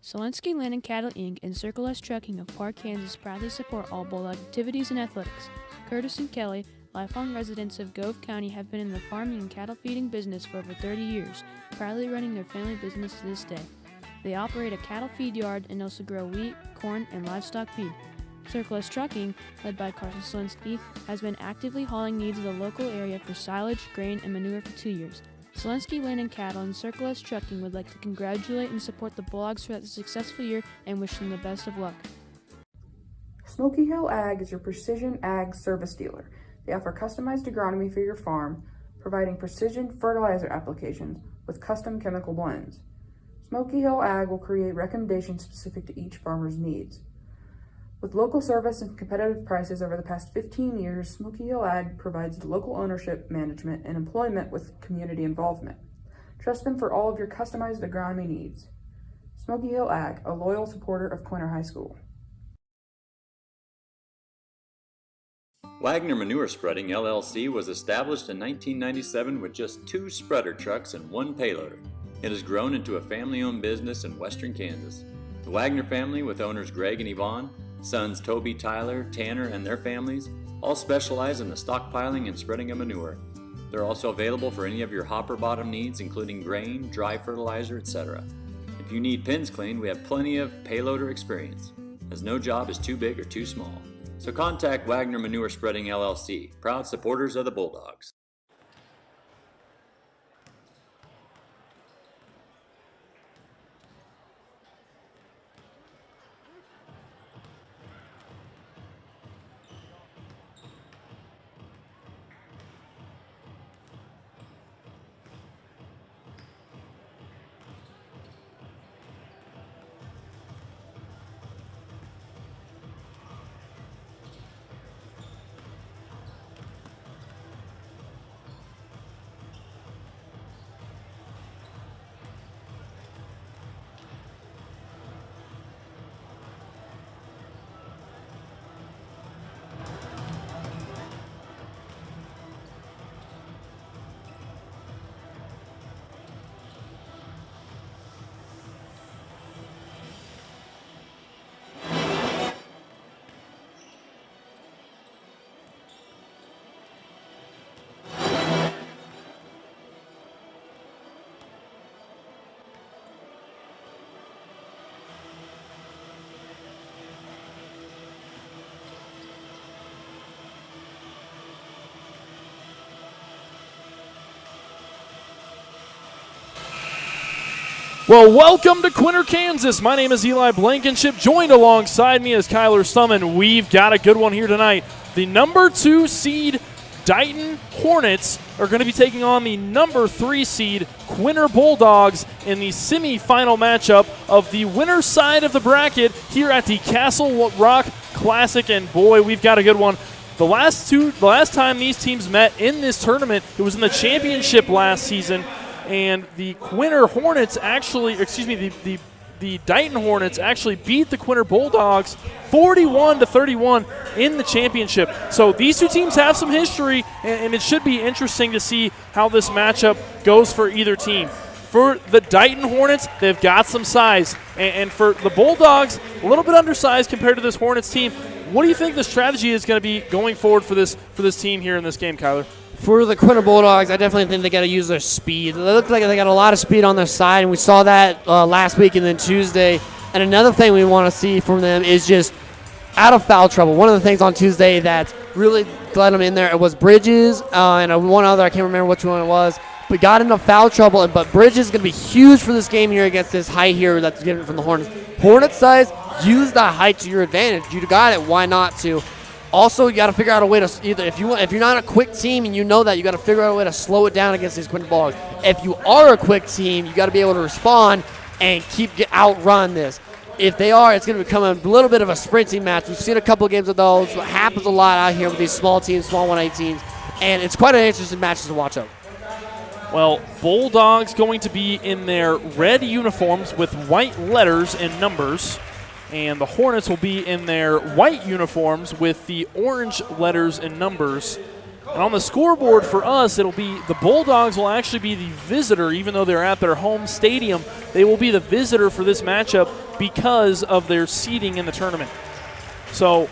Selensky Land and Cattle Inc. and Circle S Trucking of Park, Kansas proudly support all Bulldog activities and athletics. Curtis and Kelly, lifelong residents of Gove County, have been in the farming and cattle feeding business for over 30 years, proudly running their family business to this day. They operate a cattle feed yard and also grow wheat, corn, and livestock feed. Circle S Trucking, led by Carson Selensky, has been actively hauling needs of the local area for silage, grain, and manure for 2 years. Selensky Land and Cattle and Circle S Trucking would like to congratulate and support the Bulldogs for that successful year and wish them the best of luck. Smoky Hill Ag is your precision ag service dealer. They offer customized agronomy for your farm, providing precision fertilizer applications with custom chemical blends. Smoky Hill Ag will create recommendations specific to each farmer's needs. With local service and competitive prices over the past 15 years, Smoky Hill Ag provides local ownership, management, and employment with community involvement. Trust them for all of your customized agronomy needs. Smoky Hill Ag, a loyal supporter of Quinter High School. Wagner Manure Spreading LLC was established in 1997 with just 2 spreader trucks and 1 payloader. It has grown into a family-owned business in western Kansas. The Wagner family, with owners Greg and Yvonne, sons Toby, Tyler, Tanner, and their families, all specialize in the stockpiling and spreading of manure. They're also available for any of your hopper bottom needs, including grain, dry fertilizer, etc. If you need pins cleaned, we have plenty of payloader experience, as no job is too big or too small. So contact Wagner Manure Spreading LLC, proud supporters of the Bulldogs. Well, welcome to Quinter, Kansas. My name is Eli Blankenship. Joined alongside me is Kyler Stumman. We've got a good one here tonight. The number 2 seed Dighton Hornets are going to be taking on the number 3 seed Quinter Bulldogs in the semifinal matchup of the winner's side of the bracket here at the Castle Rock Classic. And boy, we've got a good one. The last time these teams met in this tournament, it was in the championship last season. And the Quinter Hornets the Dighton Hornets actually beat the Quinter Bulldogs 41-31 in the championship. So these two teams have some history, and it should be interesting to see how this matchup goes for either team. For the Dighton Hornets, they've got some size. And for the Bulldogs, a little bit undersized compared to this Hornets team. What do you think the strategy is going to be going forward for this team here in this game, Kyler? For the Quinter Bulldogs, I definitely think they got to use their speed. They look like they got a lot of speed on their side, and we saw that last week and then Tuesday. And another thing we want to see from them is just out of foul trouble. One of the things on Tuesday that really let them in there, it was Bridges and one other, I can't remember which one it was, but got into foul trouble. But Bridges is going to be huge for this game here against this height here that's getting from the Hornets. Hornets size, use that height to your advantage. You got it. Why not to? Also, you got to figure out a way to either if you're not a quick team and you know that, you got to figure out a way to slow it down against these Quinter Bulldogs. If you are a quick team, you got to be able to respond and outrun this. If they are, it's going to become a little bit of a sprinting match. We've seen a couple of games of those. It happens a lot out here with these small teams, small 1A teams, and it's quite an interesting match to watch out. Well, Bulldogs going to be in their red uniforms with white letters and numbers. And the Hornets will be in their white uniforms with the orange letters and numbers. And on the scoreboard for us, it'll be the Bulldogs will actually be the visitor, even though they're at their home stadium. They will be the visitor for this matchup because of their seeding in the tournament. So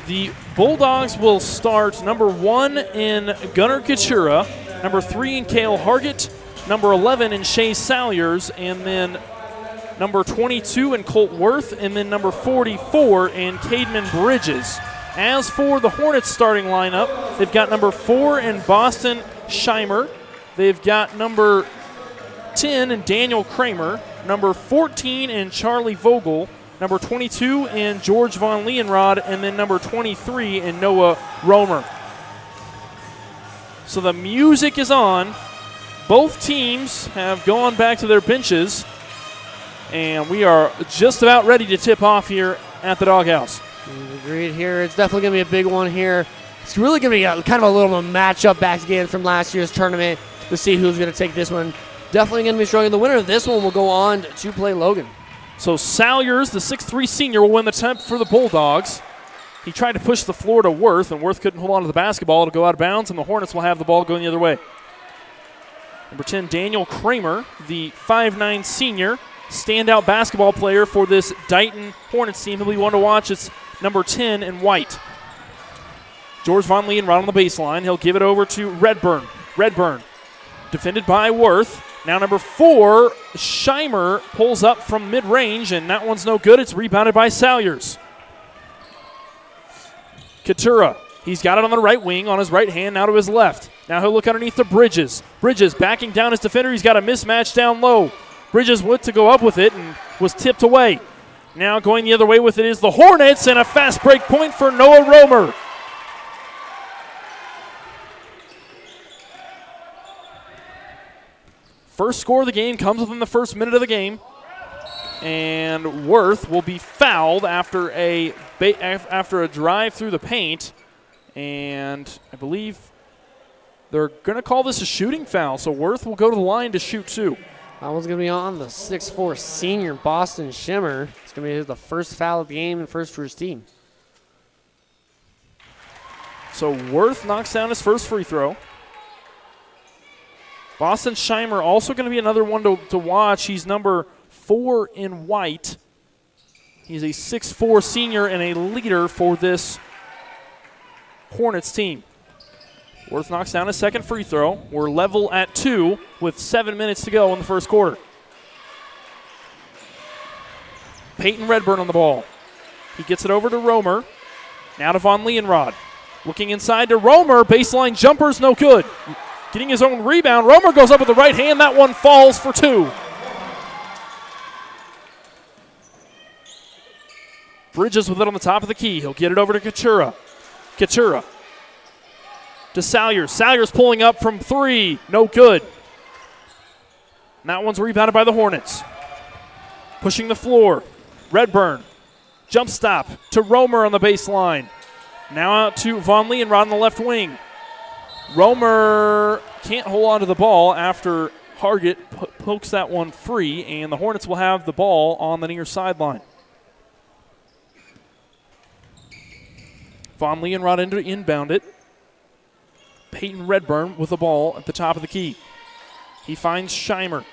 the Bulldogs will start number 1 in Gunnar Katura, number 3 in Cale Hargett, number 11 in Shea Salyers, and then number 22 in Colt Worth, and then number 44 in Cademan Bridges. As for the Hornets starting lineup, they've got number 4 in Boston Scheimer. They've got number 10 in Daniel Kramer, number 14 in Charlie Vogel, number 22 in George Von Leonrod, and then number 23 in Noah Romer. So the music is on. Both teams have gone back to their benches. And we are just about ready to tip off here at the Doghouse. Agreed here. It's definitely going to be a big one here. It's really going to be kind of a little matchup back again from last year's tournament to see who's going to take this one. Definitely going to be struggling. The winner of this one will go on to play Logan. So Salyers, the 6'3 senior, will win the temp for the Bulldogs. He tried to push the floor to Worth, and Worth couldn't hold on to the basketball. It'll go out of bounds, and the Hornets will have the ball going the other way. Number 10, Daniel Kramer, the 5'9 senior, standout basketball player for this Dighton Hornets team. He'll be one to watch. It's number 10 in white. George Von Leeuwenrod on the baseline. He'll give it over to Redburn. Redburn, defended by Worth. Now number 4, Scheimer, pulls up from mid-range, and that one's no good. It's rebounded by Salyers. Katura, he's got it on the right wing, on his right hand, now to his left. Now he'll look underneath to Bridges. Bridges backing down his defender. He's got a mismatch down low. Bridges went to go up with it and was tipped away. Now going the other way with it is the Hornets, and a fast break point for Noah Romer. First score of the game comes within the first minute of the game. And Worth will be fouled after a drive through the paint. And I believe they're going to call this a shooting foul. So Worth will go to the line to shoot 2. That one's going to be on the 6'4 senior Boston Schimmer. It's going to be the first foul of the game and first for his team. So Worth knocks down his first free throw. Boston Scheimer also going to be another one to watch. He's number 4 in white. He's a 6'4 senior and a leader for this Hornets team. Worth knocks down his second free throw. We're level at 2 with 7 minutes to go in the first quarter. Peyton Redburn on the ball. He gets it over to Romer. Now to Von Leeuwenrod. Looking inside to Romer. Baseline jumper's no good. Getting his own rebound. Romer goes up with the right hand. That one falls for 2. Bridges with it on the top of the key. He'll get it over to Katura. Katura to Salyers. Salyers pulling up from 3. No good. And that one's rebounded by the Hornets. Pushing the floor. Redburn. Jump stop to Romer on the baseline. Now out to Von Leeuwenrod on the left wing. Romer can't hold on to the ball after Hargett pokes that one free, and the Hornets will have the ball on the near sideline. Von Leeuwenrod into inbound it. Peyton Redburn with the ball at the top of the key. He finds Scheimer.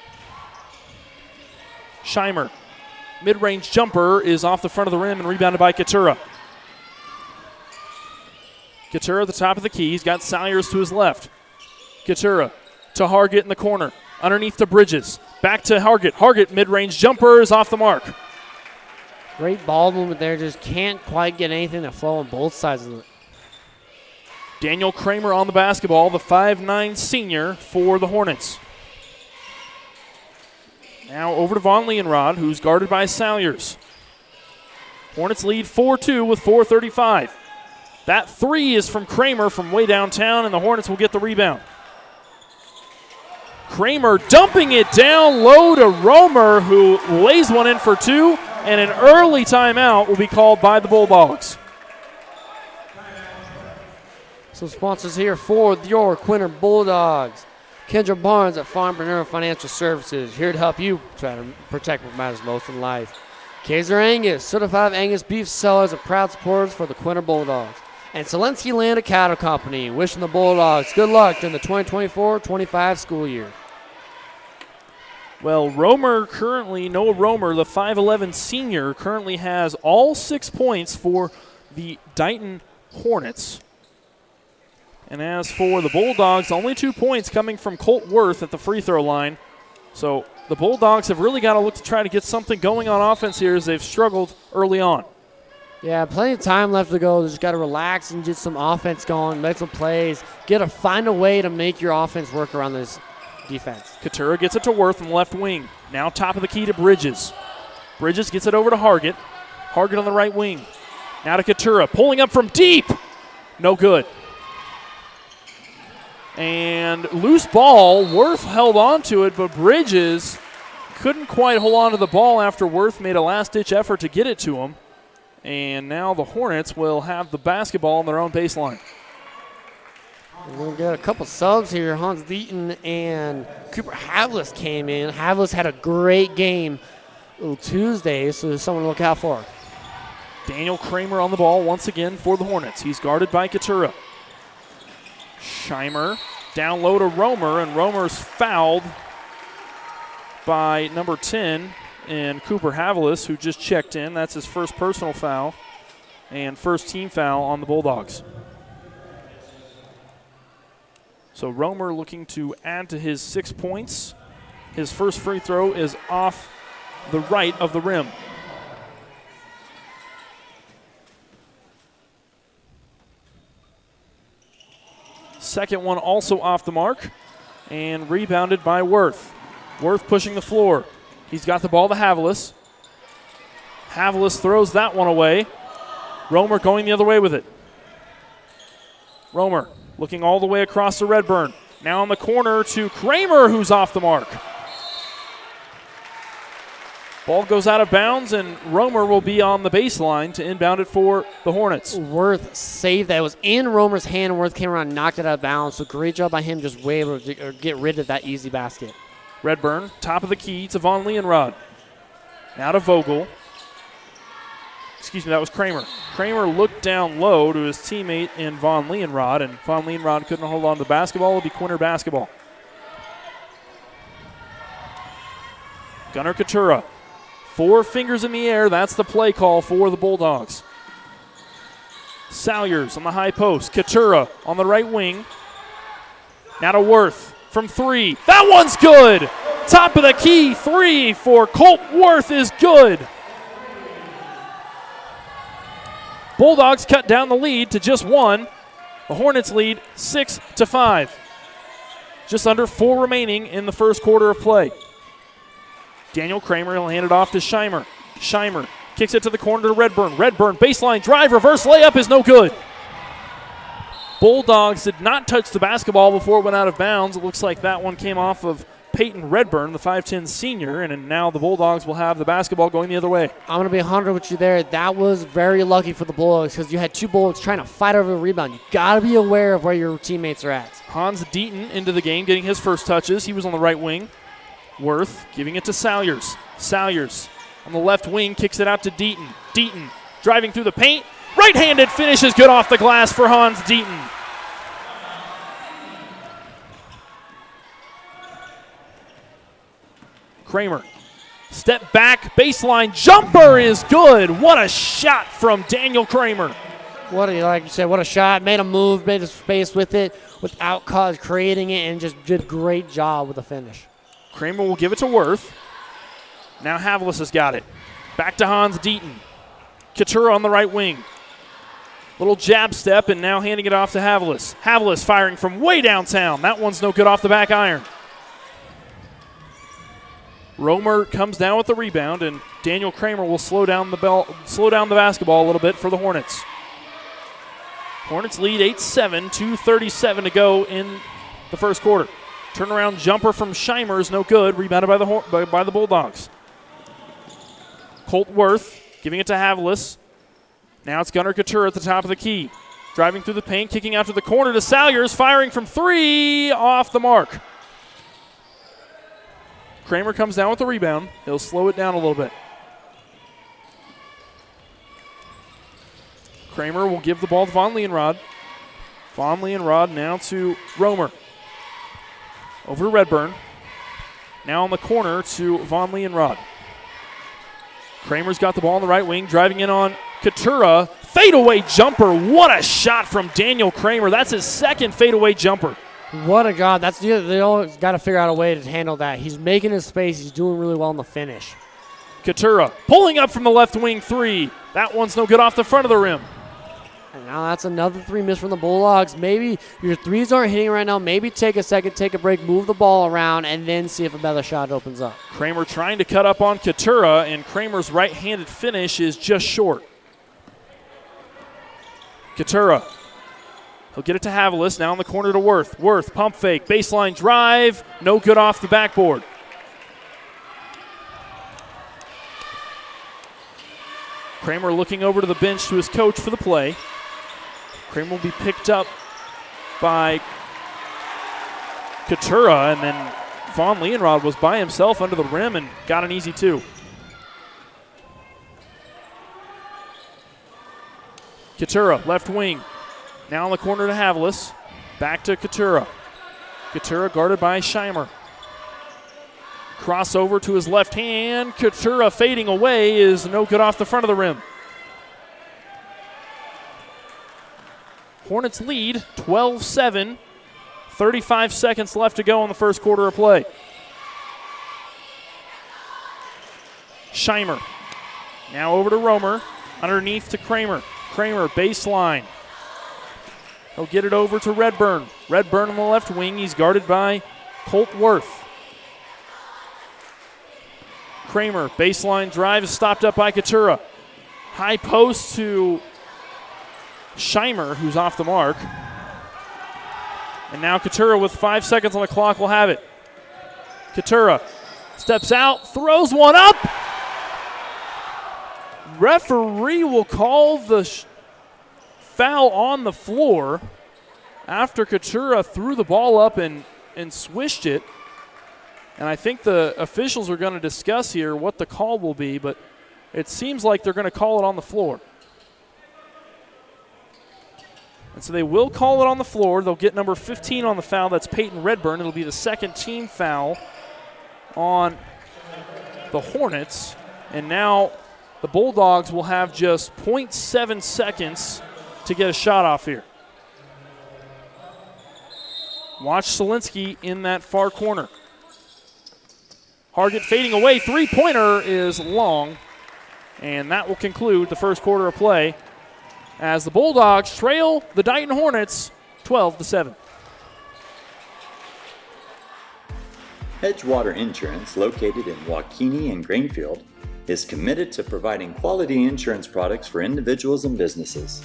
Scheimer. Mid-range jumper is off the front of the rim and rebounded by Katura. Katura at the top of the key. He's got Salyers to his left. Katura to Hargett in the corner. Underneath to Bridges. Back to Hargett. Hargett, mid-range jumper is off the mark. Great ball movement there. Just can't quite get anything to flow on both sides of it. Daniel Kramer on the basketball, the 5'9 senior for the Hornets. Now over to Von Leeuwenrod, who's guarded by Salyers. Hornets lead 4-2 with 4:35. That 3 is from Kramer from way downtown, and the Hornets will get the rebound. Kramer dumping it down low to Romer, who lays one in for 2, and an early timeout will be called by the Bulldogs. Some sponsors here for your Quinter Bulldogs. Kendra Barnes at Farmpreneur Financial Services, here to help you try to protect what matters most in life. Kaiser Angus, certified Angus beef sellers, and proud supporters for the Quinter Bulldogs. And Selensky Land Cattle Company, wishing the Bulldogs good luck during the 2024-25 school year. Well, Noah Romer, the 5'11 senior, currently has all 6 points for the Dighton Hornets. And as for the Bulldogs, only 2 points coming from Colt Worth at the free throw line. So the Bulldogs have really got to look to try to get something going on offense here, as they've struggled early on. Yeah, plenty of time left to go. They just got to relax and get some offense going, make some plays, find a way to make your offense work around this defense. Katura gets it to Worth on the left wing. Now top of the key to Bridges. Bridges gets it over to Hargett. Hargett on the right wing. Now to Katura, pulling up from deep. No good. And loose ball. Worth held on to it, but Bridges couldn't quite hold on to the ball after Worth made a last-ditch effort to get it to him. And now the Hornets will have the basketball on their own baseline. We're going to get a couple subs here. Hans Dighton and Cooper Havlis came in. Havlis had a great game Tuesday, so there's someone to look out for. Daniel Kramer on the ball once again for the Hornets. He's guarded by Katura. Scheimer down low to Romer, and Romer's fouled by number 10 and Cooper Havilis, who just checked in. That's his first personal foul and first team foul on the Bulldogs. So Romer looking to add to his 6 points. His first free throw is off the right of the rim. Second one also off the mark and rebounded by Worth. Worth pushing the floor. He's got the ball to Havilis. Havilis throws that one away. Romer going the other way with it. Romer looking all the way across the Redburn. Now in the corner to Kramer, who's off the mark. Ball goes out of bounds, and Romer will be on the baseline to inbound it for the Hornets. Worth saved that. It was in Romer's hand. Worth came around and knocked it out of bounds. So great job by him just way able to get rid of that easy basket. Redburn, top of the key to Von Leonrod. Now to Vogel. Excuse me, that was Kramer. Kramer looked down low to his teammate in Von Leonrod, and Von Leonrod couldn't hold on to the basketball. It'll be Quinter basketball. Gunnar Katura. 4 fingers in the air. That's the play call for the Bulldogs. Salyers on the high post. Katura on the right wing. Now to Worth from 3. That one's good. Top of the key 3 for Colt Worth is good. Bulldogs cut down the lead to just 1. The Hornets lead 6-5. Just under 4 remaining in the first quarter of play. Daniel Kramer will hand it off to Scheimer. Scheimer kicks it to the corner to Redburn. Redburn baseline drive, reverse layup is no good. Bulldogs did not touch the basketball before it went out of bounds. It looks like that one came off of Peyton Redburn, the 5'10 senior, and now the Bulldogs will have the basketball going the other way. I'm going to be 100 with you there. That was very lucky for the Bulldogs because you had 2 Bulldogs trying to fight over the rebound. You got to be aware of where your teammates are at. Hans Dighton into the game, getting his first touches. He was on the right wing. Worth giving it to Salyers. Salyers on the left wing kicks it out to Dighton. Dighton driving through the paint. Right-handed finish is good off the glass for Hans Dighton. Kramer, step back, baseline jumper is good. What a shot from Daniel Kramer. Like you said, what a shot. Made a move, made a space with it without creating it, and just did a great job with the finish. Kramer will give it to Worth. Now Havilis has got it. Back to Hans Dighton. Katura on the right wing. Little jab step, and now handing it off to Havilis. Havilis firing from way downtown. That one's no good off the back iron. Romer comes down with the rebound, and Daniel Kramer will slow down the basketball a little bit for the Hornets. Hornets lead 8-7, 2:37 to go in the first quarter. Turnaround jumper from Scheimer is no good. Rebounded by the Bulldogs. Colt Worth giving it to Havilis. Now it's Gunnar Katura at the top of the key. Driving through the paint, kicking out to the corner to Salyers, firing from 3, off the mark. Kramer comes down with the rebound. He'll slow it down a little bit. Kramer will give the ball to Von Leonrod. Von Leonrod now to Romer. Over to Redburn. Now on the corner to Von Leonrod. Kramer's got the ball on the right wing, driving in on Katura. Fadeaway jumper. What a shot from Daniel Kramer. That's his second fadeaway jumper. What a God. They all got to figure out a way to handle that. He's making his space. He's doing really well in the finish. Katura pulling up from the left wing 3. That one's no good off the front of the rim. And now that's another 3 miss from the Bulldogs. Maybe your 3s aren't hitting right now. Maybe take a second, take a break, move the ball around, and then see if another shot opens up. Kramer trying to cut up on Katura, and Kramer's right-handed finish is just short. Katura. He'll get it to Havilis. Now in the corner to Worth. Worth, pump fake, baseline drive. No good off the backboard. Kramer looking over to the bench to his coach for the play. Kramer will be picked up by Katura, and then Von Leonrod was by himself under the rim and got an easy 2. Quinter, left wing. Now in the corner to Havlis. Back to Quinter. Quinter guarded by Scheimer. Crossover to his left hand. Quinter fading away is no good off the front of the rim. Hornets lead 12-7. 35 seconds left to go in the first quarter of play. Scheimer. Now over to Romer. Underneath to Kramer. Kramer baseline. He'll get it over to Redburn. Redburn on the left wing. He's guarded by Colt Worth. Kramer, baseline drive is stopped up by Quinter. High post to Scheimer, who's off the mark. And now Quinter with 5 seconds on the clock will have it. Quinter steps out, throws one up. Referee will call the foul on the floor after Quinter threw the ball up and swished it. And I think the officials are going to discuss here what the call will be, but it seems like they're going to call it on the floor. And so they will call it on the floor. They'll get number 15 on the foul. That's Peyton Redburn. It'll be the second team foul on the Hornets. And now the Bulldogs will have just 0.7 seconds to get a shot off here. Watch Solinsky in that far corner. Hargett fading away. Three-pointer is long. And that will conclude the first quarter of play as the Bulldogs trail the Dighton Hornets 12-7. Edgewater Insurance, located in Waukene and Grainfield, is committed to providing quality insurance products for individuals and businesses.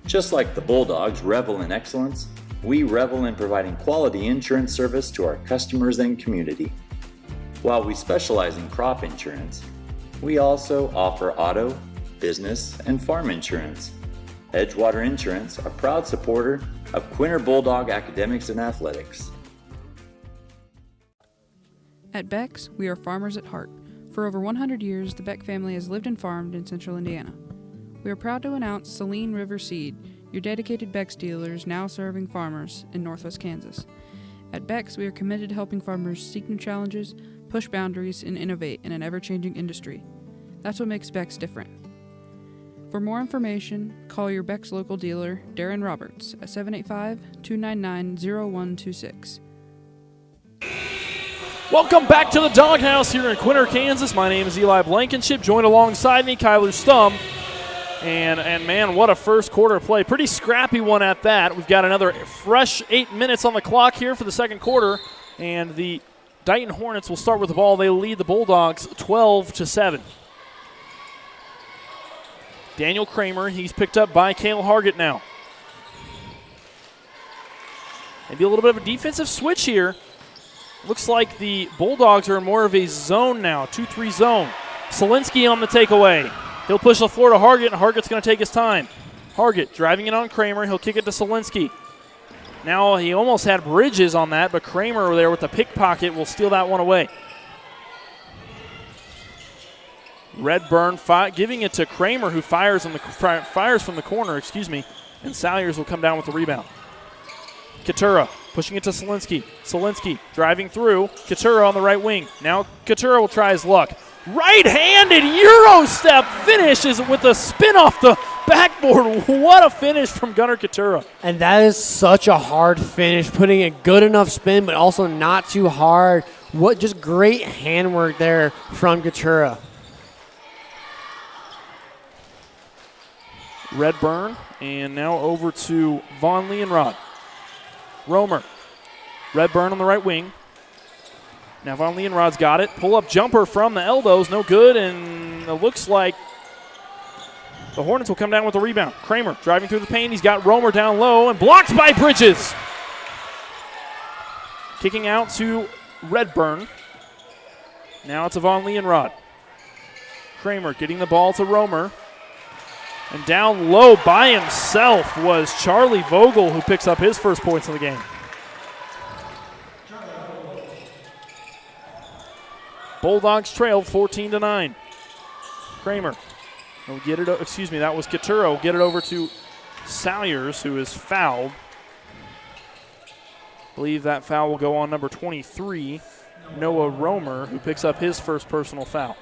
Just like the Bulldogs revel in excellence, we revel in providing quality insurance service to our customers and community. While we specialize in crop insurance, we also offer auto, business, and farm insurance. Edgewater Insurance, a proud supporter of Quinter Bulldog Academics and Athletics. At Beck's, we are farmers at heart. For over 100 years, the Beck family has lived and farmed in central Indiana. We are proud to announce Saline River Seed, your dedicated Beck's dealers now serving farmers in northwest Kansas. At Beck's, we are committed to helping farmers seek new challenges, push boundaries, and innovate in an ever-changing industry. That's what makes Beck's different. For more information, call your Beck's local dealer, Darren Roberts, at 785-299-0126. Welcome back to the Doghouse here in Quinter, Kansas. My name is Eli Blankenship, joined alongside me, Kyler Stum. And man, what a first quarter play. Pretty scrappy one at that. We've got another fresh 8 minutes on the clock here for the second quarter. And the Dighton Hornets will start with the ball. They lead the Bulldogs 12-7. Daniel Kramer, he's picked up by Cale Hargett now. Maybe a little bit of a defensive switch here. Looks like the Bulldogs are in more of a zone now, 2-3 zone. Solinsky on the takeaway. He'll push the floor to Hargett, and Hargett's going to take his time. Hargett driving it on Kramer. He'll kick it to Solinsky. Now he almost had Bridges on that, but Kramer there with the pickpocket will steal that one away. Redburn giving it to Kramer, who fires from the corner, and Salyers will come down with the rebound. Quinter pushing it to Solinsky. Solinsky driving through. Quinter on the right wing. Now Quinter will try his luck. Right-handed Euro step finishes with a spin off the backboard. What a finish from Gunnar Quinter. And that is such a hard finish, putting a good enough spin, but also not too hard. What just great handwork there from Quinter. Redburn, and now over to Von Leonrod. Romer. Redburn on the right wing. Now Von Leonrod's got it. Pull-up jumper from the elbows, no good, and it looks like the Hornets will come down with the rebound. Kramer driving through the paint. He's got Romer down low and blocked by Bridges. Kicking out to Redburn. Now it's a Von Leonrod. Kramer getting the ball to Romer. And down low by himself was Charlie Vogel, who picks up his first points of the game. Bulldogs trailed 14-9. Kramer He'll get it, that was Quinter. Get it over to Salyers, who is fouled. I believe that foul will go on number 23, Noah Romer, who picks up his first personal foul.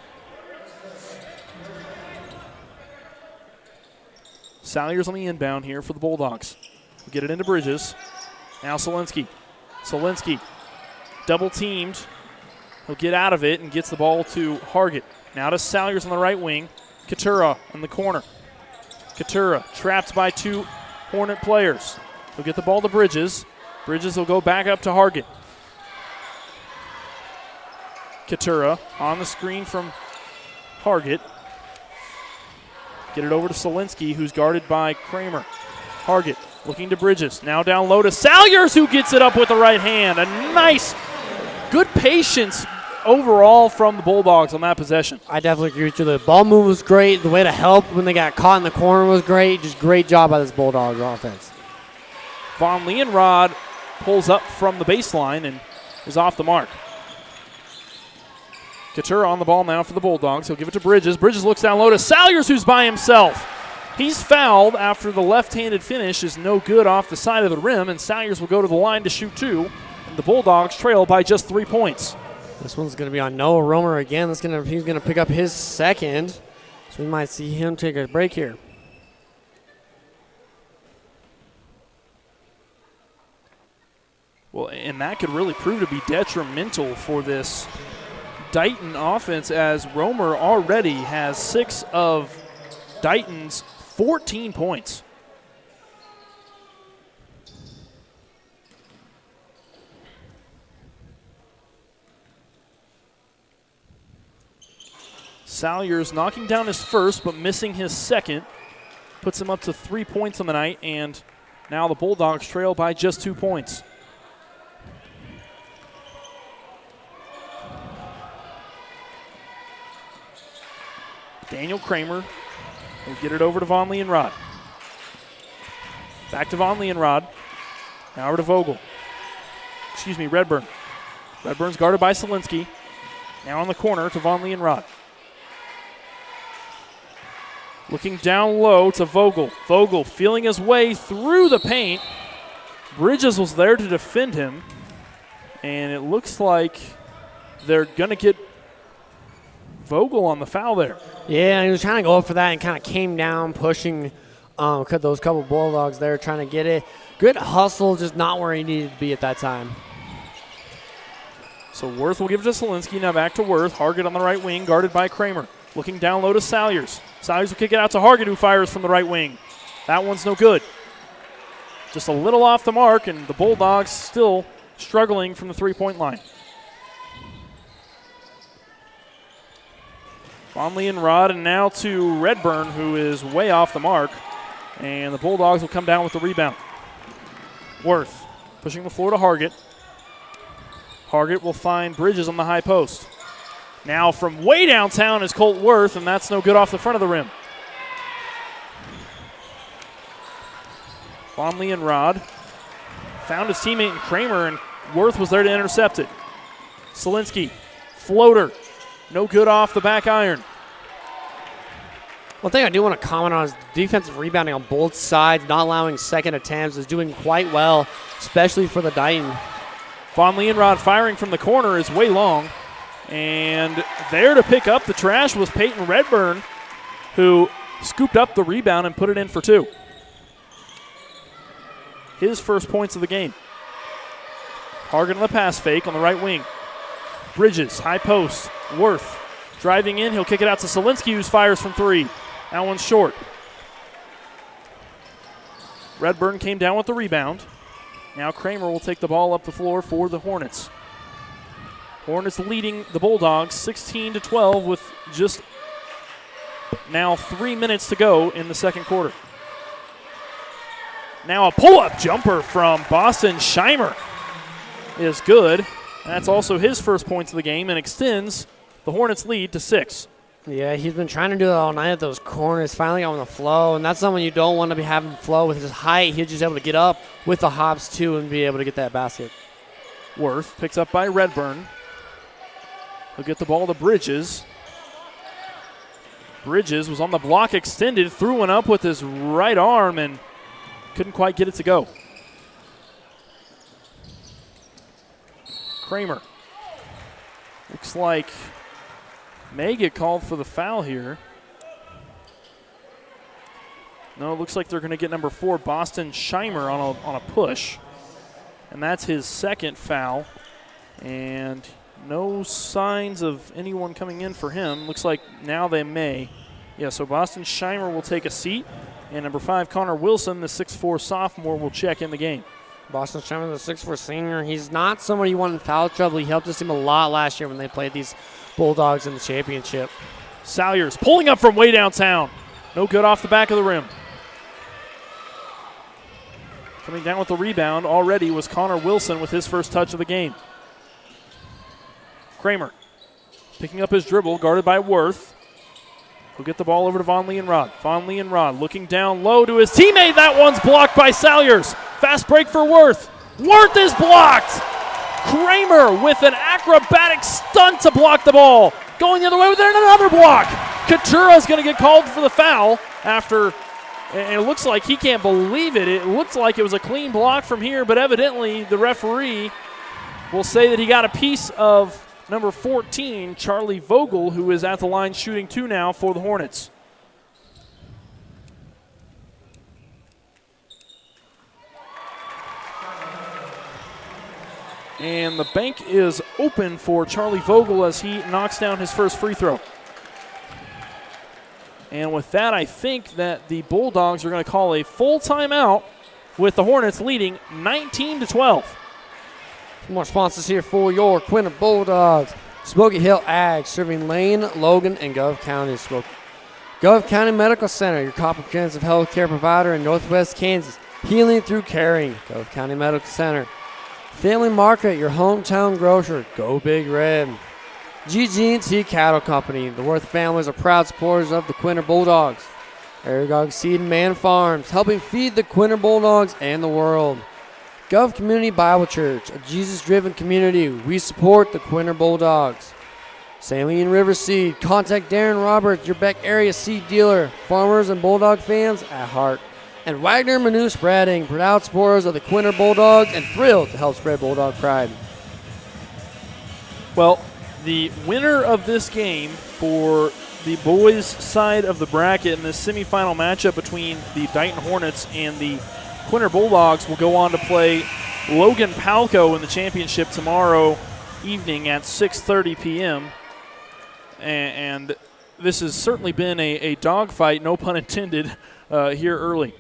Salyers on the inbound here for the Bulldogs. We'll get it into Bridges. Now Solinsky. Solinsky double teamed. He'll get out of it and gets the ball to Hargett. Now to Salyers on the right wing. Quinter in the corner. Quinter trapped by two Hornet players. He'll get the ball to Bridges. Bridges will go back up to Hargett. Quinter on the screen from Hargett. Get it over to Solinsky, who's guarded by Kramer. Hargett looking to Bridges. Now down low to Salyers, who gets it up with the right hand. A nice, good patience overall from the Bulldogs on that possession. I definitely agree with you. The ball move was great. The way to help when they got caught in the corner was great. Just great job by this Bulldogs offense. Von Leonrod pulls up from the baseline and is off the mark. Quinter on the ball now for the Bulldogs. He'll give it to Bridges. Bridges looks down low to Salyers, who's by himself. He's fouled after the left-handed finish is no good off the side of the rim, and Salyers will go to the line to shoot two. And the Bulldogs trail by just 3 points. This one's going to be on Noah Romer again. He's going to pick up his second, so we might see him take a break here. Well, and that could really prove to be detrimental for this Dighton offense, as Romer already has 6 of Dighton's 14 points. Salyers knocking down his first, but missing his second. Puts him up to 3 points on the night, and now the Bulldogs trail by just 2 points. Daniel Kramer will get it over to Von Leonrod. Back to Von Leonrod. Now over to Vogel. Redburn. Redburn's guarded by Solinsky. Now on the corner to Von Leonrod. Looking down low to Vogel. Vogel feeling his way through the paint. Bridges was there to defend him. And it looks like they're going to get Vogel on the foul there. Yeah, he was trying to go up for that and kind of came down, pushing those couple Bulldogs there, trying to get it. Good hustle, just not where he needed to be at that time. So Worth will give it to Solinsky. Now back to Worth. Hargett on the right wing, guarded by Kramer. Looking down low to Salyers. Salyers will kick it out to Hargett, who fires from the right wing. That one's no good. Just a little off the mark, and the Bulldogs still struggling from the three-point line. Von Leonrod, and now to Redburn, who is way off the mark. And the Bulldogs will come down with the rebound. Worth pushing the floor to Hargett. Hargett will find Bridges on the high post. Now from way downtown is Colt Worth, and that's no good off the front of the rim. Von Leonrod found his teammate in Kramer, and Worth was there to intercept it. Solinsky, floater. No good off the back iron. One thing I do want to comment on is defensive rebounding on both sides, not allowing second attempts, is doing quite well, especially for the Dighton. Von Leonrod firing from the corner is way long. And there to pick up the trash was Peyton Redburn, who scooped up the rebound and put it in for 2. His first points of the game. Hargett on the pass fake on the right wing. Bridges, high post. Worth driving in. He'll kick it out to Solinsky, who fires from 3. That one's short. Redburn came down with the rebound. Now Kramer will take the ball up the floor for the Hornets. Hornets leading the Bulldogs 16-12 with just now 3 minutes to go in the second quarter. Now a pull-up jumper from Boston Scheimer is good. That's also his first points of the game and extends the Hornets' lead to 6. Yeah, he's been trying to do it all night at those corners, finally on the flow, and that's someone you don't want to be having flow with his height. He's just able to get up with the hops, too, and be able to get that basket. Worth picks up by Redburn. He'll get the ball to Bridges. Bridges was on the block, extended, threw one up with his right arm and couldn't quite get it to go. Kramer. Looks like may get called for the foul here. No, it looks like they're going to get number 4, Boston Scheimer, on a push. And that's his second foul. And no signs of anyone coming in for him. Looks like now they may. Yeah, so Boston Scheimer will take a seat. And number 5, Connor Wilson, the 6'4 sophomore, will check in the game. Boston Scheimer, the 6'4 senior, he's not somebody who won in foul trouble. He helped us team a lot last year when they played these Bulldogs in the championship. Salyers pulling up from way downtown. No good off the back of the rim. Coming down with the rebound already was Connor Wilson with his first touch of the game. Kramer picking up his dribble, guarded by Worth. He'll get the ball over to Von Leonrod. Von Leonrod looking down low to his teammate. That one's blocked by Salyers. Fast break for Worth. Worth is blocked. Kramer with an acrobatic stunt to block the ball. Going the other way with another block. Katura is going to get called for the foul after, and it looks like he can't believe it. It looks like it was a clean block from here, but evidently the referee will say that he got a piece of number 14, Charlie Vogel, who is at the line shooting 2 now for the Hornets. And the bank is open for Charlie Vogel as he knocks down his first free throw. And with that, I think that the Bulldogs are going to call a full timeout with the Hornets leading 19-12. Some more sponsors here for your Quinter Bulldogs. Smoky Hill Ag, serving Lane, Logan, and Gove County. Gove County Medical Center, your comprehensive health care provider in Northwest Kansas. Healing through caring. Gove County Medical Center. Family Market, your hometown grocer. Go Big Red. GG&T Cattle Company. The Worth families are proud supporters of the Quinter Bulldogs. Aragog Seed and Man Farms, helping feed the Quinter Bulldogs and the world. Gov Community Bible Church, a Jesus-driven community. We support the Quinter Bulldogs. Saline River Seed, contact Darren Roberts, your Beck area seed dealer. Farmers and Bulldog fans at heart. And Wagner Manu Spreading, proud supporters of the Quinter Bulldogs and thrilled to help spread Bulldog pride. Well, the winner of this game for the boys' side of the bracket in this semifinal matchup between the Dighton Hornets and the Quinter Bulldogs will go on to play Logan Palco in the championship tomorrow evening at 6:30 p.m. And this has certainly been a dogfight, no pun intended, here early.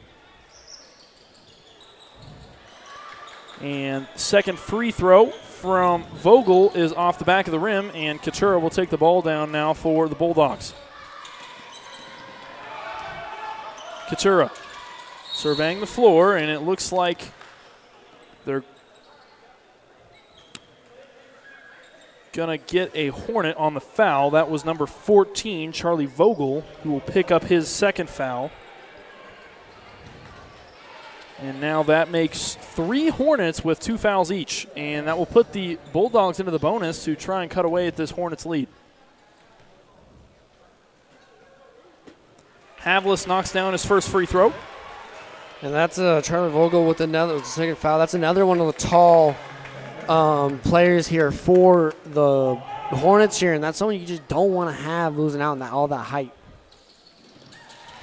And second free throw from Vogel is off the back of the rim, and Katura will take the ball down now for the Bulldogs. Katura surveying the floor, and it looks like they're going to get a Hornet on the foul. That was number 14, Charlie Vogel, who will pick up his second foul. And now that makes 3 Hornets with 2 fouls each. And that will put the Bulldogs into the bonus to try and cut away at this Hornets lead. Havlis knocks down his first free throw. And that's Charlie Vogel with the second foul. That's another one of the tall players here for the Hornets here. And that's someone you just don't want to have losing out on all that height.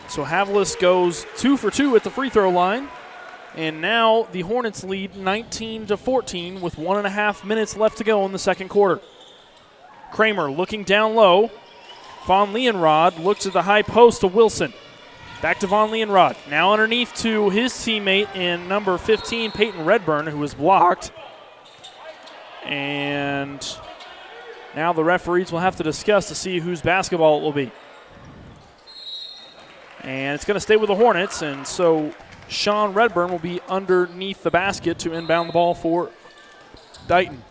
So Havlis goes 2 for 2 at the free throw line. And now the Hornets lead 19-14 with 1.5 minutes left to go in the second quarter. Kramer looking down low. Von Leonrod looks at the high post to Wilson. Back to Von Leonrod. Now underneath to his teammate in number 15, Peyton Redburn, who was blocked. And now the referees will have to discuss to see whose basketball it will be. And it's going to stay with the Hornets, and so Sean Redburn will be underneath the basket to inbound the ball for Dighton.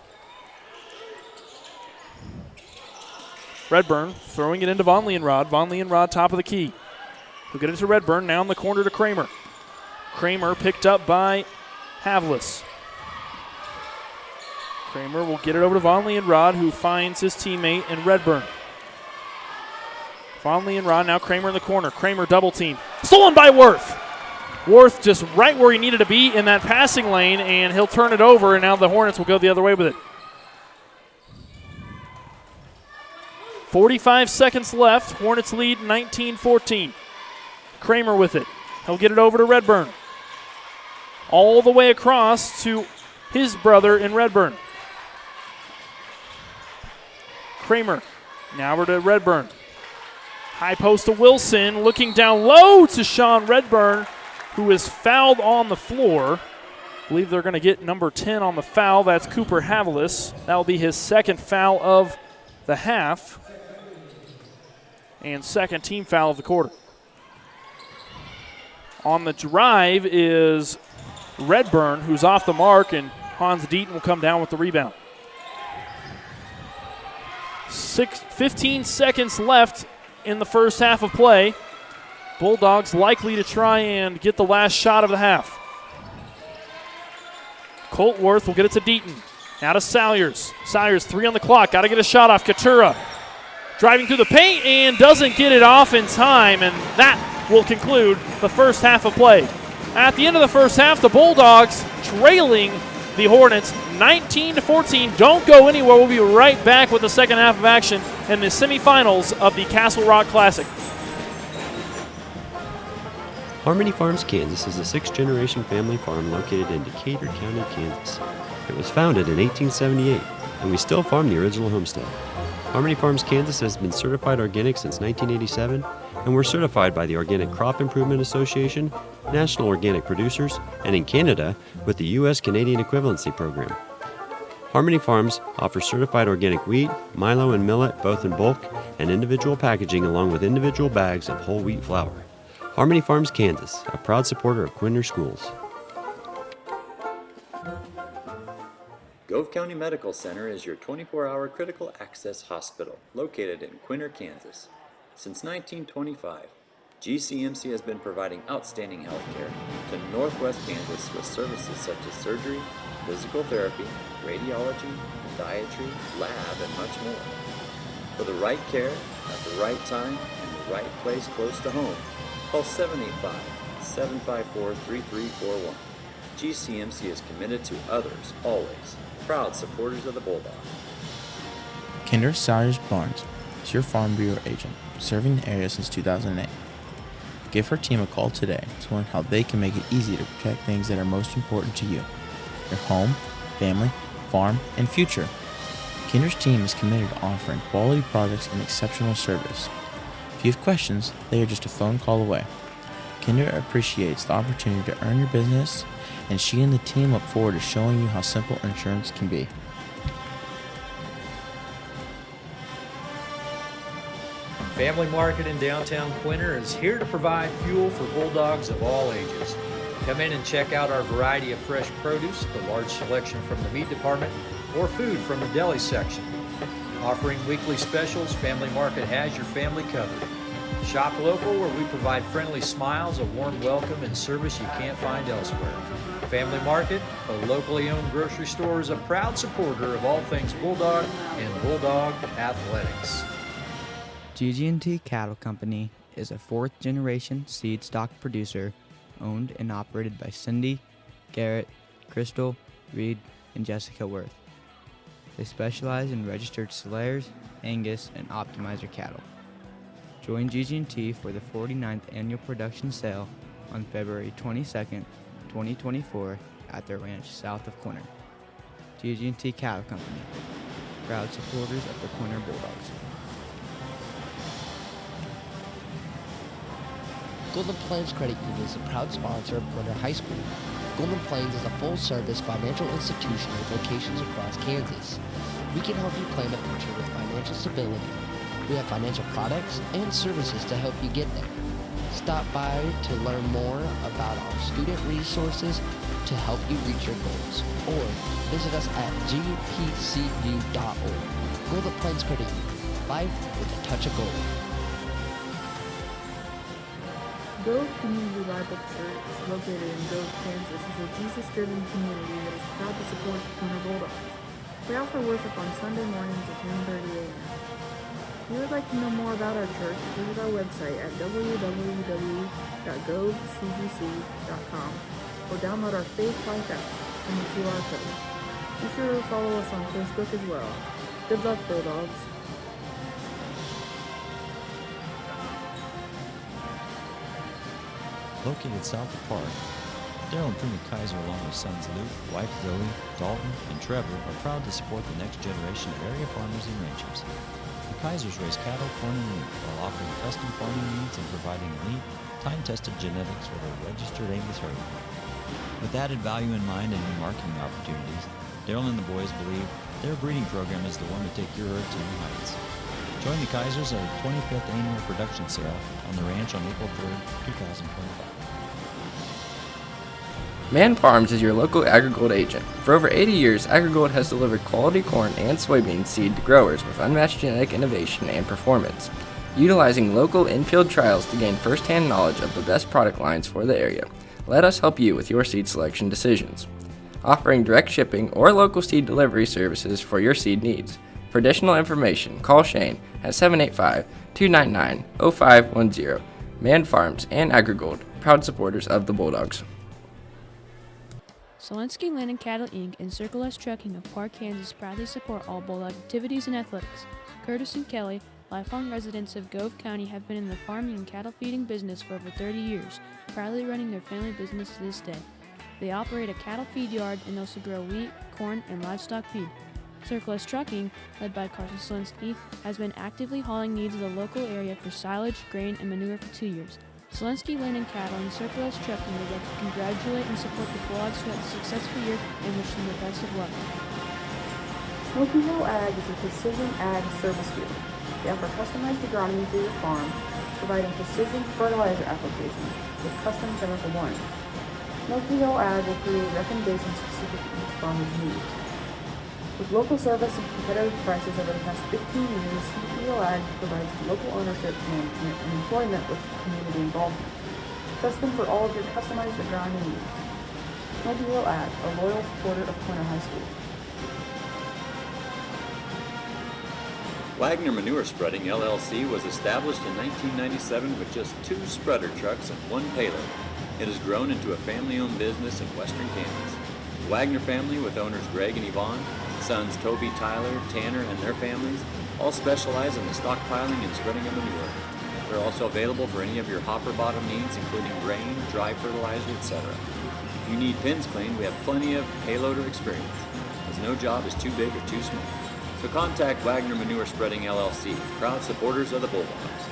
Redburn throwing it into Von Leonrod. Von Leonrod top of the key. He'll get it to Redburn, now in the corner to Kramer. Kramer picked up by Havlis. Kramer will get it over to Von Leonrod, who finds his teammate in Redburn. Fondley and Rod, now Kramer in the corner. Kramer double team. Stolen by Worth. Worth just right where he needed to be in that passing lane, and he'll turn it over, and now the Hornets will go the other way with it. 45 seconds left. Hornets lead 19-14. Kramer with it. He'll get it over to Redburn. All the way across to his brother in Redburn. Kramer now over to Redburn. High post to Wilson, looking down low to Sean Redburn, who is fouled on the floor. I believe they're going to get number 10 on the foul. That's Cooper Havilis. That will be his second foul of the half and second team foul of the quarter. On the drive is Redburn, who's off the mark, and Hans Dighton will come down with the rebound. 15 seconds left in the first half of play. Bulldogs likely to try and get the last shot of the half. Colt Worth will get it to Dighton. Now to Salyers. Salyers, 3 on the clock. Got to get a shot off. Katura driving through the paint and doesn't get it off in time, and that will conclude the first half of play. At the end of the first half, the Bulldogs trailing the Hornets 19-14. Don't go anywhere. We'll be right back with the second half of action in the semifinals of the Castle Rock Classic. Harmony Farms, Kansas is a sixth-generation family farm located in Decatur County, Kansas. It was founded in 1878, and we still farm the original homestead. Harmony Farms, Kansas has been certified organic since 1987, and we're certified by the Organic Crop Improvement Association, National Organic Producers, and in Canada with the U.S.-Canadian Equivalency Program. Harmony Farms offers certified organic wheat, milo, and millet both in bulk and individual packaging along with individual bags of whole wheat flour. Harmony Farms, Kansas, a proud supporter of Quinter Schools. Gove County Medical Center is your 24-hour critical access hospital located in Quinter, Kansas. Since 1925, GCMC has been providing outstanding health care to Northwest Kansas with services such as surgery, physical therapy, radiology, podiatry, lab, and much more. For the right care, at the right time, in the right place close to home, call 785-754-3341. GCMC is committed to others, always. Proud supporters of the Bulldog. Quinter Salyers Barnes is your Farm Bureau agent, serving the area since 2008. Give her team a call today to learn how they can make it easy to protect things that are most important to you: your home, family, farm, and future. Quinter's team is committed to offering quality products and exceptional service. If you have questions, they are just a phone call away. Quinter appreciates the opportunity to earn your business, and she and the team look forward to showing you how simple insurance can be. Family Market in downtown Quinter is here to provide fuel for Bulldogs of all ages. Come in and check out our variety of fresh produce, the large selection from the meat department, or food from the deli section. Offering weekly specials, Family Market has your family covered. Shop local, where we provide friendly smiles, a warm welcome, and service you can't find elsewhere. Family Market, a locally owned grocery store, is a proud supporter of all things Bulldog and Bulldog athletics. GG&T Cattle Company is a fourth-generation seed stock producer owned and operated by Cindy, Garrett, Crystal, Reed, and Jessica Worth. They specialize in registered Slayers, Angus, and Optimizer cattle. Join GG&T for the 49th annual production sale on February 22nd, 2024 at their ranch south of Quinter. GG&T Cattle Company, proud supporters of the Quinter Bulldogs. Golden Plains Credit Union is a proud sponsor of Quinter High School. Golden Plains is a full-service financial institution with locations across Kansas. We can help you plan a future with financial stability. We have financial products and services to help you get there. Stop by to learn more about our student resources to help you reach your goals, or visit us at gpcu.org. Golden Plains Credit Union, life with a touch of gold. Gove Community Bible Church, located in Gove, Kansas, is a Jesus-driven community that is proud to support the Quinter Bulldogs. We offer worship on Sunday mornings at 10:30 a.m. you would like to know more about our church, visit our website at www.govcbc.com or download our Faith Life app from the QR code. Be sure to follow us on Facebook as well. Good luck, Bulldogs. Located south of Park, Daryl and Prima Kaiser, along with sons Luke, wife Zoe, Dalton, and Trevor, are proud to support the next generation of area farmers and ranchers. The Kaisers raise cattle, corn, and wheat while offering custom farming needs and providing elite, time-tested genetics for their registered Angus herd. With added value in mind and new marketing opportunities, Daryl and the boys believe their breeding program is the one to take your herd to new heights. Join the Kaisers at the 25th Annual Production Sale on the ranch on April 3rd, 2025. Man Farms is your local AgriGold agent. For over 80 years, AgriGold has delivered quality corn and soybean seed to growers with unmatched genetic innovation and performance. Utilizing local in-field trials to gain first-hand knowledge of the best product lines for the area, let us help you with your seed selection decisions. Offering direct shipping or local seed delivery services for your seed needs. For additional information, call Shane at 785-299-0510. Man Farms and AgriGold, proud supporters of the Bulldogs. Selensky Land and Cattle Inc. and Circle S Trucking of Park, Kansas proudly support all Bulldog activities and athletics. Curtis and Kelly, lifelong residents of Gove County, have been in the farming and cattle feeding business for over 30 years, proudly running their family business to this day. They operate a cattle feed yard and also grow wheat, corn, and livestock feed. Circle S Trucking, led by Carson Selensky, has been actively hauling needs of the local area for silage, grain, and manure for 2 years. Selensky Land and Cattle and Circle S Trucking would like to congratulate and support the Bulldogs who had a successful year and wish them the best of luck. Smoky Hill Ag is a precision ag service field. They offer customized agronomy for your farm, providing precision fertilizer application with custom chemical warnings. Smoky Hill Ag will create recommendations specific to each farmer's needs. With local service and competitive prices over the past 15 years, Smoky Hill Ag provides local ownership, management, and employment with community involvement. Trust them for all of your customized agronomy needs. Smoky Hill Ag, a loyal supporter of Quinter High School. Wagner Manure Spreading LLC was established in 1997 with just 2 spreader trucks and 1 payload. It has grown into a family-owned business in western Kansas. The Wagner family, with owners Greg and Yvonne, sons Toby, Tyler, Tanner, and their families, all specialize in the stockpiling and spreading of manure. They're also available for any of your hopper bottom needs, including grain, dry fertilizer, etc. If you need pins cleaned, we have plenty of payloader experience, as no job is too big or too small. So contact Wagner Manure Spreading LLC, proud supporters of the Bulldogs.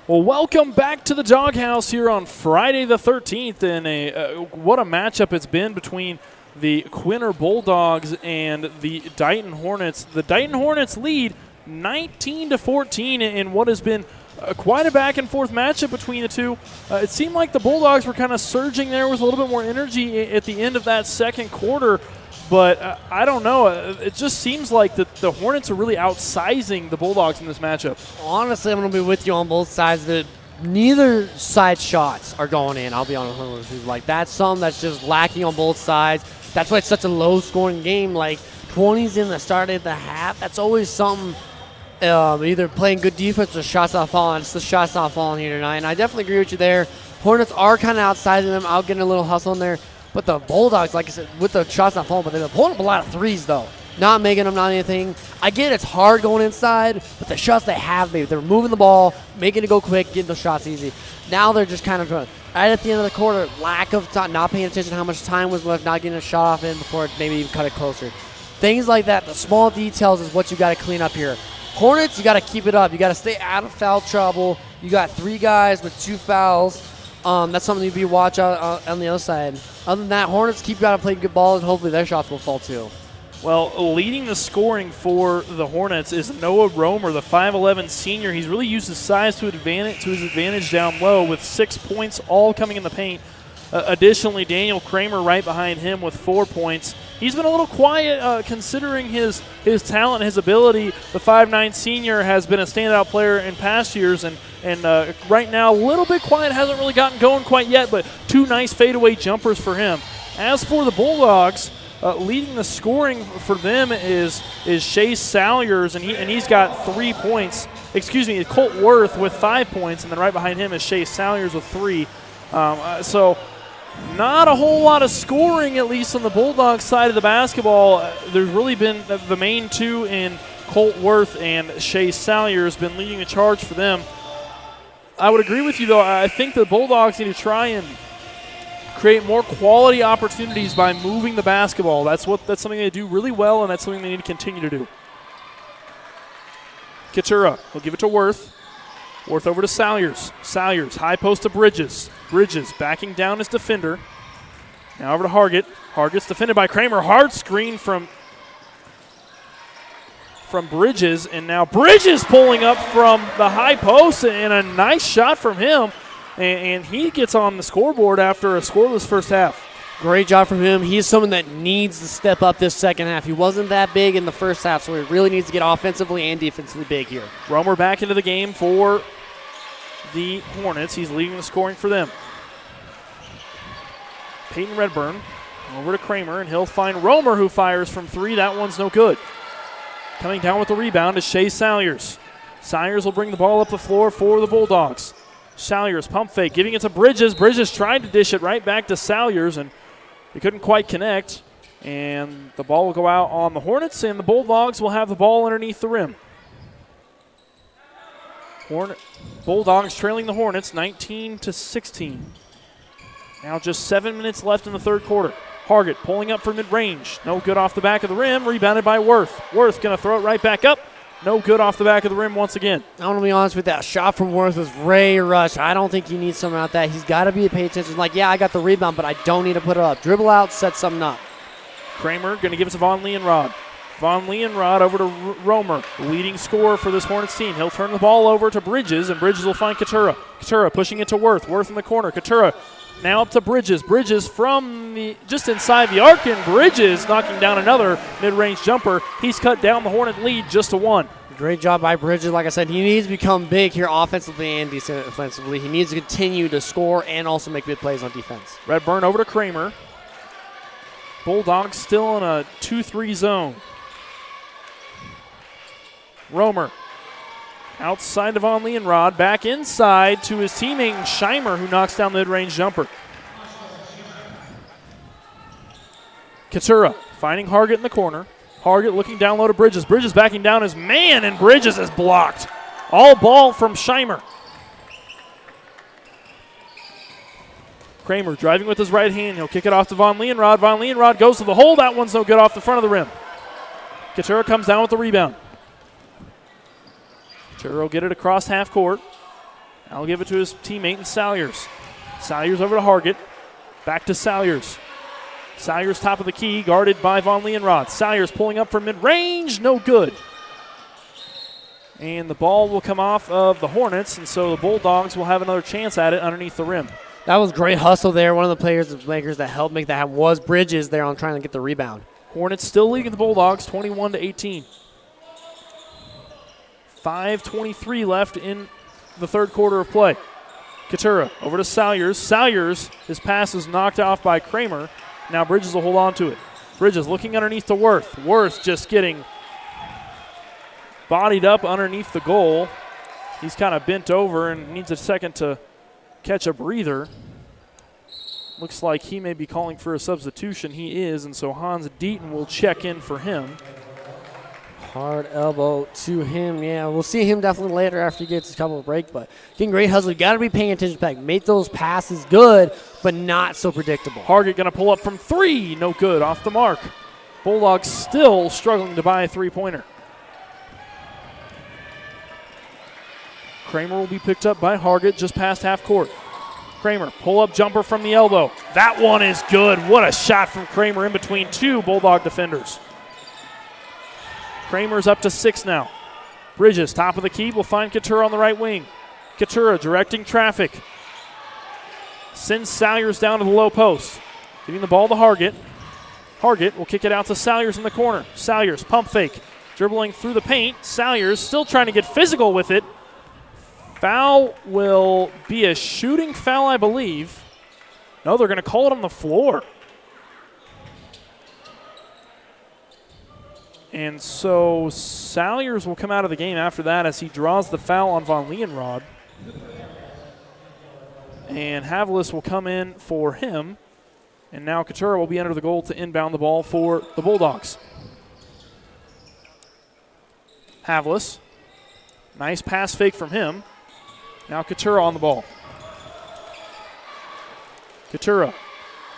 Well, welcome back to the Doghouse here on Friday the 13th, and what a matchup it's been between the Quinter Bulldogs and the Dighton Hornets. The Dighton Hornets lead 19-14 in what has been quite a back-and-forth matchup between the two. It seemed like the Bulldogs were kind of surging there with a little bit more energy at the end of that second quarter, but I don't know. It just seems like the Hornets are really outsizing the Bulldogs in this matchup. Honestly, I'm going to be with you on both sides. Neither side shots are going in, I'll be honest with you. Like, that's something that's just lacking on both sides. That's why it's such a low-scoring game. Like, 20s in the start of the half, that's always something, either playing good defense or shots not falling. It's the shots not falling here tonight, and I definitely agree with you there. Hornets are kind of outsizing them, out getting a little hustle in there. But the Bulldogs, like I said, with the shots not falling, but they're pulling up a lot of threes, though. not making them, not anything. I get it's hard going inside, but the shots they have made, they're moving the ball, making it go quick, getting those shots easy. Now they're just kind of right at the end of the quarter, lack of time, not paying attention to how much time was left, not getting a shot off in before it maybe even cut it closer. Things like that, the small details is what you got to clean up here. Hornets, you got to keep it up. You got to stay out of foul trouble. You got 3 guys with 2 fouls. That's something to be watch out on the other side. Other than that, Hornets keep got to play good ball, and hopefully their shots will fall too. Well, leading the scoring for the Hornets is Noah Romer, the 5'11 senior. He's really used his size to his advantage down low with 6 points, all coming in the paint. Additionally, Daniel Kramer right behind him with 4 points. He's been a little quiet considering his talent and his ability. The 5'9 senior has been a standout player in past years, and right now a little bit quiet, hasn't really gotten going quite yet, but 2 nice fadeaway jumpers for him. As for the Bulldogs, leading the scoring for them is Shea Salyers, and he's got 3 points. Excuse me, Colt Worth with 5 points, and then right behind him is Shea Salyers with 3. So not a whole lot of scoring, at least on the Bulldogs side of the basketball. There's really been the main 2 in Colt Worth and Shea Salyers been leading the charge for them. I would agree with you, though. I think the Bulldogs need to try and create more quality opportunities by moving the basketball. That's something they do really well, and that's something they need to continue to do. Katura will give it to Worth. Worth over to Salyers. Salyers, high post to Bridges. Bridges backing down his defender. Now over to Hargett. Hargett's defended by Kramer. Hard screen from Bridges, and now Bridges pulling up from the high post, and a nice shot from him, and he gets on the scoreboard after a scoreless first half. Great job from him. He's someone that needs to step up this second half. He wasn't that big in the first half, so he really needs to get offensively and defensively big here. Romer back into the game for the Hornets. He's leading the scoring for them. Peyton Redburn over to Kramer, and he'll find Romer, who fires from 3. That one's no good. Coming down with the rebound is Shea Salyers. Salyers will bring the ball up the floor for the Bulldogs. Salyers pump fake, giving it to Bridges. Bridges tried to dish it right back to Salyers, and he couldn't quite connect. And the ball will go out on the Hornets, and the Bulldogs will have the ball underneath the rim. Bulldogs trailing the Hornets 19-16. Now just 7 minutes left in the third quarter. Hargett pulling up for mid-range. No good off the back of the rim. Rebounded by Worth. Worth going to throw it right back up. No good off the back of the rim once again. I want to be honest with that. Shot from Worth was Ray Rush. I don't think he needs something like that. He's got to be paying attention. Like, yeah, I got the rebound, but I don't need to put it up. Dribble out, set something up. Kramer going to give it to Von Leonrod. Von Leonrod over to Romer, leading scorer for this Hornets team. He'll turn the ball over to Bridges, and Bridges will find Katura. Katura pushing it to Worth. Worth in the corner. Katura now up to Bridges. Bridges from just inside the arc, and Bridges knocking down another mid-range jumper. He's cut down the Hornet lead just to 1. Great job by Bridges. Like I said, he needs to become big here offensively and defensively. He needs to continue to score and also make big plays on defense. Redburn over to Kramer. Bulldogs still in a 2-3 zone. Romer outside of Von Leonrod, back inside to his teammate Scheimer, who knocks down the mid-range jumper. Katura finding Hargett in the corner. Hargett looking down low to Bridges. Bridges backing down his man, and Bridges is blocked. All ball from Scheimer. Kramer driving with his right hand. He'll kick it off to Von Leonrod. Von Leonrod goes to the hole. That one's no good off the front of the rim. Katura comes down with the rebound. Katura will get it across half court. I'll give it to his teammate in Salyers. Salyers over to Hargett. Back to Salyers. Salyers top of the key, guarded by Von Leonrod. Salyers pulling up for mid-range, no good. And the ball will come off of the Hornets, and so the Bulldogs will have another chance at it underneath the rim. That was great hustle there. One of the makers that helped make that happen was Bridges there on trying to get the rebound. Hornets still leading the Bulldogs 21-18. 5:23 left in the third quarter of play. Katura over to Salyers. Salyers, his pass is knocked off by Kramer. Now Bridges will hold on to it. Bridges looking underneath to Worth. Worth just getting bodied up underneath the goal. He's kind of bent over and needs a second to catch a breather. Looks like he may be calling for a substitution. He is, and so Hans Dighton will check in for him. Hard elbow to him. Yeah, we'll see him definitely later after he gets a couple of breaks. But getting great hustle, you got to be paying attention back. Make those passes good, but not so predictable. Hargett going to pull up from 3. No good. Off the mark. Bulldogs still struggling to buy a three-pointer. Kramer will be picked up by Hargett just past half court. Kramer, pull-up jumper from the elbow. That one is good. What a shot from Kramer in between 2 Bulldog defenders. Kramer's up to 6 now. Bridges, top of the key, will find Couture on the right wing. Couture directing traffic. Sends Salyers down to the low post. Giving the ball to Hargett. Hargett will kick it out to Salyers in the corner. Salyers, pump fake. Dribbling through the paint. Salyers still trying to get physical with it. Foul will be a shooting foul, I believe. No, they're going to call it on the floor. And so Salyers will come out of the game after that as he draws the foul on Von Leeuwenrod. And Havlis will come in for him. And now Couture will be under the goal to inbound the ball for the Bulldogs. Havlis. Nice pass fake from him. Now Couture on the ball. Couture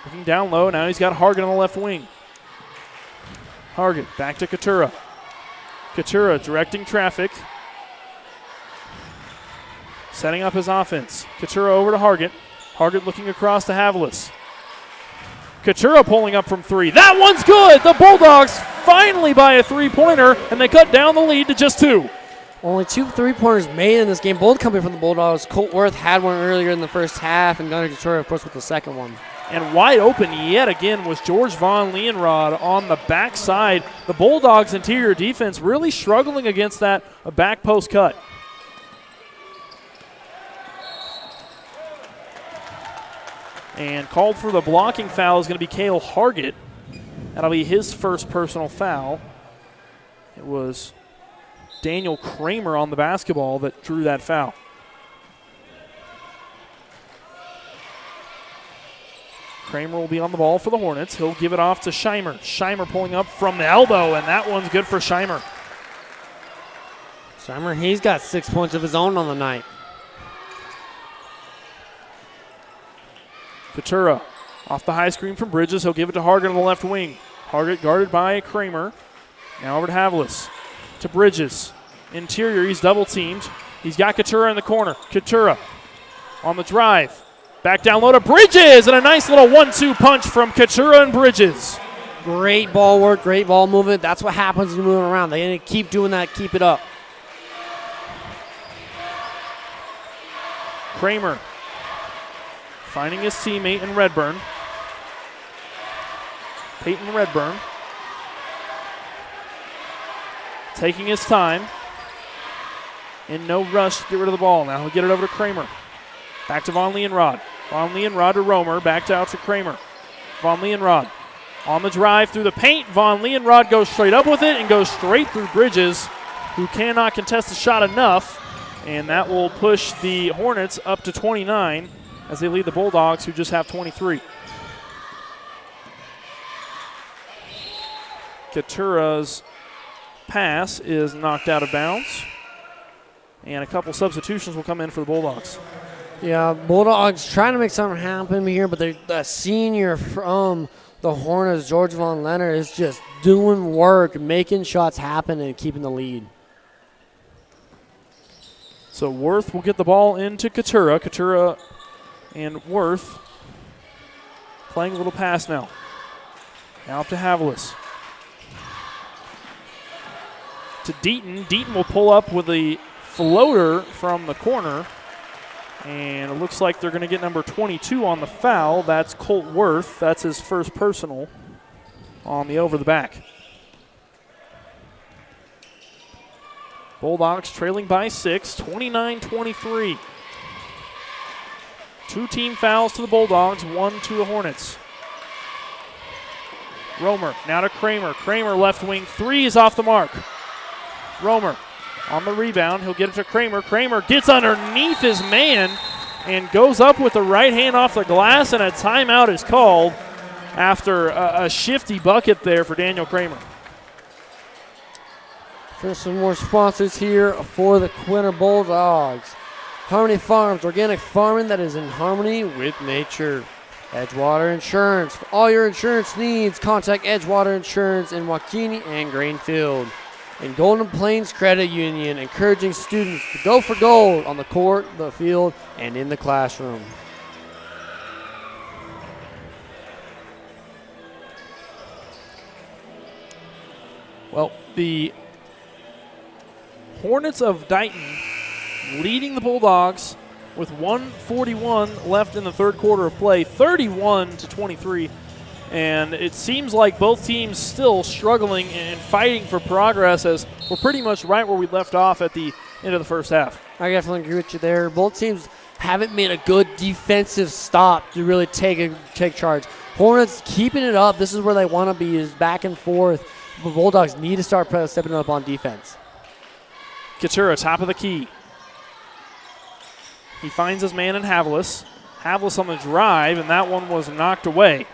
looking down low. Now he's got Hargett on the left wing. Hargett back to Couture. Couture directing traffic. Setting up his offense. Couture over to Hargett. Hargett looking across to Havlis. Couture pulling up from 3. That one's good. The Bulldogs finally buy a three-pointer, and they cut down the lead to just 2. Only 2 3-pointers made in this game, both coming from the Bulldogs. Colt Worth had one earlier in the first half, and Gunnar Couture, of course, with the second one. And wide open yet again was George Von Leeuwenrod on the backside. The Bulldogs' interior defense really struggling against that back post cut. And called for the blocking foul is going to be Cale Hargett. That'll be his first personal foul. It was Daniel Kramer on the basketball that drew that foul. Kramer will be on the ball for the Hornets. He'll give it off to Scheimer. Scheimer pulling up from the elbow, and that one's good for Scheimer. Scheimer, he's got 6 points of his own on the night. Couture off the high screen from Bridges. He'll give it to Hargett on the left wing. Hargett guarded by Kramer. Now over to Havlis. To Bridges. Interior, he's double teamed. He's got Couture in the corner. Couture on the drive. Back down low to Bridges, and a nice little 1-2 punch from Couture and Bridges. Great ball work, great ball movement. That's what happens when you're moving around. They need to keep doing that, keep it up. Kramer finding his teammate in Redburn. Peyton Redburn. Taking his time. In no rush to get rid of the ball. Now he'll get it over to Kramer. Back to Von Leeuwenrod. Von Leeuwenrod to Romer. Back out to Kramer. Von Leeuwenrod on the drive through the paint. Von Leeuwenrod goes straight up with it and goes straight through Bridges, who cannot contest the shot enough. And that will push the Hornets up to 29 as they lead the Bulldogs, who just have 23. Couture's pass is knocked out of bounds. And a couple substitutions will come in for the Bulldogs. Yeah, Bulldogs trying to make something happen here, but the senior from the Hornets, George Von Leonard, is just doing work, making shots happen, and keeping the lead. So Worth will get the ball into Couture. Couture and Worth playing a little pass now. Now up to Havlis. To Dighton. Dighton will pull up with a floater from the corner. And it looks like they're going to get number 22 on the foul. That's Colt Worth. That's his first personal on the over the back. Bulldogs trailing by 6, 29-23. 2 team fouls to the Bulldogs, 1 to the Hornets. Romer now to Kramer. Kramer left wing 3 is off the mark. Romer on the rebound. He'll get it to Kramer. Kramer gets underneath his man and goes up with the right hand off the glass, and a timeout is called after a shifty bucket there for Daniel Kramer. For some more sponsors here for the Quinter Bulldogs. Harmony Farms, organic farming that is in harmony with nature. Edgewater Insurance. For all your insurance needs, contact Edgewater Insurance in Waukene and Greenfield. And Golden Plains Credit Union, encouraging students to go for gold on the court, the field, and in the classroom. Well, the Hornets of Dighton leading the Bulldogs with 1:41 left in the third quarter of play, 31-23. And it seems like both teams still struggling and fighting for progress, as we're pretty much right where we left off at the end of the first half. I definitely agree with you there. Both teams haven't made a good defensive stop to really take charge. Hornets keeping it up. This is where they want to be, is back and forth. The Bulldogs need to start stepping up on defense. Katura, top of the key. He finds his man in Havlis. Havlis on the drive, and that one was knocked away.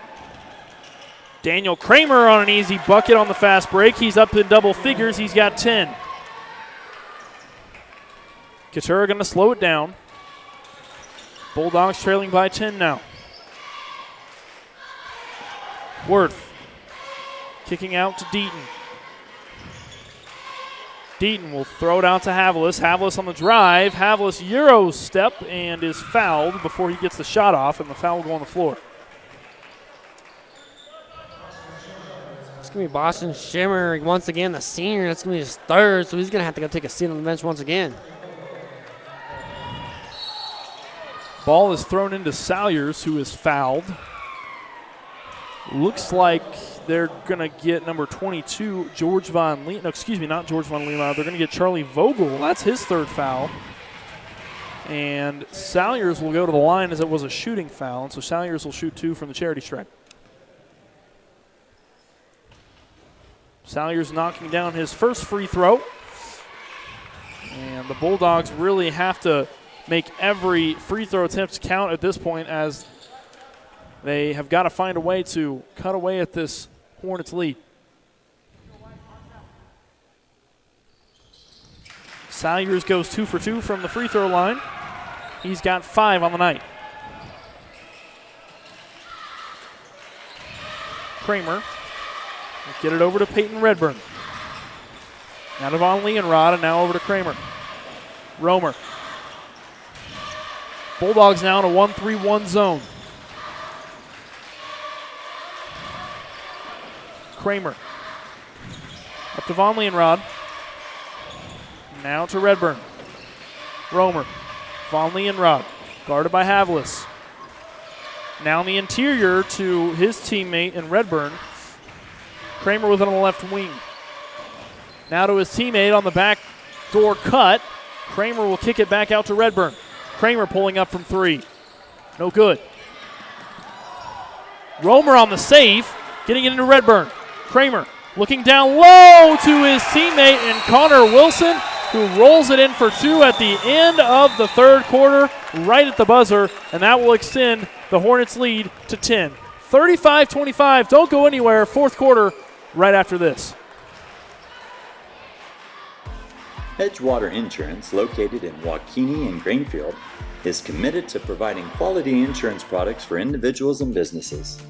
Daniel Kramer on an easy bucket on the fast break. He's up in double figures. He's got 10. Katura going to slow it down. Bulldogs trailing by 10 now. Worth kicking out to Dighton. Dighton will throw it out to Havlis. Havlis on the drive. Havlis Euro step and is fouled before he gets the shot off, and the foul will go on the floor. It's going to be Boston Shimmer once again, the senior. That's going to be his third, so he's going to have to go take a seat on the bench once again. Ball is thrown into Salyers, who is fouled. Looks like they're going to get number 22, George Von Lee. No, excuse me, not George Von Leelau. They're going to get Charlie Vogel. That's his third foul. And Salyers will go to the line, as it was a shooting foul. And so Salyers will shoot 2 from the charity stripe. Salyers knocking down his first free throw. And the Bulldogs really have to make every free throw attempt count at this point, as they have got to find a way to cut away at this Hornets lead. Salyers goes 2 for 2 from the free throw line. He's got 5 on the night. Kramer will get it over to Peyton Redburn. Now to Von Leonrod, and now over to Kramer. Romer. Bulldogs now in a 1-3-1 zone. Kramer. Up to Von Leonrod. Now to Redburn. Romer. Von Leonrod. Guarded by Havlis. Now in the interior to his teammate in Redburn. Kramer with it on the left wing. Now to his teammate on the back door cut. Kramer will kick it back out to Redburn. Kramer pulling up from 3. No good. Romer on the save. Getting it into Redburn. Kramer looking down low to his teammate and Connor Wilson, who rolls it in for 2 at the end of the third quarter, right at the buzzer, and that will extend the Hornets' lead to 10. 35-25. Don't go anywhere. Fourth quarter right after this. Edgewater Insurance, located in Waukene and Greenfield, is committed to providing quality insurance products for individuals and businesses.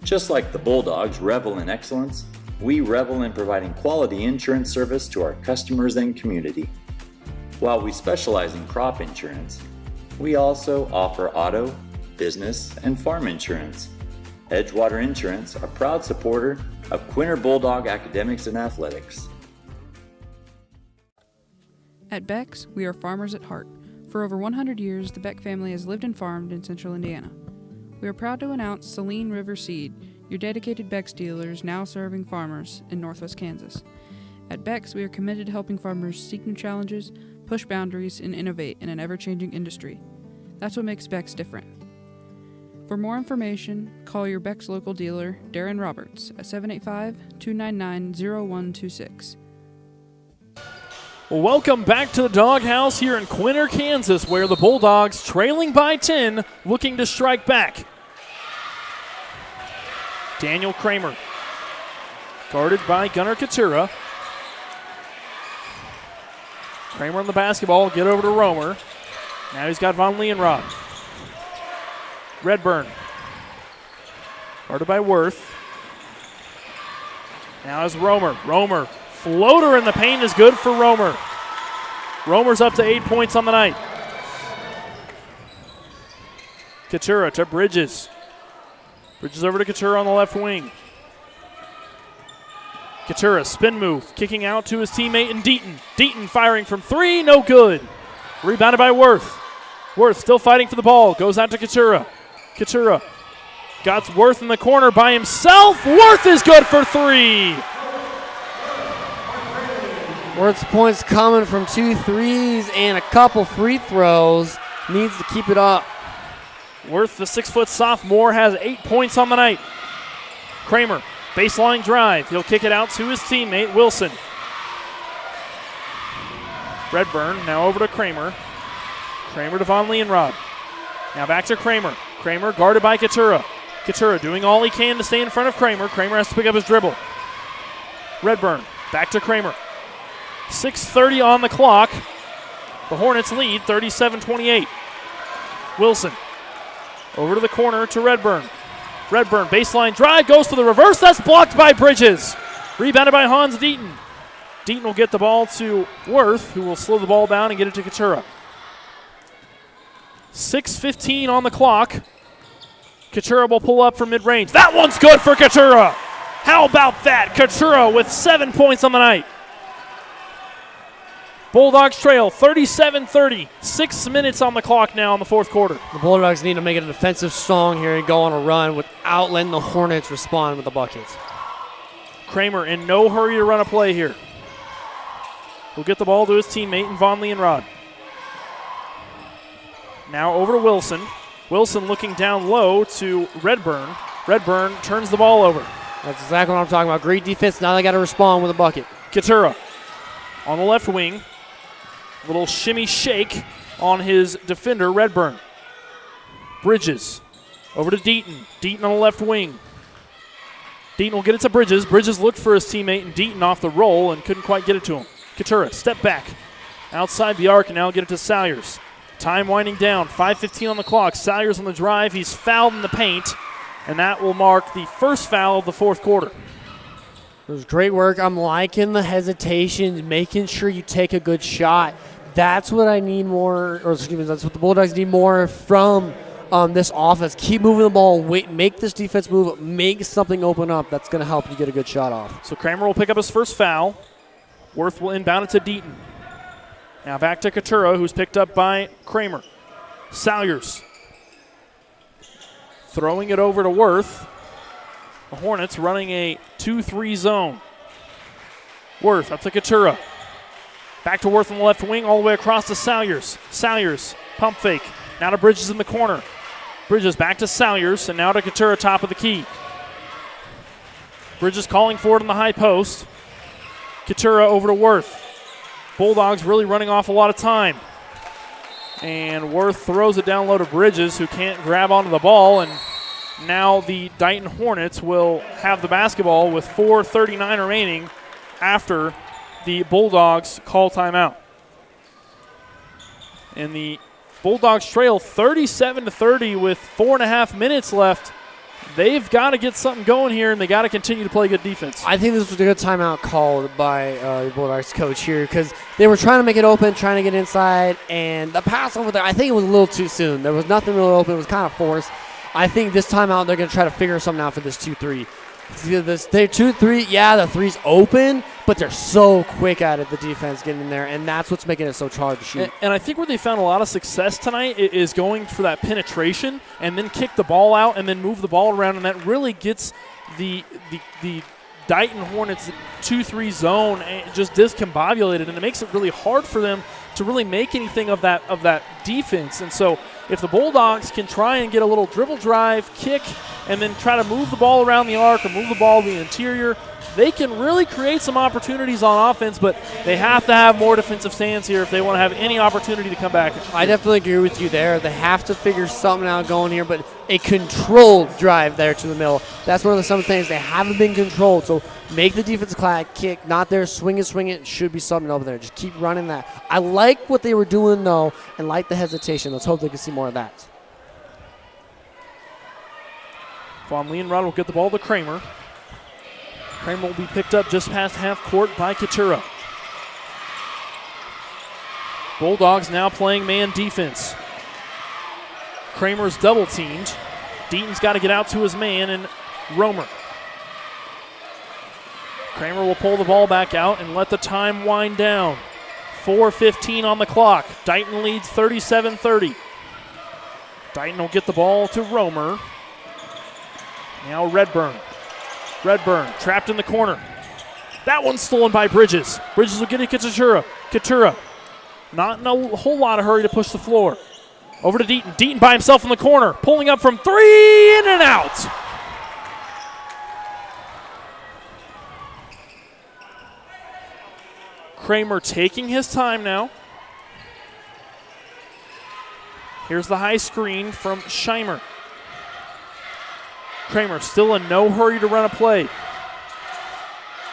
Just like the Bulldogs revel in excellence, we revel in providing quality insurance service to our customers and community. While we specialize in crop insurance, we also offer auto, business, and farm insurance. Edgewater Insurance, a proud supporter of Quinter Bulldog Academics and Athletics. At Beck's, we are farmers at heart. For over 100 years, the Beck family has lived and farmed in central Indiana. We are proud to announce Saline River Seed, your dedicated Beck's dealers now serving farmers in northwest Kansas. At Beck's, we are committed to helping farmers seek new challenges, push boundaries, and innovate in an ever-changing industry. That's what makes Beck's different. For more information, call your Beck's local dealer, Darren Roberts, at 785-299-0126. Well, welcome back to the Doghouse here in Quinter, Kansas, where the Bulldogs, trailing by 10, looking to strike back. Daniel Kramer, guarded by Gunnar Katura. Kramer on the basketball, get over to Romer. Now he's got Von Leonrod. Redburn. Guarded by Worth. Now is Romer. Romer. Floater in the paint is good for Romer. Romer's up to 8 points on the night. Couture to Bridges. Bridges over to Couture on the left wing. Couture, spin move, kicking out to his teammate in Dighton. Dighton firing from three, no good. Rebounded by Worth. Worth still fighting for the ball, goes out to Couture. Couture got Worth in the corner by himself. Worth is good for three. Worth's points coming from 2 threes and a couple free throws. Needs to keep it up. Worth, the 6-foot sophomore, has 8 points on the night. Kramer, baseline drive. He'll kick it out to his teammate, Wilson. Redburn now over to Kramer. Kramer to Von Leonrod. Now back to Kramer. Kramer guarded by Couture. Couture doing all he can to stay in front of Kramer. Kramer has to pick up his dribble. Redburn back to Kramer. 6:30 on the clock. The Hornets lead 37-28. Wilson over to the corner to Redburn. Redburn baseline drive, goes to the reverse. That's blocked by Bridges. Rebounded by Hans Dighton. Dighton will get the ball to Worth, who will slow the ball down and get it to Couture. 6:15 on the clock. Couture will pull up from mid-range. That one's good for Couture. How about that? Couture with 7 points on the night. Bulldogs trail 37-30. 6 minutes on the clock now in the fourth quarter. The Bulldogs need to make it a defensive strong here and go on a run without letting the Hornets respond with the buckets. Kramer in no hurry to run a play here. He'll get the ball to his teammate in Von Leonrod. Now over to Wilson. Wilson looking down low to Redburn. Redburn turns the ball over. That's exactly what I'm talking about. Great defense. Now they got to respond with a bucket. Couture on the left wing. Little shimmy shake on his defender, Redburn. Bridges over to Dighton. Dighton on the left wing. Dighton will get it to Bridges. Bridges looked for his teammate and Dighton off the roll and couldn't quite get it to him. Couture, step back outside the arc and now get it to Salyers. Time winding down, 5:15 on the clock. Salyers on the drive. He's fouled in the paint, and that will mark the first foul of the fourth quarter. It was great work. I'm liking the hesitation, making sure you take a good shot. That's what I need more, or excuse me, that's what the Bulldogs need more from this offense. Keep moving the ball, wait, make this defense move, make something open up. That's going to help you get a good shot off. So Kramer will pick up his first foul. Worth will inbound it to Dighton. Now back to Couture, who's picked up by Kramer. Salyers throwing it over to Worth. The Hornets running a 2-3 zone. Worth up to Couture. Back to Worth on the left wing, all the way across to Salyers. Salyers, pump fake. Now to Bridges in the corner. Bridges back to Salyers, and now to Couture, top of the key. Bridges calling for it on the high post. Couture over to Worth. Bulldogs really running off a lot of time. And Worth throws it down low to Bridges, who can't grab onto the ball, and now the Dighton Hornets will have the basketball with 4:39 remaining after the Bulldogs call timeout. And the Bulldogs trail 37-30 with 4.5 minutes left. They've got to get something going here, and they got to continue to play good defense. I think this was a good timeout called by the Bulldogs coach here because they were trying to make it open, trying to get inside, and the pass over there, I think it was a little too soon. There was nothing really open. It was kind of forced. I think this timeout they're going to try to figure something out for this 2-3. They're 2-3, yeah, the three's open, but they're so quick at it, the defense getting in there, and that's what's making it so hard to shoot. And I think where they found a lot of success tonight is going for that penetration and then kick the ball out and then move the ball around, and that really gets the Dighton Hornets 2-3 zone just discombobulated, and it makes it really hard for them to really make anything of that defense. And so if the Bulldogs can try and get a little dribble drive, kick, and then try to move the ball around the arc or move the ball to the interior, they can really create some opportunities on offense, but they have to have more defensive stands here if they want to have any opportunity to come back. I definitely agree with you there. They have to figure something out going here, but a controlled drive there to the middle. That's one of some things. They haven't been controlled, so make the defensive kick, not there, swing it, should be something over there. Just keep running that. I like what they were doing, though, and like the hesitation. Let's hope they can see more of that. Von Leonrod will get the ball to Kramer. Kramer will be picked up just past half court by Katura. Bulldogs now playing man defense. Kramer's double teamed. Deaton's got to get out to his man, and Romer. Kramer will pull the ball back out and let the time wind down. 4:15 on the clock. Dighton leads 37-30. Dighton will get the ball to Romer. Now Redburn. Redburn trapped in the corner. That one's stolen by Bridges. Bridges will get it to Katura. Katura not in a whole lot of hurry to push the floor. Over to Deaton. Deaton by himself in the corner. Pulling up from three, in and out. Kramer taking his time now. Here's the high screen from Scheimer. Kramer still in no hurry to run a play.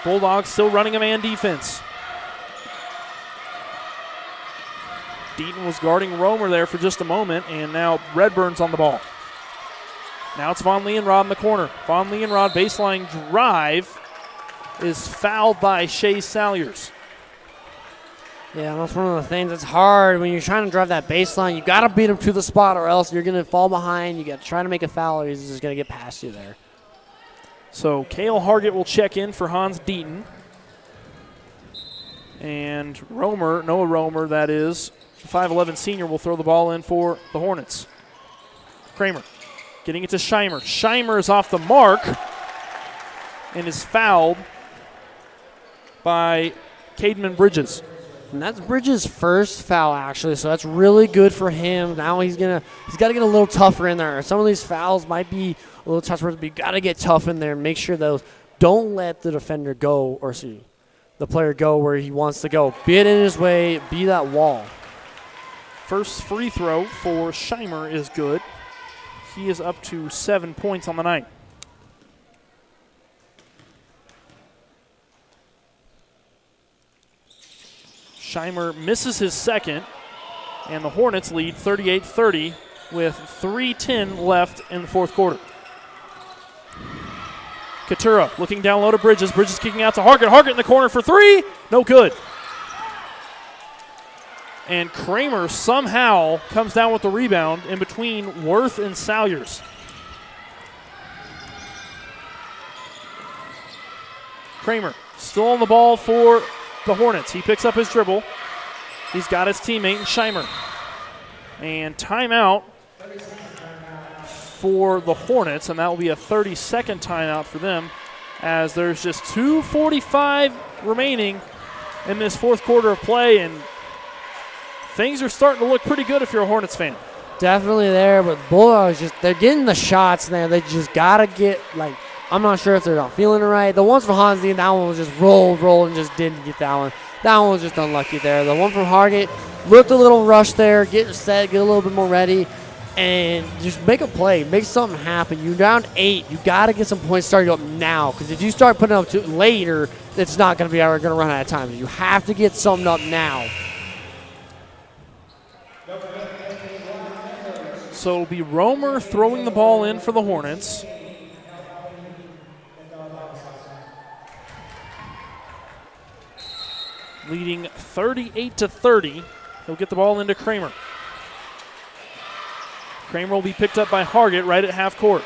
Bulldogs still running a man defense. Deaton was guarding Romer there for just a moment, and now Redburn's on the ball. Now it's Von Leonrod in the corner. Von Leonrod baseline drive is fouled by Shea Salyers. Yeah, that's one of the things that's hard when you're trying to drive that baseline. You got to beat him to the spot, or else you're going to fall behind. You got to try to make a foul, or he's just going to get past you there. So Cale Hargett will check in for Hans Deaton. And Noah Romer, that is, the 5'11 senior, will throw the ball in for the Hornets. Kramer getting it to Scheimer. Scheimer is off the mark and is fouled by Cademan Bridges. And that's Bridges' first foul, actually, so that's really good for him. Now he's got to get a little tougher in there. Some of these fouls might be a little tougher, but you got to get tough in there. Make sure those don't let the defender go, or the player go where he wants to go. Be it in his way, be that wall. First free throw for Scheimer is good. He is up to 7 points on the night. Scheimer misses his second, and the Hornets lead 38-30 with 3:10 left in the fourth quarter. Katura looking down low to Bridges. Bridges kicking out to Hargett. Hargett in the corner for three. No good. And Kramer somehow comes down with the rebound in between Worth and Salyers. Kramer still on the ball for the Hornets. He picks up his dribble. He's got his teammate in Scheimer. And timeout for the Hornets, and that will be a 30-second timeout for them, as there's just 2:45 remaining in this fourth quarter of play, and things are starting to look pretty good if you're a Hornets fan. Definitely there, but Bulldogs they're getting the shots there. They just got to get, I'm not sure if they're not feeling it right. The ones from Hansi, that one was just rolled, and just didn't get that one. That one was just unlucky there. The one from Hargett looked a little rushed there, get set, get a little bit more ready, and just make a play, make something happen. You're down 8. You got to get some points started up now, because if you start putting up later, it's not going to be going to run out of time. You have to get something up now. So it'll be Romer throwing the ball in for the Hornets. Leading 38-30. He'll get the ball into Kramer. Kramer will be picked up by Hargett right at half court.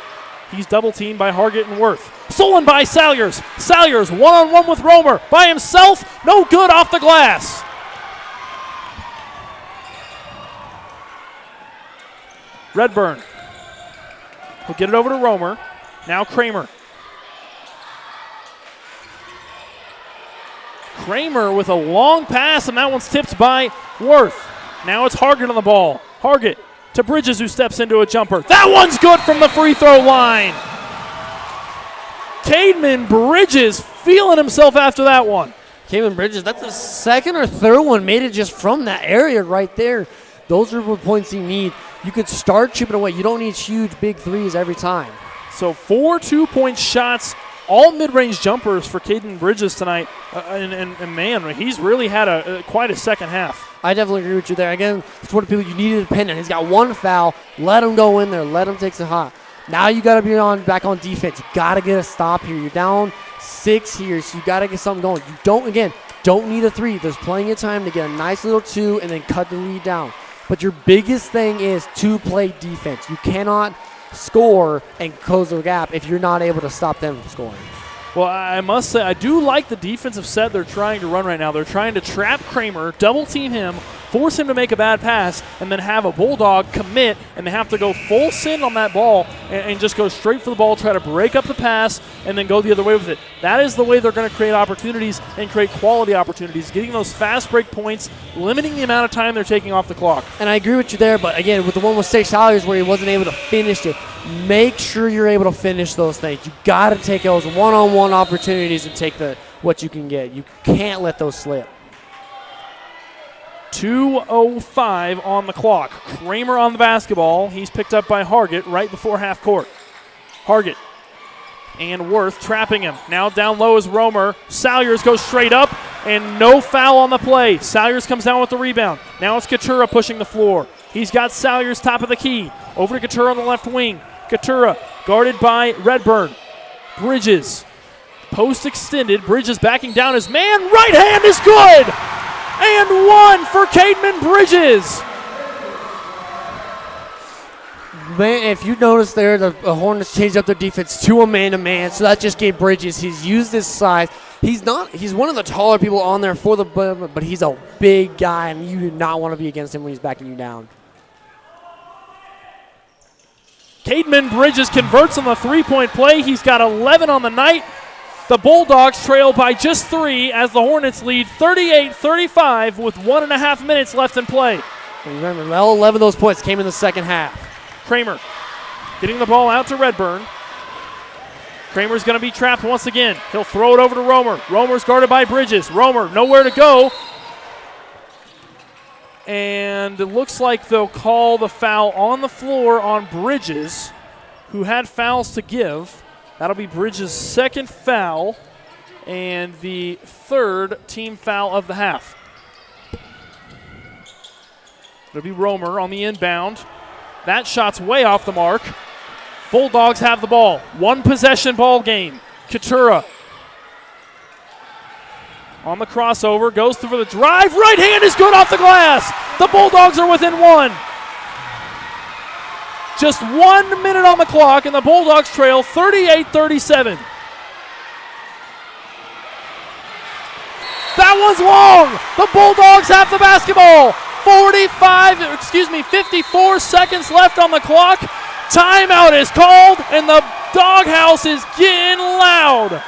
He's double teamed by Hargett and Worth. Stolen by Salyers. Salyers one-on-one with Romer. By himself, no good off the glass. Redburn. He'll get it over to Romer. Now Kramer. Kramer with a long pass, and that one's tipped by Worth. Now it's Hargett on the ball. Hargett to Bridges, who steps into a jumper. That one's good from the free throw line. Cademan Bridges feeling himself after that one. Cademan Bridges, that's the second or third one made it just from that area right there. Those are the points you need. You could start chipping away. You don't need huge big threes every time. So 4 2-point shots, all mid-range jumpers for Caden Bridges tonight. And man, he's really had quite a second half. I definitely agree with you there. Again, it's one of the people you need to depend on. He's got one foul. Let him go in there. Let him take some hot. Now you got to be back on defense. You got to get a stop here. You're down 6 here, so you got to get something going. You don't need a 3. There's plenty of time to get a nice little 2 and then cut the lead down. But your biggest thing is to play defense. You cannot score and close the gap if you're not able to stop them from scoring. Well, I must say, I do like the defensive set they're trying to run right now. They're trying to trap Kramer, double team him, force him to make a bad pass, and then have a Bulldog commit, and they have to go full send on that ball and just go straight for the ball, try to break up the pass, and then go the other way with it. That is the way they're going to create opportunities and create quality opportunities, getting those fast break points, limiting the amount of time they're taking off the clock. And I agree with you there, but again, with the one with State Salyers where he wasn't able to finish it, make sure you're able to finish those things. You got to take those one-on-one opportunities and take what you can get. You can't let those slip. 2:05 on the clock. Kramer on the basketball. He's picked up by Hargett right before half court. Hargett and Worth trapping him. Now down low is Romer. Salyers goes straight up and no foul on the play. Salyers comes down with the rebound. Now it's Katura pushing the floor. He's got Salyers top of the key. Over to Katura on the left wing. Katura guarded by Redburn. Bridges. Post extended. Bridges backing down his man. Right hand is good. And one for Cademan Bridges. Man, if you notice there, the Hornets changed up their defense to a man-to-man, so that just gave Bridges. He's used his size. He's one of the taller people on there for the but he's a big guy, and you do not want to be against him when he's backing you down. Cademan Bridges converts on the three-point play. He's got 11 on the night. The Bulldogs trail by just 3 as the Hornets lead 38-35 with 1.5 minutes left in play. And remember, all 11 of those points came in the second half. Kramer getting the ball out to Redburn. Kramer's going to be trapped once again. He'll throw it over to Romer. Romer's guarded by Bridges. Romer nowhere to go. And it looks like they'll call the foul on the floor on Bridges, who had fouls to give. That'll be Bridges' second foul and the third team foul of the half. It'll be Romer on the inbound. That shot's way off the mark. Bulldogs have the ball. One possession ball game. Katura on the crossover, goes through for the drive. Right hand is good off the glass. The Bulldogs are within 1. Just 1 minute on the clock, and the Bulldogs trail 38-37. That one's long. The Bulldogs have the basketball. 54 seconds left on the clock. Timeout is called, and the doghouse is getting loud.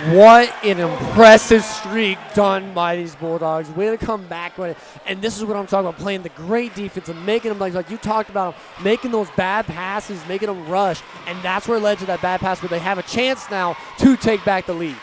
What an impressive streak done by these Bulldogs. Way to come back with it. And this is what I'm talking about, playing the great defense and making them, like you talked about, making those bad passes, making them rush. And that's where it led to that bad pass, but they have a chance now to take back the lead.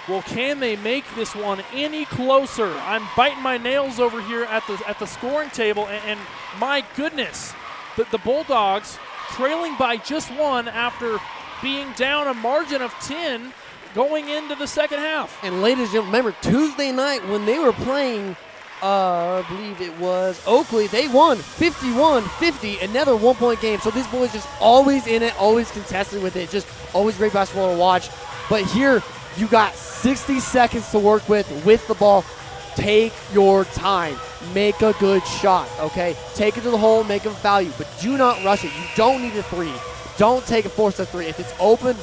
Well, can they make this one any closer? I'm biting my nails over here at the scoring table, and my goodness, the Bulldogs trailing by just 1 after being down a margin of 10 going into the second half. And ladies and gentlemen, remember Tuesday night when they were playing, I believe it was Oakley, they won 51-50, another 1-point game. So these boys just always in it, always contested with it, just always great basketball to watch. But here, you got 60 seconds to work with the ball. Take your time. Make a good shot, okay? Take it to the hole, make them foul you, but do not rush it. You don't need a 3. Don't take a force of 3. If it's open,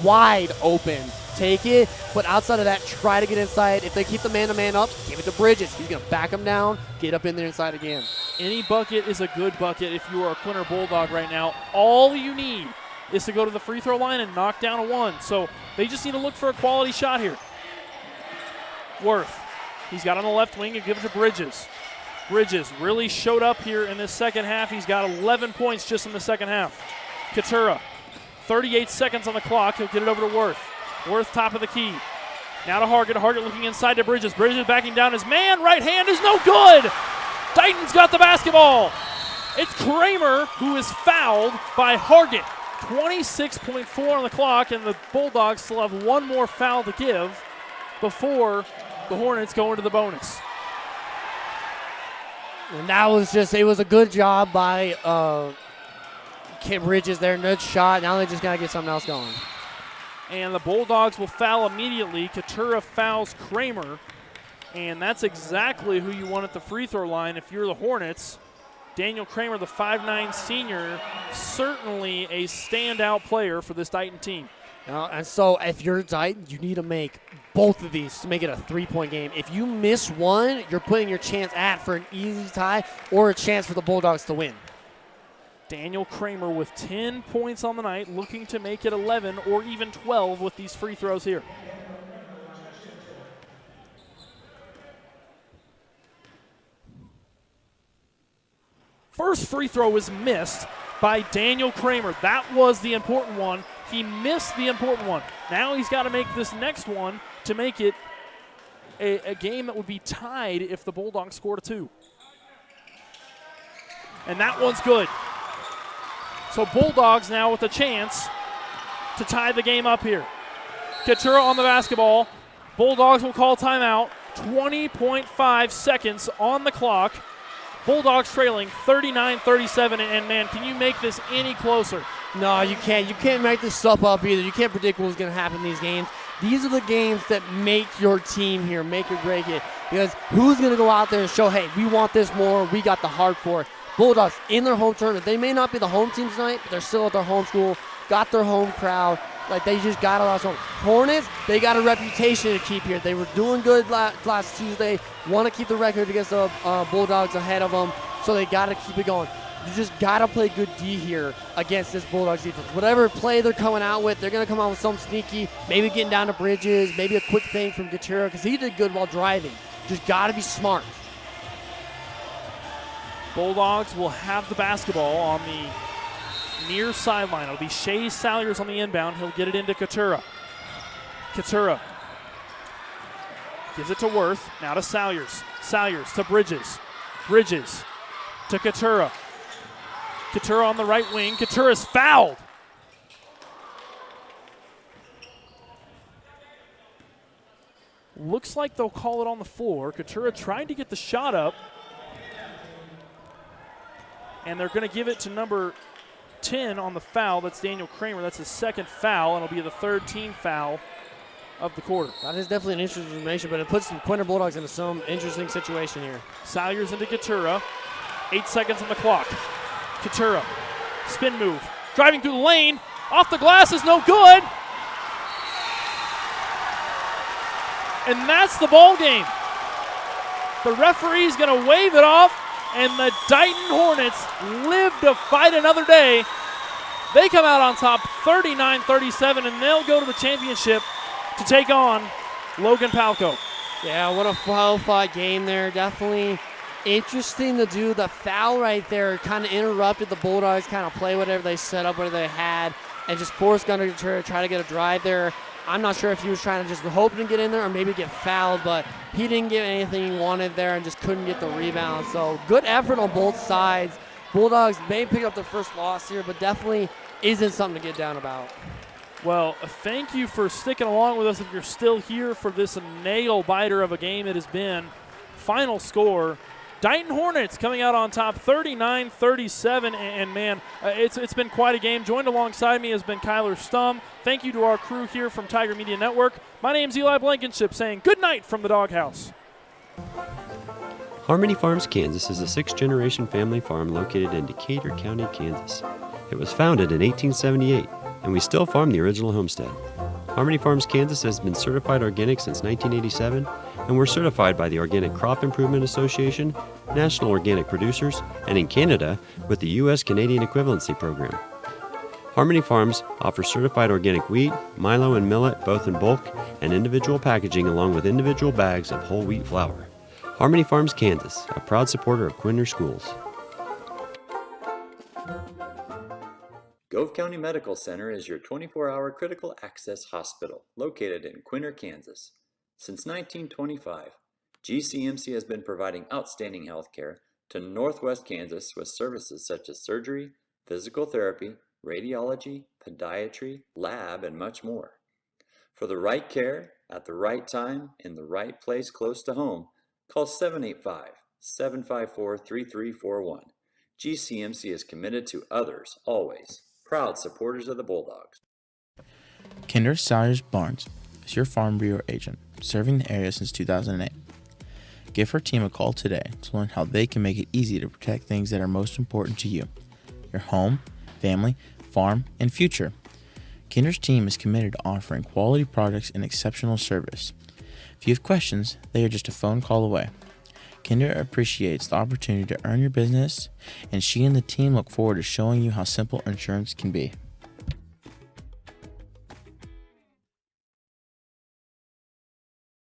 wide open, take it. But outside of that, try to get inside. If they keep the man-to-man up, give it to Bridges. He's going to back them down, get up in there inside again. Any bucket is a good bucket if you are a Quinter Bulldog right now. All you need is to go to the free throw line and knock down a 1. So they just need to look for a quality shot here. Worth. He's got on the left wing and give it to Bridges. Bridges really showed up here in this second half. He's got 11 points just in the second half. Katura, 38 seconds on the clock. He'll get it over to Worth. Worth top of the key. Now to Hargett. Hargett looking inside to Bridges. Bridges backing down his man. Right hand is no good. Dighton's got the basketball. It's Kramer who is fouled by Hargett. 26.4 on the clock, and the Bulldogs still have one more foul to give before the Hornets go into the bonus. And that was it was a good job by Kim Bridges there. Good shot. Now they just got to get something else going. And the Bulldogs will foul immediately. Katura fouls Kramer, and that's exactly who you want at the free throw line if you're the Hornets. Daniel Kramer, the 5'9 senior, certainly a standout player for this Dighton team. And so if you're Dighton, you need to make both of these to make it a three-point game. If you miss one, you're putting your chance for an easy tie or a chance for the Bulldogs to win. Daniel Kramer with 10 points on the night, looking to make it 11 or even 12 with these free throws here. First free throw is missed by Daniel Kramer. That was the important one. He missed the important one. Now he's got to make this next one to make it a game that would be tied if the Bulldogs scored a 2. And that one's good. So Bulldogs now with a chance to tie the game up here. Katura on the basketball. Bulldogs will call timeout. 20.5 seconds on the clock. Bulldogs trailing 39-37, and man, can you make this any closer? No, you can't. You can't make this stuff up either. You can't predict what's going to happen in these games. These are the games that make your team here, make or break it. Because who's going to go out there and show, hey, we want this more, we got the heart for it. Bulldogs in their home tournament. They may not be the home team tonight, but they're still at their home school, got their home crowd. Like, they just got a lot of Hornets, they got a reputation to keep here. They were doing good last Tuesday, want to keep the record against the Bulldogs ahead of them, so they got to keep it going. You just got to play good D here against this Bulldogs defense. Whatever play they're coming out with, they're going to come out with some sneaky, maybe getting down to Bridges, maybe a quick thing from Gutierrez, because he did good while driving. Just got to be smart. Bulldogs will have the basketball on the near sideline. It'll be Shea Salyers on the inbound. He'll get it into Katura. Katura gives it to Worth. Now to Salyers. Salyers to Bridges. Bridges to Katura. Katura on the right wing. Katura's fouled. Looks like they'll call it on the floor. Katura tried to get the shot up. And they're going to give it to number 10 on the foul. That's Daniel Kramer. That's his second foul, and it'll be the third team foul of the quarter. That is definitely an interesting information, but it puts the Quinter Bulldogs into some interesting situation here. Salyers into Katura. 8 seconds on the clock. Katura, spin move. Driving through the lane. Off the glass is no good. And that's the ball game. The referee's going to wave it off. And the Dighton Hornets live to fight another day. They come out on top 39-37, and they'll go to the championship to take on Logan Palco. Yeah, what a well-fought game there. Definitely interesting to do. The foul right there kind of interrupted the Bulldogs kind of play whatever they set up, whatever they had, and just forced Gunter to try to get a drive there. I'm not sure if he was trying to just hoping to get in there or maybe get fouled, but he didn't get anything he wanted there and just couldn't get the rebound. So good effort on both sides. Bulldogs may pick up their first loss here, but definitely isn't something to get down about. Well, thank you for sticking along with us if you're still here for this nail-biter of a game it has been. Final score, Dighton Hornets coming out on top 39-37, and man, it's been quite a game. Joined alongside me has been Kyler Stum. Thank you to our crew here from Tiger Media Network. My name's Eli Blankenship saying good night from the Doghouse. Harmony Farms, Kansas is a sixth-generation family farm located in Decatur County, Kansas. It was founded in 1878, and we still farm the original homestead. Harmony Farms, Kansas has been certified organic since 1987, and we're certified by the Organic Crop Improvement Association, National Organic Producers, and in Canada with the U.S. Canadian Equivalency Program. Harmony Farms offers certified organic wheat, milo, and millet both in bulk and individual packaging along with individual bags of whole wheat flour. Harmony Farms, Kansas, a proud supporter of Quinter Schools. Gove County Medical Center is your 24-hour critical access hospital located in Quinter, Kansas. Since 1925, GCMC has been providing outstanding health care to Northwest Kansas with services such as surgery, physical therapy, radiology, podiatry, lab, and much more. For the right care, at the right time, in the right place close to home, call 785-754-3341. GCMC is committed to others, always. Proud supporters of the Bulldogs. Kinder Sawyers Barnes is your Farm Bureau agent, serving the area since 2008. Give her team a call today to learn how they can make it easy to protect things that are most important to you: your home, family, farm, and future. Kinder's team is committed to offering quality products and exceptional service. If you have questions, they are just a phone call away. Kinder appreciates the opportunity to earn your business, and she and the team look forward to showing you how simple insurance can be.